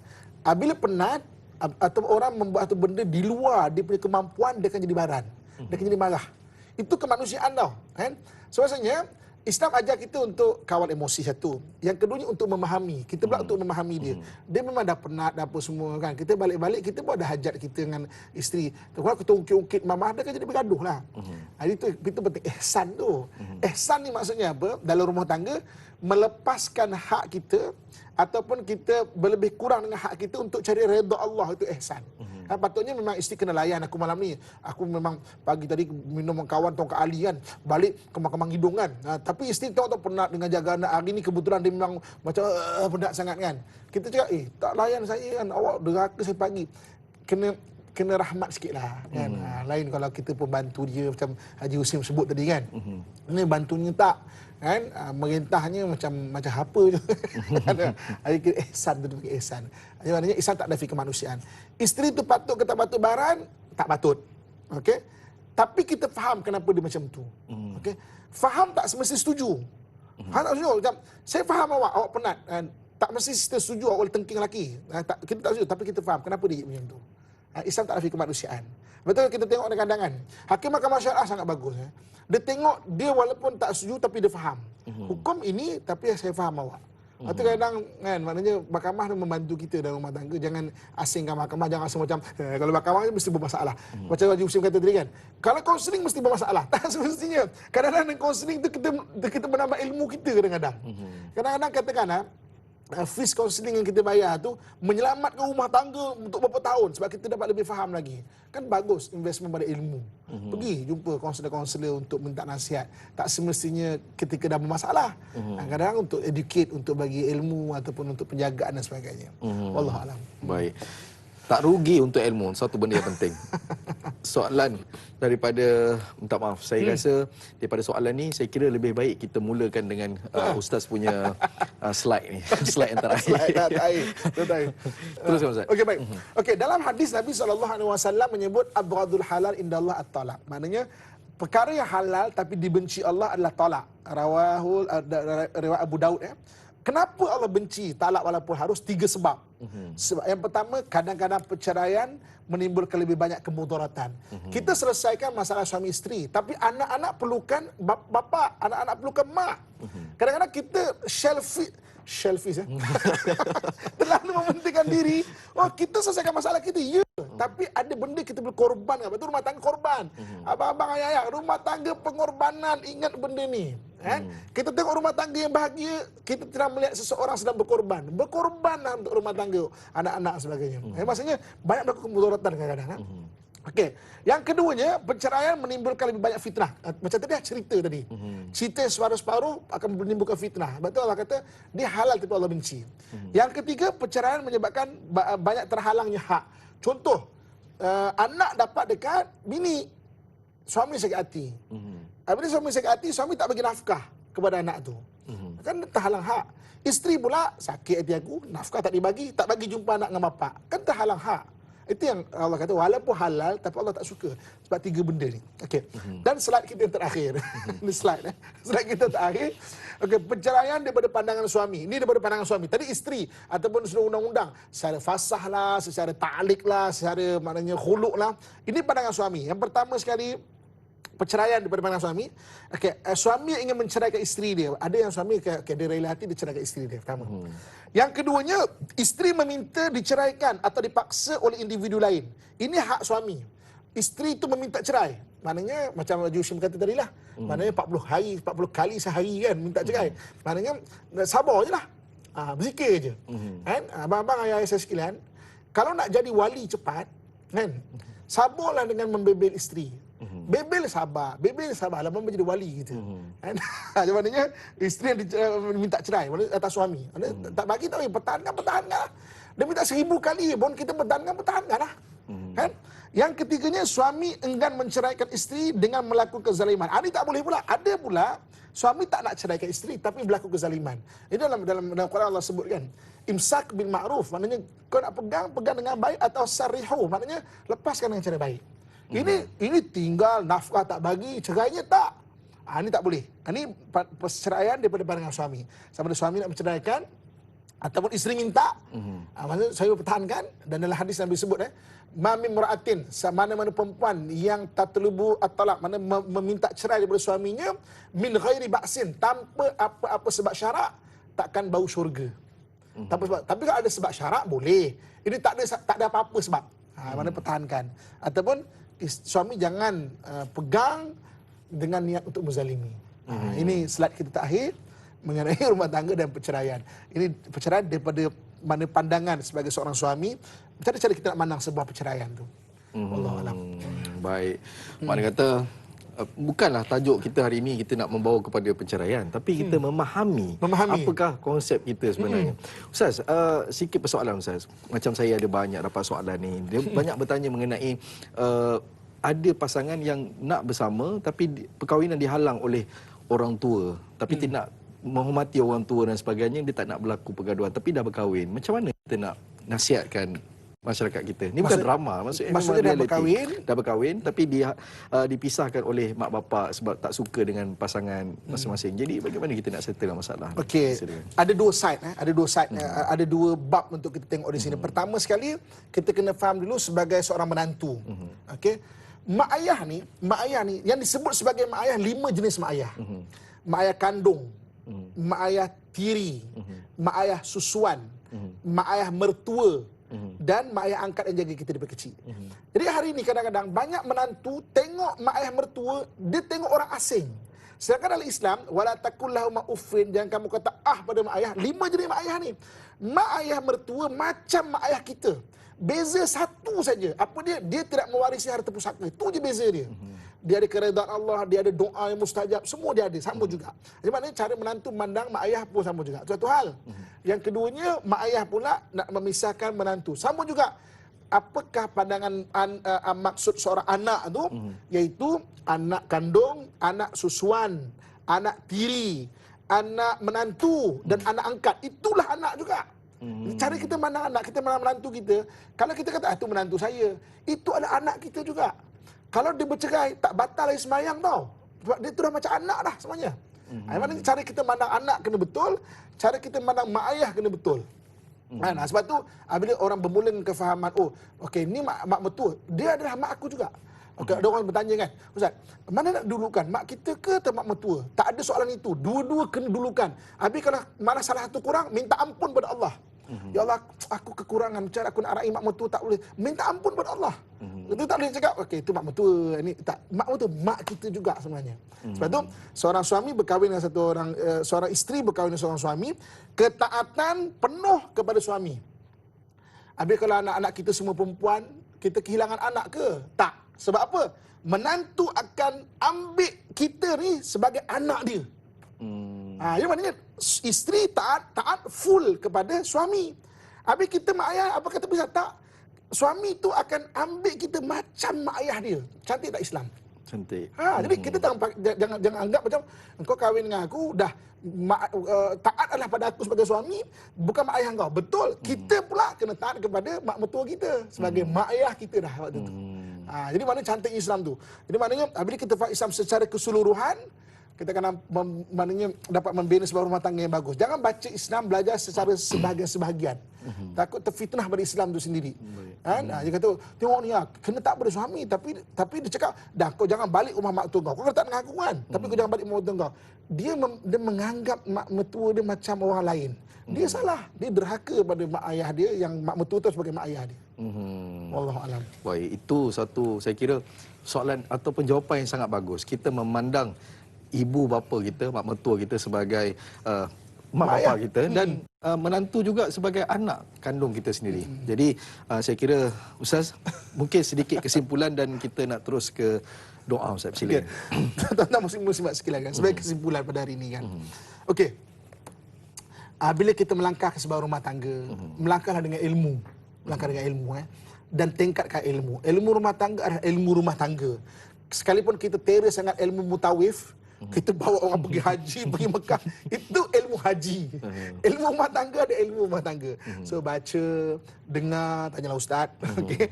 Bila penat atau orang membuat satu benda di luar dia punya kemampuan, dia akan jadi baran. Dia akan jadi marah. Itu kemanusiaan tau. Kan? So maksudnya Islam ajar kita untuk kawal emosi satu. Yang keduanya untuk memahami. Kita pula untuk memahami dia. Dia memang dah penat, dah apa semua kan. Kita balik-balik, kita pun ada hajat kita dengan isteri. Kalau kita ungkit-ungkit mamah, dia kan jadi bergaduh lah. Itu penting. Ihsan tu. Ihsan ni maksudnya apa? Dalam rumah tangga, melepaskan hak kita ataupun kita berlebih kurang dengan hak kita untuk cari redha Allah, itu ihsan. Patutnya memang isteri kena layan aku malam ni. Aku memang pagi tadi minum kawan tongkat ali kan, balik kemang-kemang hidung kan. Tapi isteri tengok penat dengan jaga anak. Hari ni kebetulan dia memang macam penat sangat kan. Kita cakap, tak layan saya kan, awak deraka saya pagi. Kena rahmat sikit lah kan. Lain kalau kita pun bantu dia macam Haji Husim sebut tadi kan. Ini bantunya tak kan, merintahnya macam apa je. Ada ihsan tu pakai ihsan. Maknanya ihsan tak nafi kemanusiaan. Isteri tu patut ke tak patut baran? Tak patut. Okey. Tapi kita faham kenapa dia macam tu. Okey. Faham tak semesti setuju. Faham tak setuju? Macam saya faham awak penat kan. Tak mesti kita setuju awak boleh tengking lelaki. Kita tak setuju tapi kita faham kenapa dia macam tu. Islam tak nafi kemanusiaan. Betul kita tengok kadang-kadang kan. Hakim Mahkamah Syariah sangat bagus. Dia tengok dia walaupun tak setuju tapi dia faham. Hukum ini tapi saya faham awak. Itu kadang kan maknanya mahkamah membantu kita dalam rumah tangga. Jangan asingkan mahkamah, jangan rasa macam kalau mahkamah mesti bermasalah. Macam Haji Husim kata tadi kan. Kalau kaunseling mesti bermasalah. Tak semestinya. Kadang-kadang dengan kaunseling tu kita menambah ilmu kita kadang-kadang. Kadang-kadang katakan fees counselling yang kita bayar tu menyelamatkan rumah tangga untuk beberapa tahun sebab kita dapat lebih faham lagi. Kan bagus investment pada ilmu. Pergi jumpa kaunselor-kaunselor untuk minta nasihat. Tak semestinya ketika dah bermasalah. Kadang-kadang untuk educate, untuk bagi ilmu ataupun untuk penjagaan dan sebagainya. Wallahualam. Baik. Tak rugi untuk ilmu, satu benda yang penting. Soalan daripada, minta maaf, saya rasa daripada soalan ni, saya kira lebih baik kita mulakan dengan Ustaz punya slide ni. Slide yang terakhir. Slide terakhir. Teruskan Ustaz. Okey, baik. Okey, dalam hadis Nabi SAW menyebut abghadul halal indallah at-talaq. Maknanya, perkara yang halal tapi dibenci Allah adalah talak. Riwayat Abu Daud ya. Kenapa Allah benci talak walaupun harus? 3 sebab. Sebab yang pertama, kadang-kadang perceraian menimbulkan lebih banyak kemudaratan. Kita selesaikan masalah suami isteri, tapi anak-anak perlukan bapa, anak-anak perlukan mak. Kadang-kadang kita selfish terlalu mementingkan diri. Kita selesaikan masalah kita, tapi ada benda kita berkorban. Betul, rumah tangga korban. Abang-abang, ayah-ayah, rumah tangga pengorbanan, ingat benda ni. Kita tengok rumah tangga yang bahagia, kita tidak melihat seseorang sedang berkorban. Berkorbanlah untuk rumah tangga, anak-anak dan sebagainya. Maksudnya banyak berlaku kemudaratan kadang-kadang. Okey. Yang keduanya, perceraian menimbulkan lebih banyak fitnah. Macam tadi cerita tadi. Cerita separuh-separuh akan menimbulkan fitnah. Betul Allah kata, dia halal tapi Allah benci. Yang ketiga, perceraian menyebabkan banyak terhalangnya hak. Contoh, anak dapat dekat bini, suami sakit hati. Apabila suami sakit hati, suami tak bagi nafkah kepada anak tu. Kan terhalang hak. Isteri pula sakit hati aku, nafkah tak dibagi, tak bagi jumpa anak dengan bapak. Kan terhalang hak. Itu yang Allah kata, walaupun halal, tapi Allah tak suka. Sebab 3 benda ni. Okey. Dan slide kita yang terakhir. Ini slide. Slide kita terakhir. Okey, perceraian daripada pandangan suami. Ini daripada pandangan suami. Tadi isteri, ataupun seluruh undang-undang. Secara fasah lah, secara ta'liq lah, secara maknanya khuluk lah. Ini pandangan suami. Yang pertama sekali, perceraian daripada pandangan suami. Okey, suami ingin menceraikan isteri dia. Ada yang suami dia rela hati dia ceraikan isteri dia pertama. Yang keduanya, isteri meminta diceraikan atau dipaksa oleh individu lain. Ini hak suami. Isteri itu meminta cerai. Maknanya macam Haji Hushim kata tadi lah. Maknanya 40 kali sehari kan minta cerai. Maknanya sabar je lah. Berzikir je. Kan? Abang-abang ayah saya sekalian, kalau nak jadi wali cepat, kan? Sabarlah dengan membebel isteri. Bebel sabar lama menjadi wali gitu. Kan? Maknanya isteri yang minta cerai atas suami. Tak bagi tahu, pertahankan. Dia minta 1000 kali pun kita pertahankan lah. Kan? Yang ketiganya, suami enggan menceraikan isteri dengan melakukan kezaliman. Ini tak boleh pula. Ada pula suami tak nak ceraikan isteri tapi berlaku kezaliman. Ini dalam Quran Allah sebutkan, imsak bil ma'ruf, maknanya kau nak pegang dengan baik, atau sarihu, maknanya lepaskan dengan cara baik. Ini tinggal nafkah tak bagi, cerainya tak. Ini tak boleh. Ini perceraian daripada pandangan suami. Sama ada suami nak menceraikan ataupun isteri minta, maksudnya saya pertahankan. Dan dalam hadis Nabi sebut, ma min mura'atin, mana-mana perempuan yang tatlubu at-talaq, mana meminta cerai daripada suaminya, min ghairi ba'sin, tanpa apa-apa sebab syarak, takkan bau syurga. Tapi kalau ada sebab syarak boleh. Ini tak ada apa-apa sebab. Mana pertahankan. Ataupun suami jangan pegang dengan niat untuk menzalimi. Ini slide kita terakhir mengenai rumah tangga dan perceraian. Ini perceraian daripada mana pandangan sebagai seorang suami, macam mana cara kita nak pandang sebuah perceraian tu. Wallahualam. Baik. Maknanya kata bukanlah tajuk kita hari ini kita nak membawa kepada perceraian, tapi kita memahami apakah konsep kita sebenarnya. Ustaz, sikit persoalan Ustaz. Macam saya ada banyak dapat soalan ni. Dia banyak bertanya mengenai ada pasangan yang nak bersama tapi perkahwinan dihalang oleh orang tua, tapi tidak menghormati orang tua dan sebagainya, dia tak nak berlaku pergaduhan tapi dah berkahwin. Macam mana kita nak nasihatkan masyarakat kita? Ini bukan drama, maksudnya dah berkahwin tapi dia dipisahkan oleh mak bapak sebab tak suka dengan pasangan masing-masing. Jadi bagaimana kita nak settle masalah? Okey. Ada dua side, ada dua bab untuk kita tengok di sini. Pertama sekali, kita kena faham dulu sebagai seorang menantu. Okey. Mak ayah ni yang disebut sebagai mak ayah, 5 jenis mak ayah. Mak ayah kandung, mak ayah tiri, mak ayah susuan, mak ayah mertua, dan mak ayah angkat yang jaga kita daripada kecil. Jadi hari ini kadang-kadang banyak menantu tengok mak ayah mertua, dia tengok orang asing. Sedangkan dalam Islam, wala taqul lahum uffin, jangan kamu kata pada mak ayah. 5 jenis mak ayah ni. Mak ayah mertua macam mak ayah kita. Beza satu saja. Apa dia? Dia tidak mewarisi harta pusaka. Itu je beza dia. Dia ada keredaan Allah, dia ada doa yang mustajab, semua dia ada, sama juga. Jadi maknanya cara menantu memandang mak ayah pun sama juga. Itu satu hal. Yang keduanya, mak ayah pula nak memisahkan menantu. Sama juga. Apakah pandangan maksud seorang anak tu? Iaitu anak kandung, anak susuan, anak tiri, anak menantu dan anak angkat. Itulah anak juga. Cara kita mandang anak, kita mandang menantu kita. Kalau kita kata, itu menantu saya, itu adalah anak kita juga. Kalau dia bercerai, tak batal lagi semayang tau. Sebab dia tu dah macam anak dah semuanya. Maknanya cara kita mandang anak kena betul, cara kita mandang mak ayah kena betul. Nah, sebab tu bila orang bermula dengan kefahaman, okey, ni mak mertua, dia adalah mak aku juga. Okey, ada orang bertanya kan, Ustaz, mana nak dulukan, mak kita ke atau mak mertua? Tak ada soalan itu. Dua-dua kena dulukan. Habis kalau mana salah satu kurang, minta ampun pada Allah. Ya Allah, aku kekurangan, macam aku nak raih mak mertua, tak boleh. Minta ampun pada Allah. Itu tak boleh cakap, okey, itu mak mertua, ini tak. Mak mertua, mak kita juga sebenarnya. Sebab tu, seorang suami berkahwin dengan seorang isteri berkahwin dengan seorang suami, ketaatan penuh kepada suami. Habis kalau anak-anak kita semua perempuan, kita kehilangan anak ke? Tak. Sebab apa? Menantu akan ambil kita ni sebagai anak dia. Jadi maknanya isteri taat full kepada suami. Habis kita mak ayah, apa kata bisa tak? Suami tu akan ambil kita macam mak ayah dia. Cantik tak Islam? Cantik. Jadi kita jangan anggap macam engkau kahwin dengan aku dah taat adalah pada aku sebagai suami, bukan mak ayah kau. Betul, kita pula kena taat kepada mak mertua kita sebagai mak ayah kita dah waktu tu. Jadi mana cantik Islam tu. Jadi maknanya bila kita faham Islam secara keseluruhan, kita akan maknanya dapat membina sebuah rumah tangga yang bagus. Jangan baca Islam belajar secara sebahagian-sebahagian. Takut terfitnah pada Islam tu sendiri. Dia kata, tengok ni kena tak pada suami, tapi dia cakap, dah kau jangan balik rumah mak mertua kau. Kau kena tak dengan aku kan, tapi kau jangan balik rumah mertua kau. Dia menganggap mak mertua dia macam orang lain. Dia salah. Dia derhaka pada mak ayah dia yang mak mertua tu sebagai mak ayah dia. Wallahu alam. Baik, itu satu saya kira soalan ataupun jawapan yang sangat bagus. Kita memandang ibu bapa kita, mak mertua kita sebagai mak bapa kita dan menantu juga sebagai anak kandung kita sendiri. Jadi saya kira Ustaz mungkin sedikit kesimpulan dan kita nak terus ke doa Ustaz, silakan. Tuan-tuan muslimat sekalian kan, sebagai kesimpulan pada hari ini kan. Okey. Bila kita melangkah ke sebuah rumah tangga, melangkahlah dengan ilmu. Melangkah dengan ilmu dan tingkatkan ilmu. Ilmu rumah tangga adalah ilmu rumah tangga. Sekalipun kita teres sangat ilmu mutawif, kita bawa orang pergi haji, pergi Mekah, itu ilmu haji. Ilmu rumah tangga ada ilmu rumah tangga. So baca, dengar, tanyalah ustaz, okey,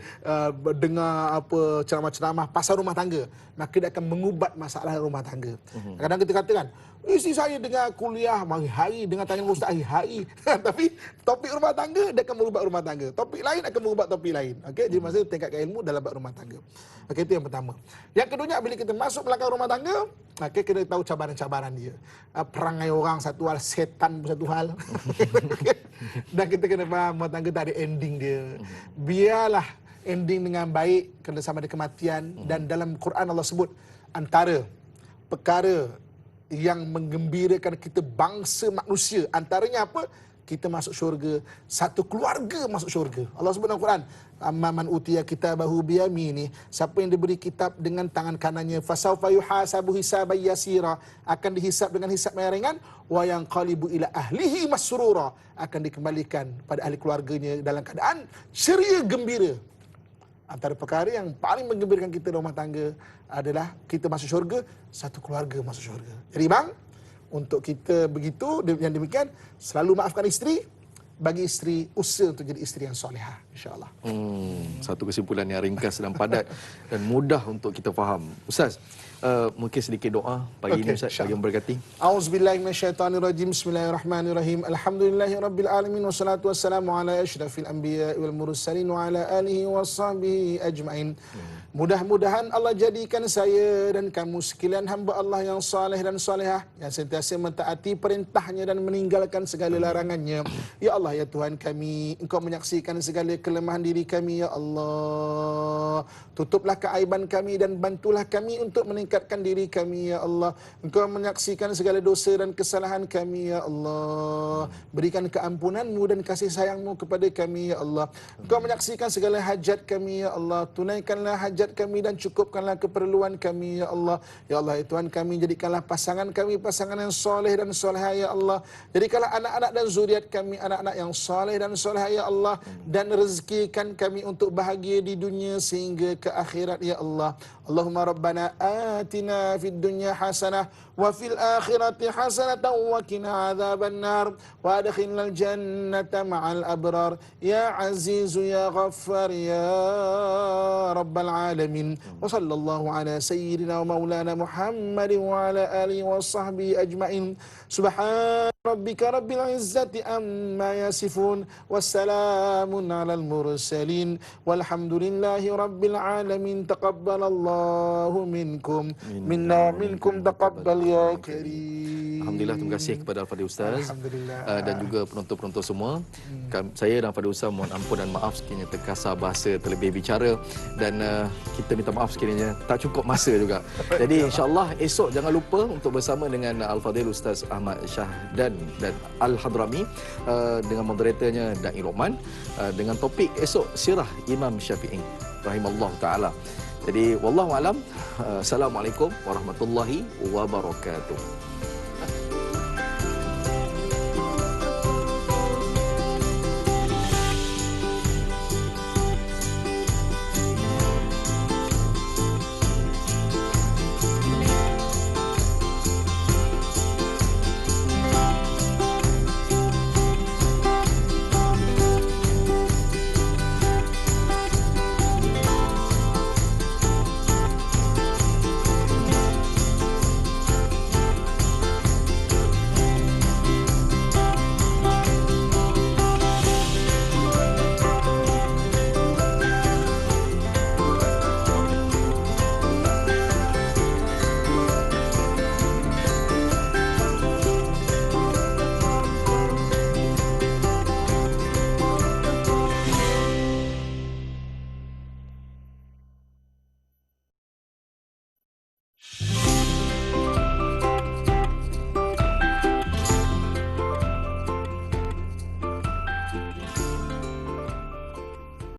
dengar apa ceramah-ceramah pasal rumah tangga, maka dia akan mengubat masalah rumah tangga. Kadang kita katakan, isteri saya dengar kuliah hari-hari, dengar tanya ustaz hari-hari. Tapi topik rumah tangga dia akan merubah rumah tangga. Topik lain akan merubah topik lain. Okey, jadi maksudnya tingkatkan ilmu dalam bab rumah tangga. Okey, itu yang pertama. Yang keduanya, bila kita masuk melangkah rumah tangga, okey, kita tahu cabaran-cabaran dia. Perangai orang satu hal, setan satu hal. Dan kita kena faham rumah tangga tak ada ending dia. Biarlah ending dengan baik kena sama ada kematian. Dan dalam Quran Allah sebut antara perkara yang menggembirakan kita bangsa manusia, antaranya apa? Kita masuk syurga, satu keluarga masuk syurga. Allah sebut dalam Quran, amman utiya kitabahu biyamini, siapa yang diberi kitab dengan tangan kanannya, fasawfa yuhasabu hisaban yasira, akan dihisab dengan hisab yang ringan, wa yanqalibu ila ahlihi masrura, akan dikembalikan pada ahli keluarganya dalam keadaan ceria gembira. Antara perkara yang paling menggembirakan kita dalam rumah tangga adalah kita masuk syurga, satu keluarga masuk syurga. Jadi bang, untuk kita begitu, yang demikian, selalu maafkan isteri, bagi isteri usaha untuk jadi isteri yang solehah, insya-Allah. Satu kesimpulan yang ringkas dan padat dan mudah untuk kita faham. Ustaz, mungkin sedikit doa pagi ini Ustaz bagi memberkati. Auzubillahi minasyaitonirrajim. Bismillahirrahmanirrahim. Alhamdulillahirabbil alamin wassalatu wassalamu ala asyrafil anbiya'i wal mursalin wa ala alihi washabbihi ajmain. Mudah-mudahan Allah jadikan saya dan kamu sekalian hamba Allah yang saleh dan salehah, yang sentiasa mentaati perintahnya dan meninggalkan segala larangannya. Ya Allah, ya Tuhan kami, Engkau menyaksikan segala kelemahan diri kami, ya Allah. Tutuplah keaiban kami dan bantulah kami untuk meningkatkan diri kami, ya Allah. Engkau menyaksikan segala dosa dan kesalahan kami, ya Allah. Berikan keampunan-Mu dan kasih sayang-Mu kepada kami, ya Allah. Engkau menyaksikan segala hajat kami, ya Allah. Tunaikanlah hajat kami dan cukupkanlah keperluan kami, ya Allah. Ya Allah, ya Tuhan kami, jadikanlah pasangan kami pasangan yang soleh dan solehah, ya Allah. Jadikanlah anak-anak dan zuriat kami anak-anak yang soleh dan solehah, ya Allah. Dan rezekikan kami untuk bahagia di dunia sehingga ke akhirat, ya Allah. Allahumma rabbana atina fid dunya hasanah wa fil akhirati hasanatan wa qina adzabannar wa adkhilnal jannata ma'al abrar ya azizu ya ghaffar ya rabbal alamin. Wa sallallahu ala sayyidina wa maulana Muhammadin wa ala alihi wa sahbihi ajmain. Subhan rabbika rabbil izzati amma yasifun wassalamun alal mursalin walhamdulillahi rabbil alamin. Taqabbalallahu minkum minna minkum taqabbal ya karim. Alhamdulillah, terima kasih kepada Al-Fadhil Ustaz. Alhamdulillah. Dan juga penonton-penonton semua. Saya dan Al-Fadhil Ustaz mohon ampun dan maaf sekiranya terkasar bahasa, terlebih bicara, dan kita minta maaf sekiranya tak cukup masa juga. Jadi insya-Allah esok jangan lupa untuk bersama dengan Al-Fadhil Ustaz Ahmad Syahdan dan Al-Hadrami dengan moderatornya Da'i Luqman dengan topik esok Sirah Imam Syafi'i rahimallahu taala. Jadi wallahu alam. Assalamualaikum warahmatullahi wabarakatuh.